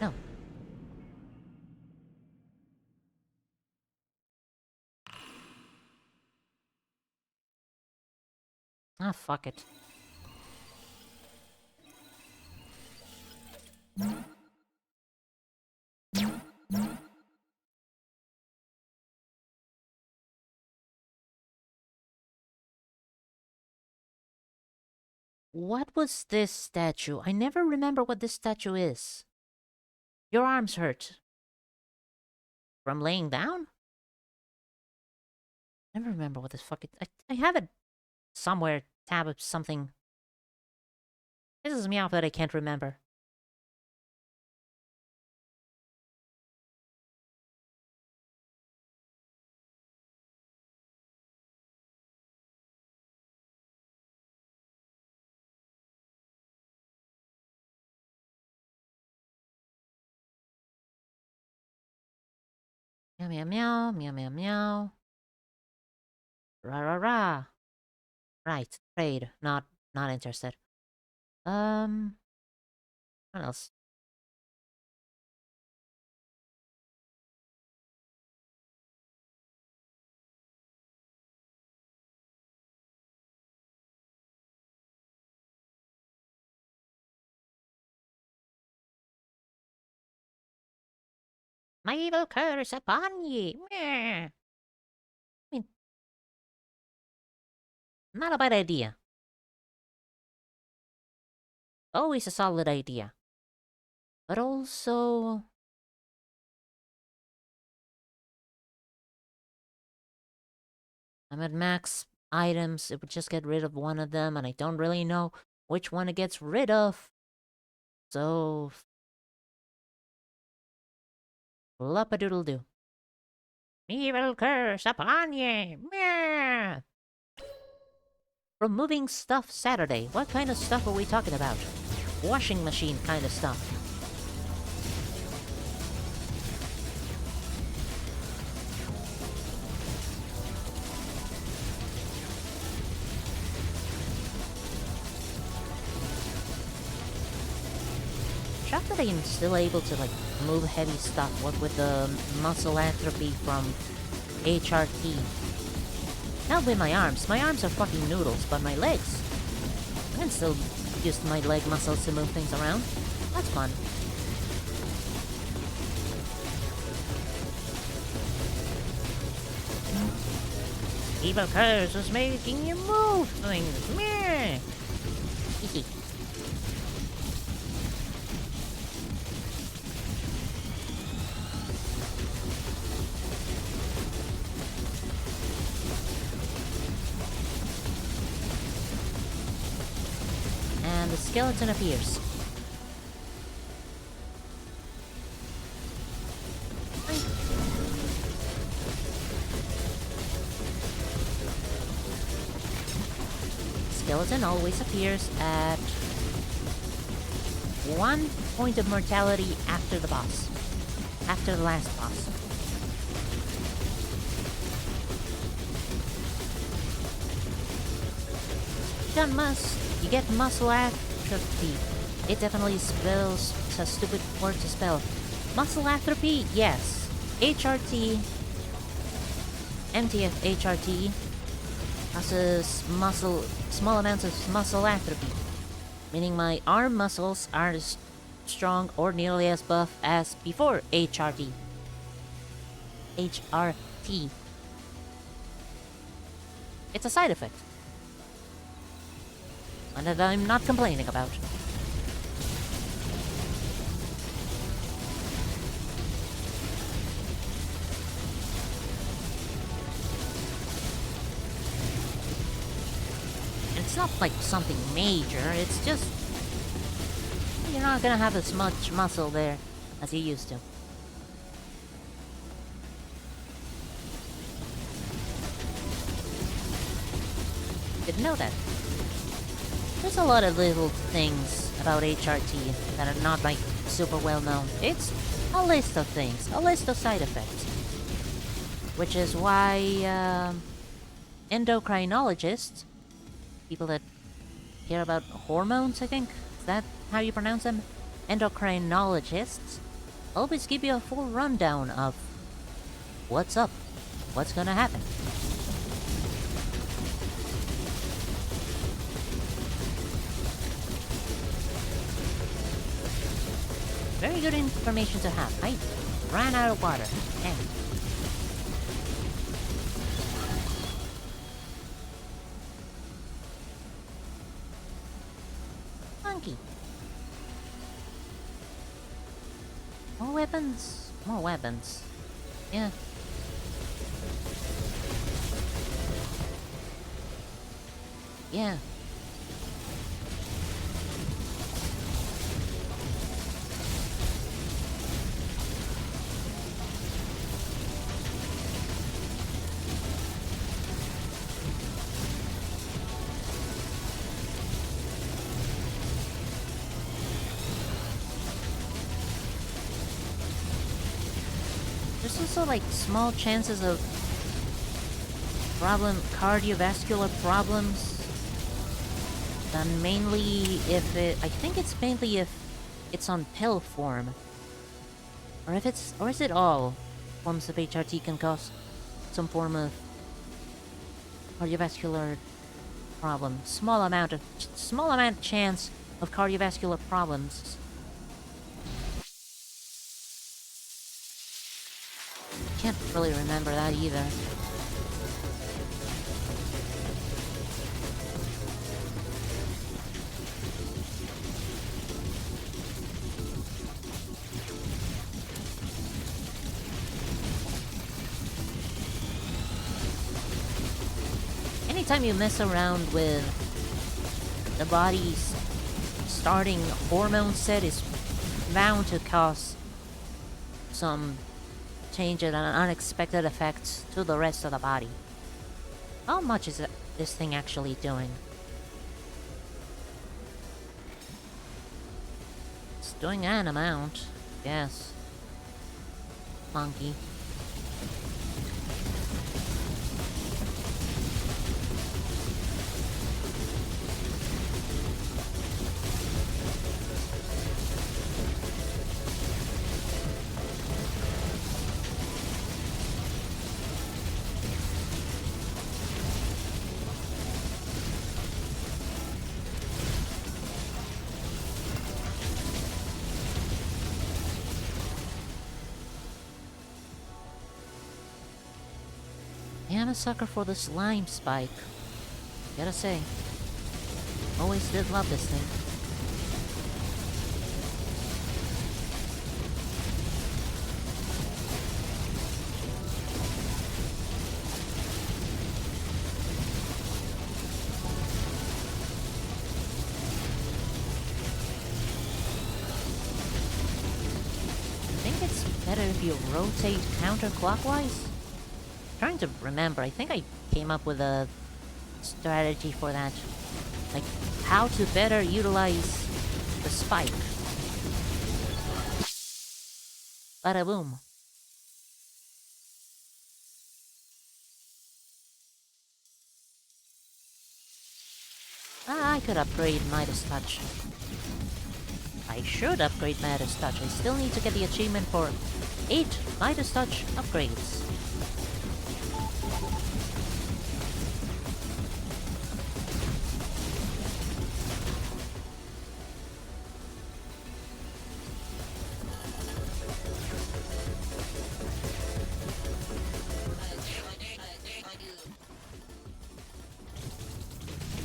No. Ah, fuck it. What was this statue? I never remember what this statue is. Your arms hurt. From laying down? Never remember what this fucking... I have it somewhere. Tab of something. This is me off that I can't remember. Meow meow meow, meow meow meow. Rah rah rah. Right, trade. Not interested. What else? My evil curse upon ye! Meh. I mean, not a bad idea. Always a solid idea. But also... I'm at max items. It would just get rid of one of them, and I don't really know which one it gets rid of. So... Flop-a-doodle-doo. Evil curse upon ye! Meh. Removing stuff Saturday. What kind of stuff are we talking about? Washing machine kind of stuff. Shocked that I'm still able to, like, move heavy stuff, what with the muscle atrophy from HRT. Not with my arms. My arms are fucking noodles, but my legs... I can still use my leg muscles to move things around. That's fun. Evil curse was making you move things. Meh. the skeleton appears. Skeleton always appears at 1 point of mortality after the boss. After the last boss. You get muscle atrophy. It definitely spells a stupid word to spell. Muscle atrophy, yes. HRT, MTF HRT causes small amounts of muscle atrophy, meaning my arm muscles aren't as strong or nearly as buff as before HRT. HRT. It's a side effect. One that I'm not complaining about. It's not like something major, it's just... you're not gonna have as much muscle there as you used to. Didn't know that. There's a lot of little things about HRT that are not, like, super well known. It's a list of things, a list of side effects. Which is why, endocrinologists, people that care about hormones, I think? Is that how you pronounce them? Endocrinologists always give you a full rundown of what's up, what's gonna happen. Very good information to have. I ran out of water. Damn. Monkey. More weapons. More weapons. Yeah. Yeah. There's also, like, small chances of cardiovascular problems. And mainly if I think it's mainly if it's on pill form. Or is it all forms of HRT can cause some form of cardiovascular problem. Small amount chance of cardiovascular problems. Can't really remember that either. Anytime you mess around with the body's starting hormone set is bound to cause some change and unexpected effects to the rest of the body. How much is this thing actually doing? It's doing an amount, yes. Monkey. I'm a sucker for the slime spike. Gotta say. Always did love this thing. better if you rotate counterclockwise? Trying to remember, I think I came up with a strategy for that. Like, how to better utilize the spike. Bada boom. I could upgrade Midas Touch. I should upgrade Midas Touch. I still need to get the achievement for 8 Midas Touch upgrades.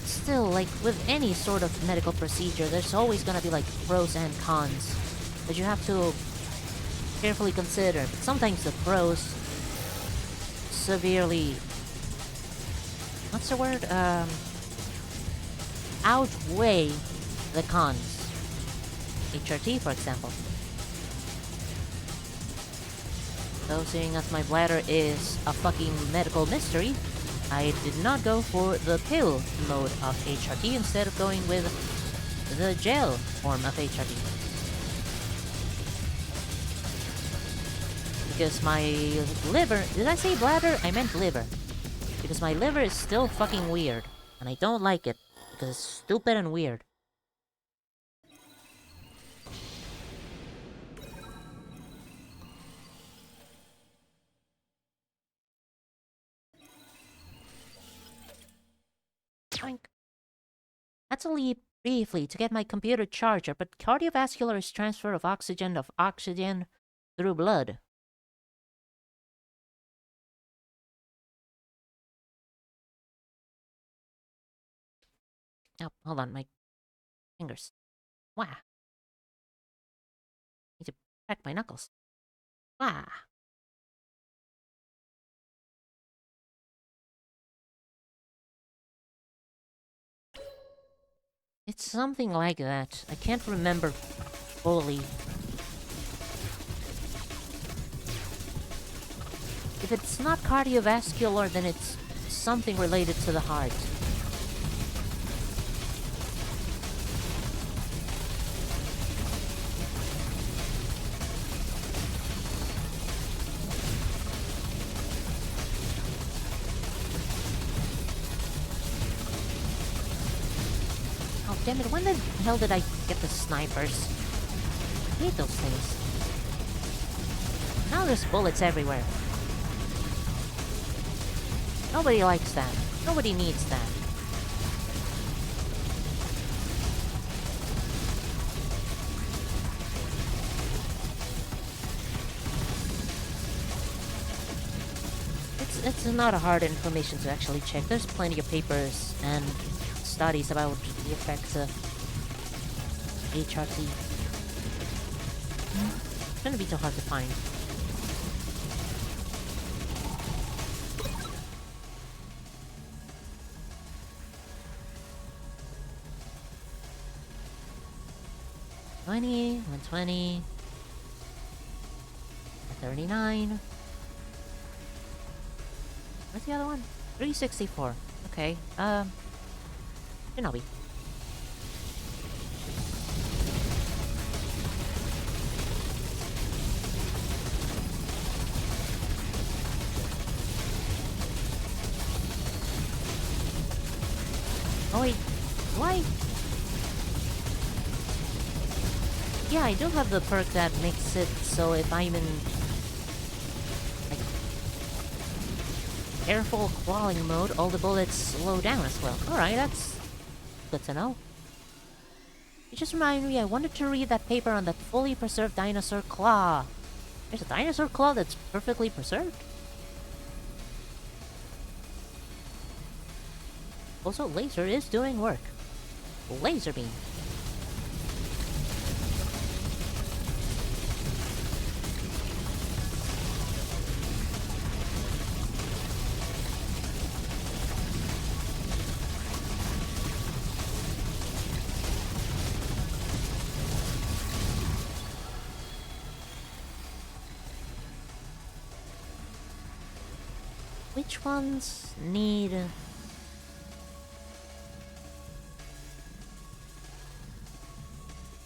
Still, like, with any sort of medical procedure, there's always gonna be, like, pros and cons that you have to carefully consider. But sometimes the pros severely... what's the word? Outweigh the cons. HRT, for example. So, seeing as my bladder is a fucking medical mystery, I did not go for the pill mode of HRT instead of going with the gel form of HRT. Because my liver... did I say bladder? I meant liver. Because my liver is still fucking weird. And I don't like it. Because it's stupid and weird. Boink. Had to leave briefly to get my computer charger, but cardiovascular is transfer of oxygen through blood. Oh, hold on, my fingers. Wow. Need to crack my knuckles. Wow. It's something like that. I can't remember fully. If it's not cardiovascular, then it's something related to the heart. Damn it, when the hell did I get the snipers? I hate those things. Now there's bullets everywhere. Nobody likes that. Nobody needs that. It's not a hard information to actually check. There's plenty of papers and studies about the effects of HRT. It's gonna be too hard to find. $20, $120, $39. Where's the other one? $364. Okay, Shinobi. Oh wait, why? Yeah, I do have the perk that makes it so if I'm in like careful clawing mode, all the bullets slow down as well. Alright, that's good to know. It just reminded me I wanted to read that paper on that fully preserved dinosaur claw. There's a dinosaur claw that's perfectly preserved? Also, laser is doing work. Laser beam. Which ones need...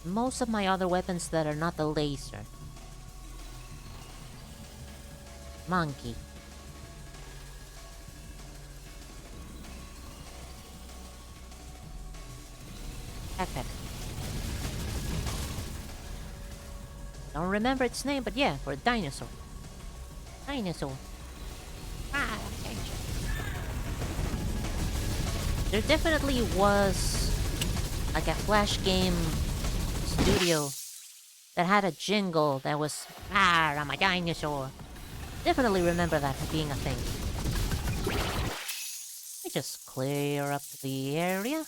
most of my other weapons that are not the laser. Monkey. Backpack. Don't remember its name, but yeah, for a dinosaur. Dinosaur. Ah, dinosaur. There definitely was like a Flash game studio that had a jingle that was I'm a dinosaur. Definitely remember that being a thing. Let me just clear up the area.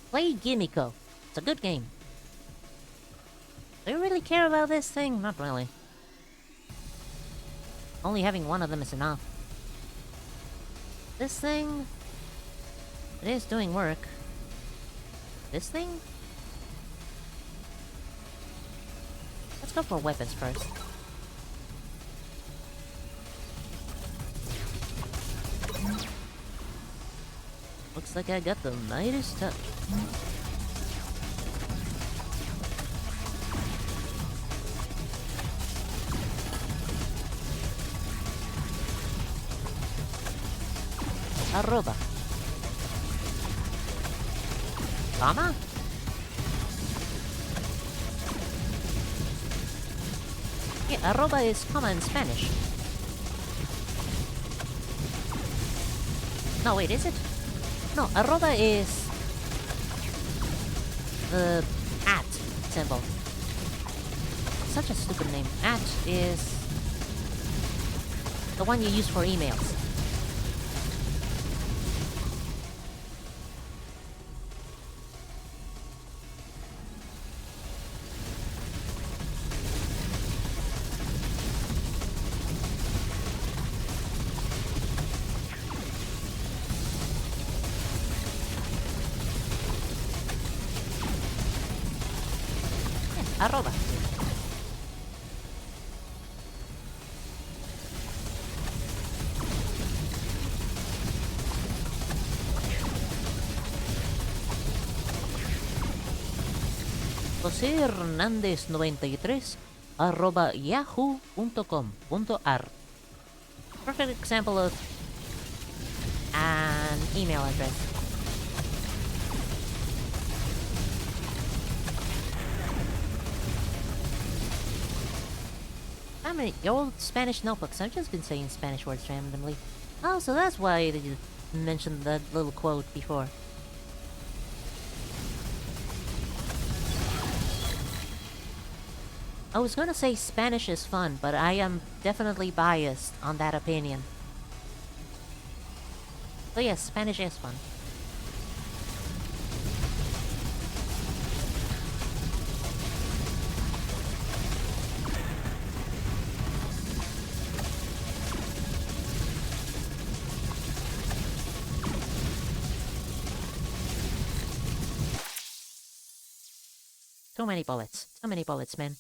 Play Gimiko. It's a good game. Do you really care about this thing? Not really. Only having one of them is enough. This thing... it is doing work. This thing? Let's go for weapons first. Looks like I got the Midas touch. Arroba. Comma? Yeah, arroba is comma in Spanish. No, wait, is it? No, arroba is the at symbol. Such a stupid name. At is the one you use for emails. Arroba. José Hernández 93 arroba yahoo.com.ar. Perfect example of an email address. I mean, your old Spanish notebooks. I've just been saying Spanish words randomly. Oh, so that's why you mentioned that little quote before. I was gonna say Spanish is fun, but I am definitely biased on that opinion. So yes, Spanish is fun. Too many bullets. Too many bullets, man.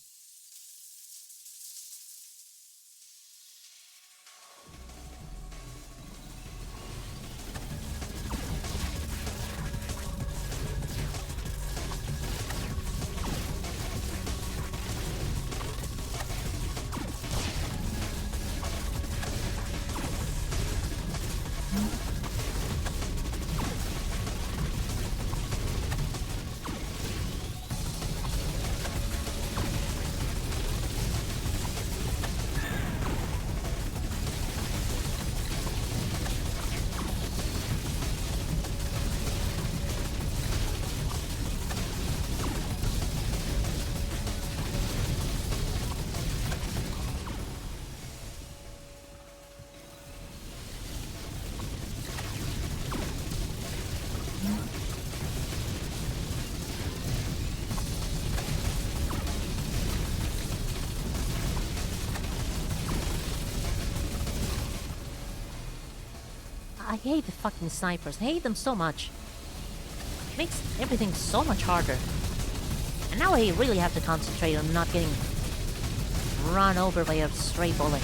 I hate the fucking snipers. I hate them so much. It makes everything so much harder. And now I really have to concentrate on not getting run over by a stray bullet.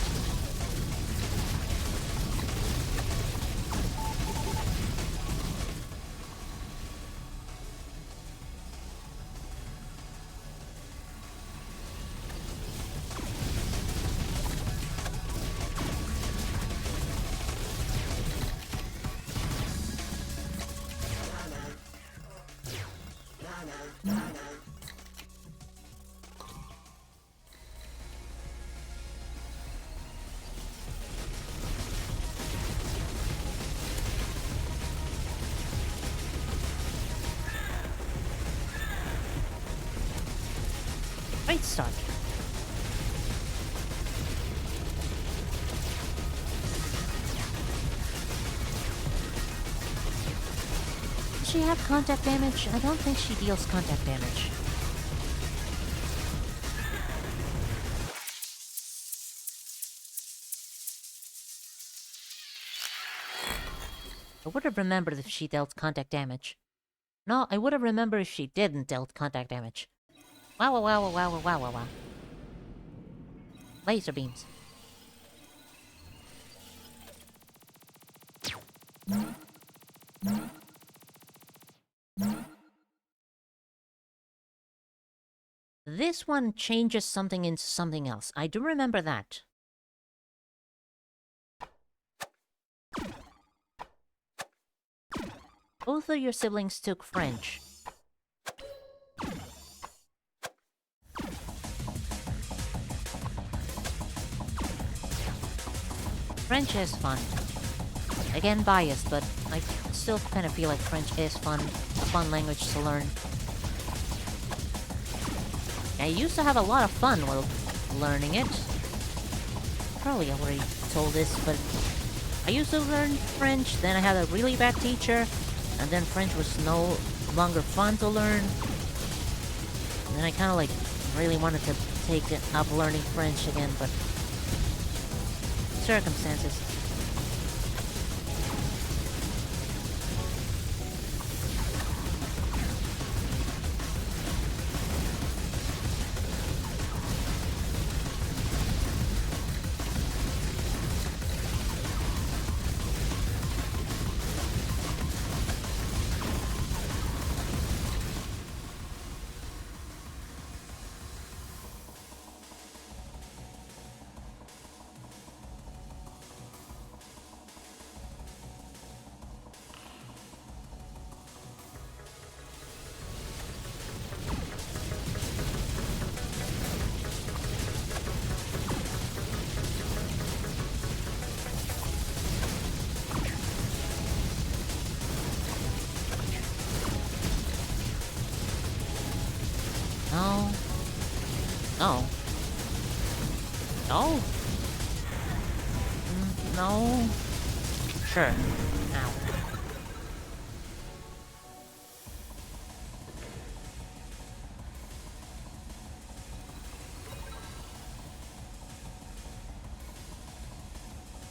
Great start. Does she have contact damage? I don't think she deals contact damage. I would have remembered if she dealt contact damage. No, I would have remembered if she didn't dealt contact damage. Wow, wow, wow, wow, wow, wow, wow, wow. Laser beams. This one changes something into something else. I do remember that. Both of your siblings took French. French is fun. Again, biased, but I still kind of feel like French is fun. A fun language to learn. I used to have a lot of fun while learning it. Probably already told this, but I used to learn French, then I had a really bad teacher, and then French was no longer fun to learn. And then I kind of like really wanted to take up learning French again, but circumstances. No. No. No. No. Sure. Ow.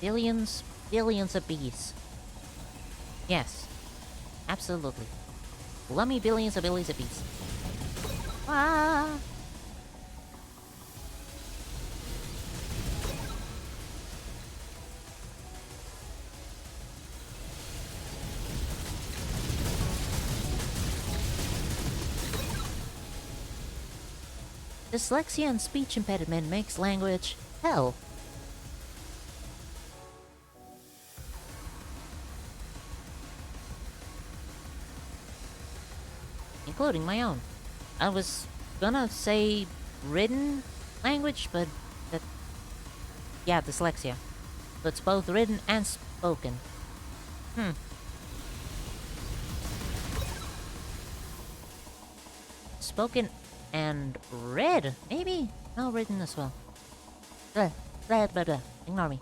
Billions of bees. Yes. Absolutely. Love me billions of bees. Ah. Dyslexia and speech impediment makes language hell. Including my own. I was gonna say written language, but that... Yeah, dyslexia. So it's both written and spoken. Spoken and read, maybe? No, written as well. Blah, blah, blah, blah. Ignore me.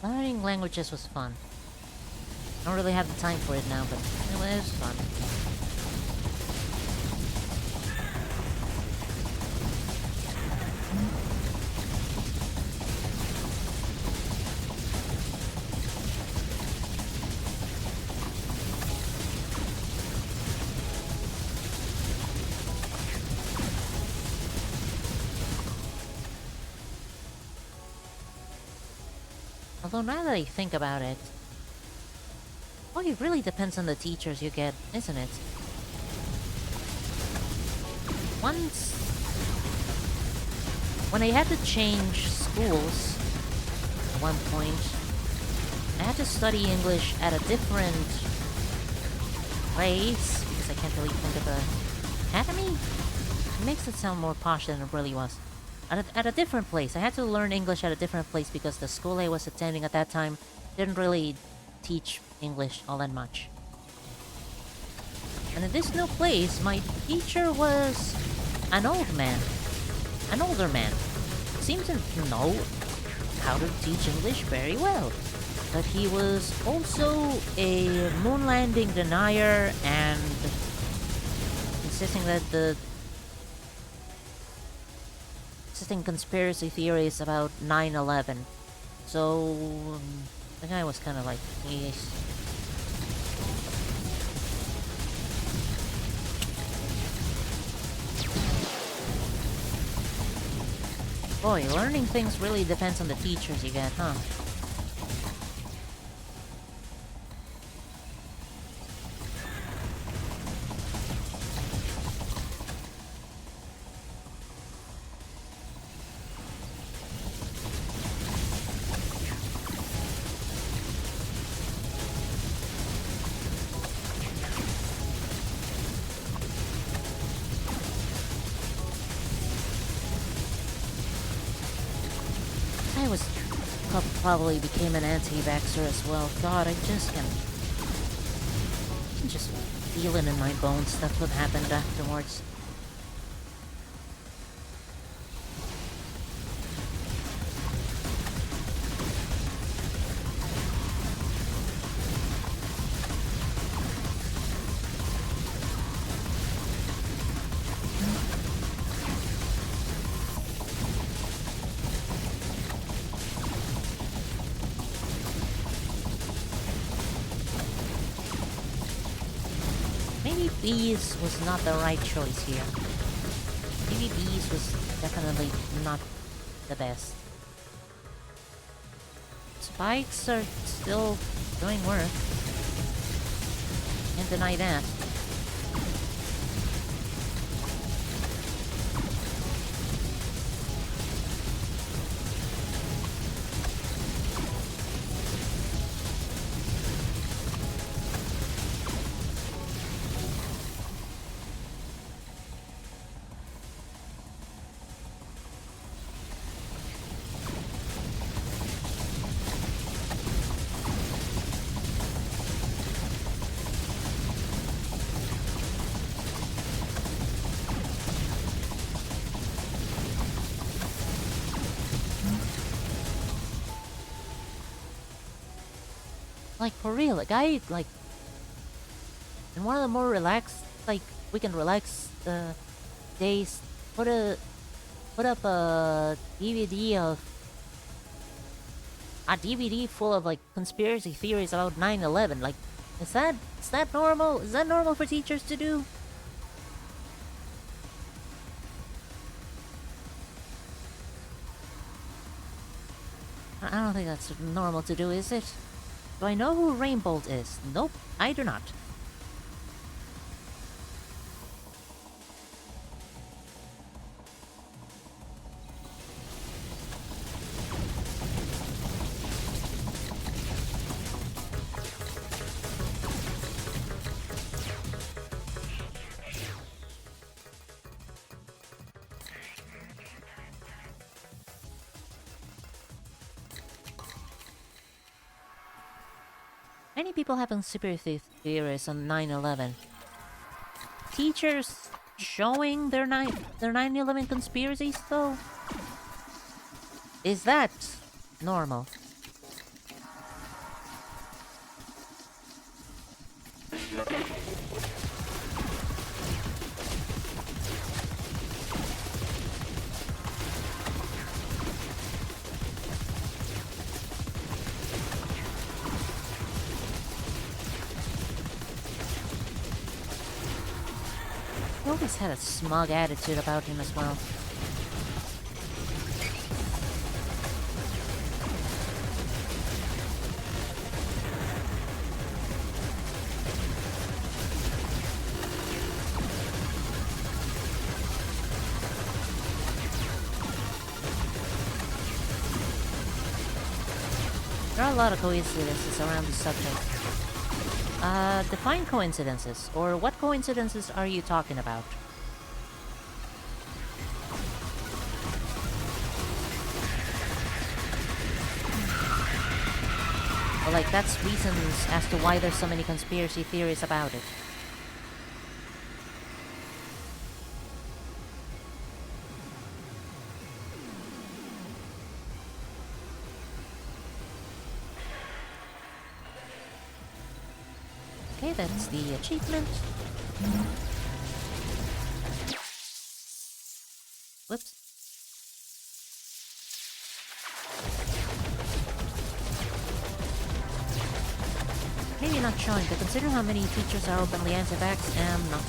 Learning languages was fun. I don't really have the time for it now, but it was fun. Although now that I think about it, oh, it really depends on the teachers you get, isn't it? Once, when I had to change schools at one point, I had to study English at a different place, because I can't really think of a academy? It makes it sound more posh than it really was. At a different place. I had to learn English at a different place because the school I was attending at that time didn't really teach English all that much. And in this new place, my teacher was an old man. An older man. Seemed to know how to teach English very well. But he was also a moon landing denier and insisting that conspiracy theories about 9/11. So the guy was kind of like, yes. Boy, learning things really depends on the teachers you get, huh? Probably became an anti-vaxxer as well. God, I can just feel it in my bones. That's what happened afterwards. Bees was not the right choice here. Maybe bees was definitely not the best. Spikes are still doing work. Can't deny that. Like, for real, a guy, like, in one of the more relaxed, like, we can relax days, put up a DVD full of, like, conspiracy theories about 9/11. Like, is that normal? Is that normal for teachers to do? I don't think that's normal to do, is it? Do I know who Rainbolt is? Nope, I do not. Many people have conspiracy theories on 9/11. Teachers showing their 9/11 conspiracies, though? Is that normal? always had a smug attitude about him as well. There are a lot of coincidences around this subject. Define coincidences, or what coincidences are you talking about? Well, like, that's reasons as to why there's so many conspiracy theories about it. Okay, that's the achievement. Whoops. Maybe not showing, but considering how many teachers are openly anti-vax, not.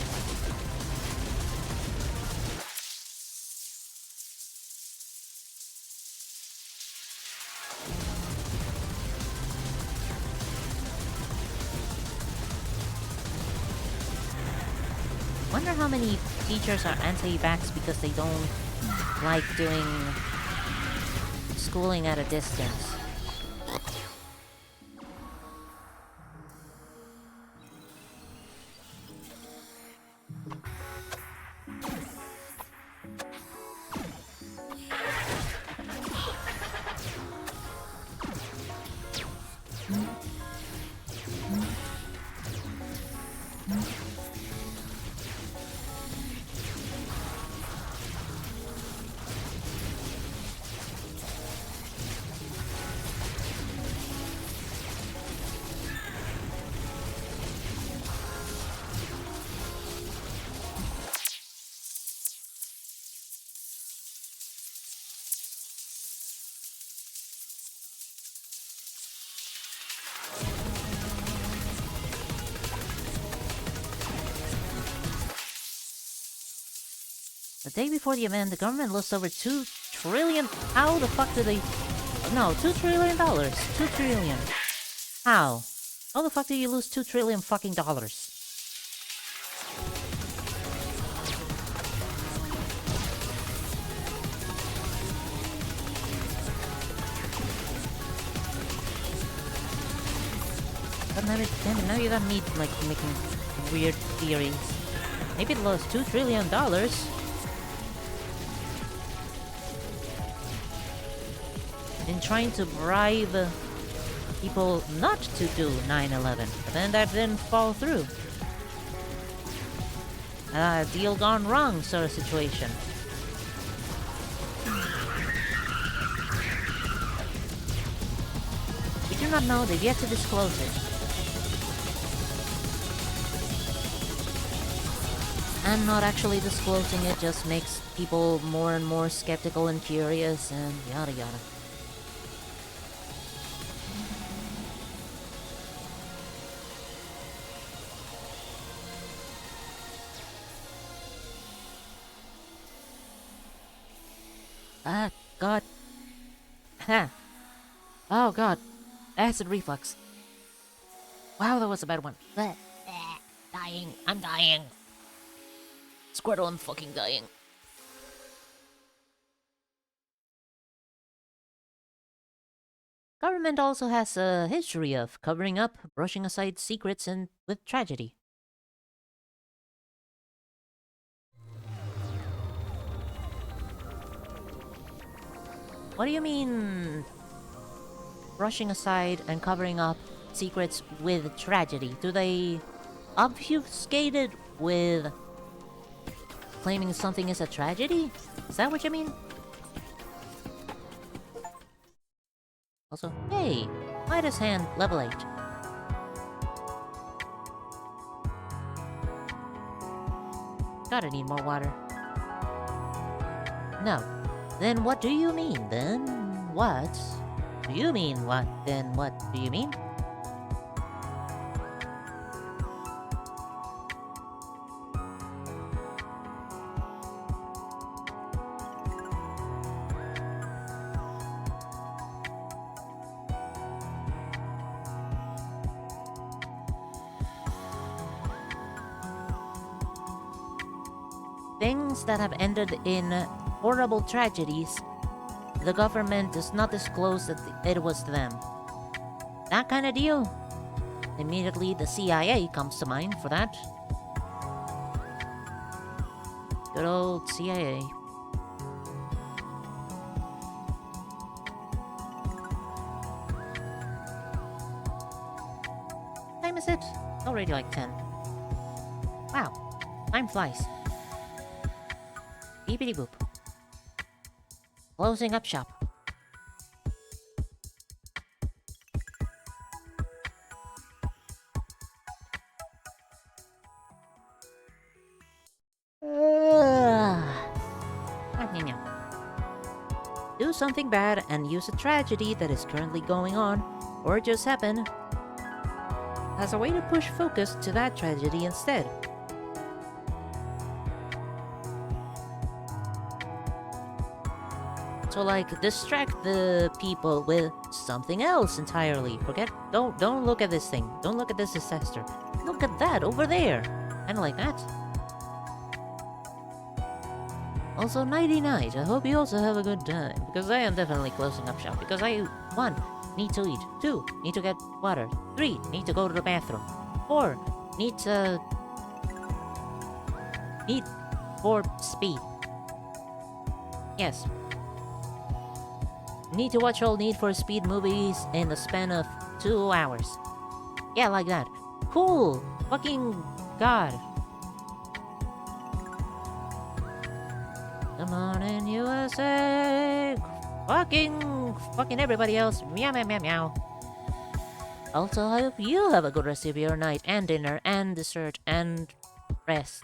Wonder how many teachers are anti-vax because they don't like doing schooling at a distance. The day before the event, the government lost over $2 trillion. How the fuck did they... No, $2 trillion. $2 trillion. How? How the fuck do you lose $2 trillion fucking dollars? God damn it, now you got me, like, making weird theories. Maybe it lost $2 trillion. In trying to bribe people not to do 9/11, but then that didn't fall through. Deal gone wrong sort of situation. We do not know, they've yet to disclose it. And not actually disclosing it just makes people more and more skeptical and curious and yada yada. God. Ha. Oh, God. Acid reflux. Wow, that was a bad one. Dying. I'm dying. Squirtle, I'm fucking dying. Government also has a history of covering up, brushing aside secrets, and with tragedy. What do you mean, brushing aside and covering up secrets with tragedy? Do they obfuscate it with claiming something is a tragedy? Is that what you mean? Also, hey, Midas hand, level 8. Gotta need more water. No. Then what do you mean, then? What do you mean, what? Then what do you mean? things that have ended in horrible tragedies, the government does not disclose that it was them. That kind of deal. Immediately, the CIA comes to mind for that. Good old CIA. What time is it? Already like 10. Wow. Time flies. Beepity boop. Closing up shop. Do something bad and use a tragedy that is currently going on, or just happened, as a way to push focus to that tragedy instead. So like, distract the people with something else entirely. Don't look at this thing. Don't look at this disaster. Look at that over there. Kinda like that. Also, nighty-night. I hope you also have a good time, because I am definitely closing up shop, because I, 1, need to eat, 2, need to get water, 3, need to go to the bathroom, 4, need for speed. Yes. Need to watch all Need for Speed movies in the span of 2 hours. Yeah, like that. Cool! Fucking God. Come on in, USA! Fucking everybody else. Meow, meow, meow, meow. Also, I hope you have a good rest of your night and dinner and dessert and rest.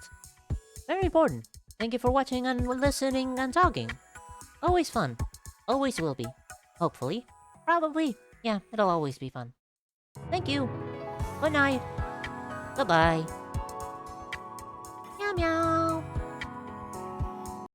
Very important. Thank you for watching and listening and talking. Always fun. Always will be. Hopefully. Probably. Yeah, it'll always be fun. Thank you. Good night. Goodbye. Meow, meow.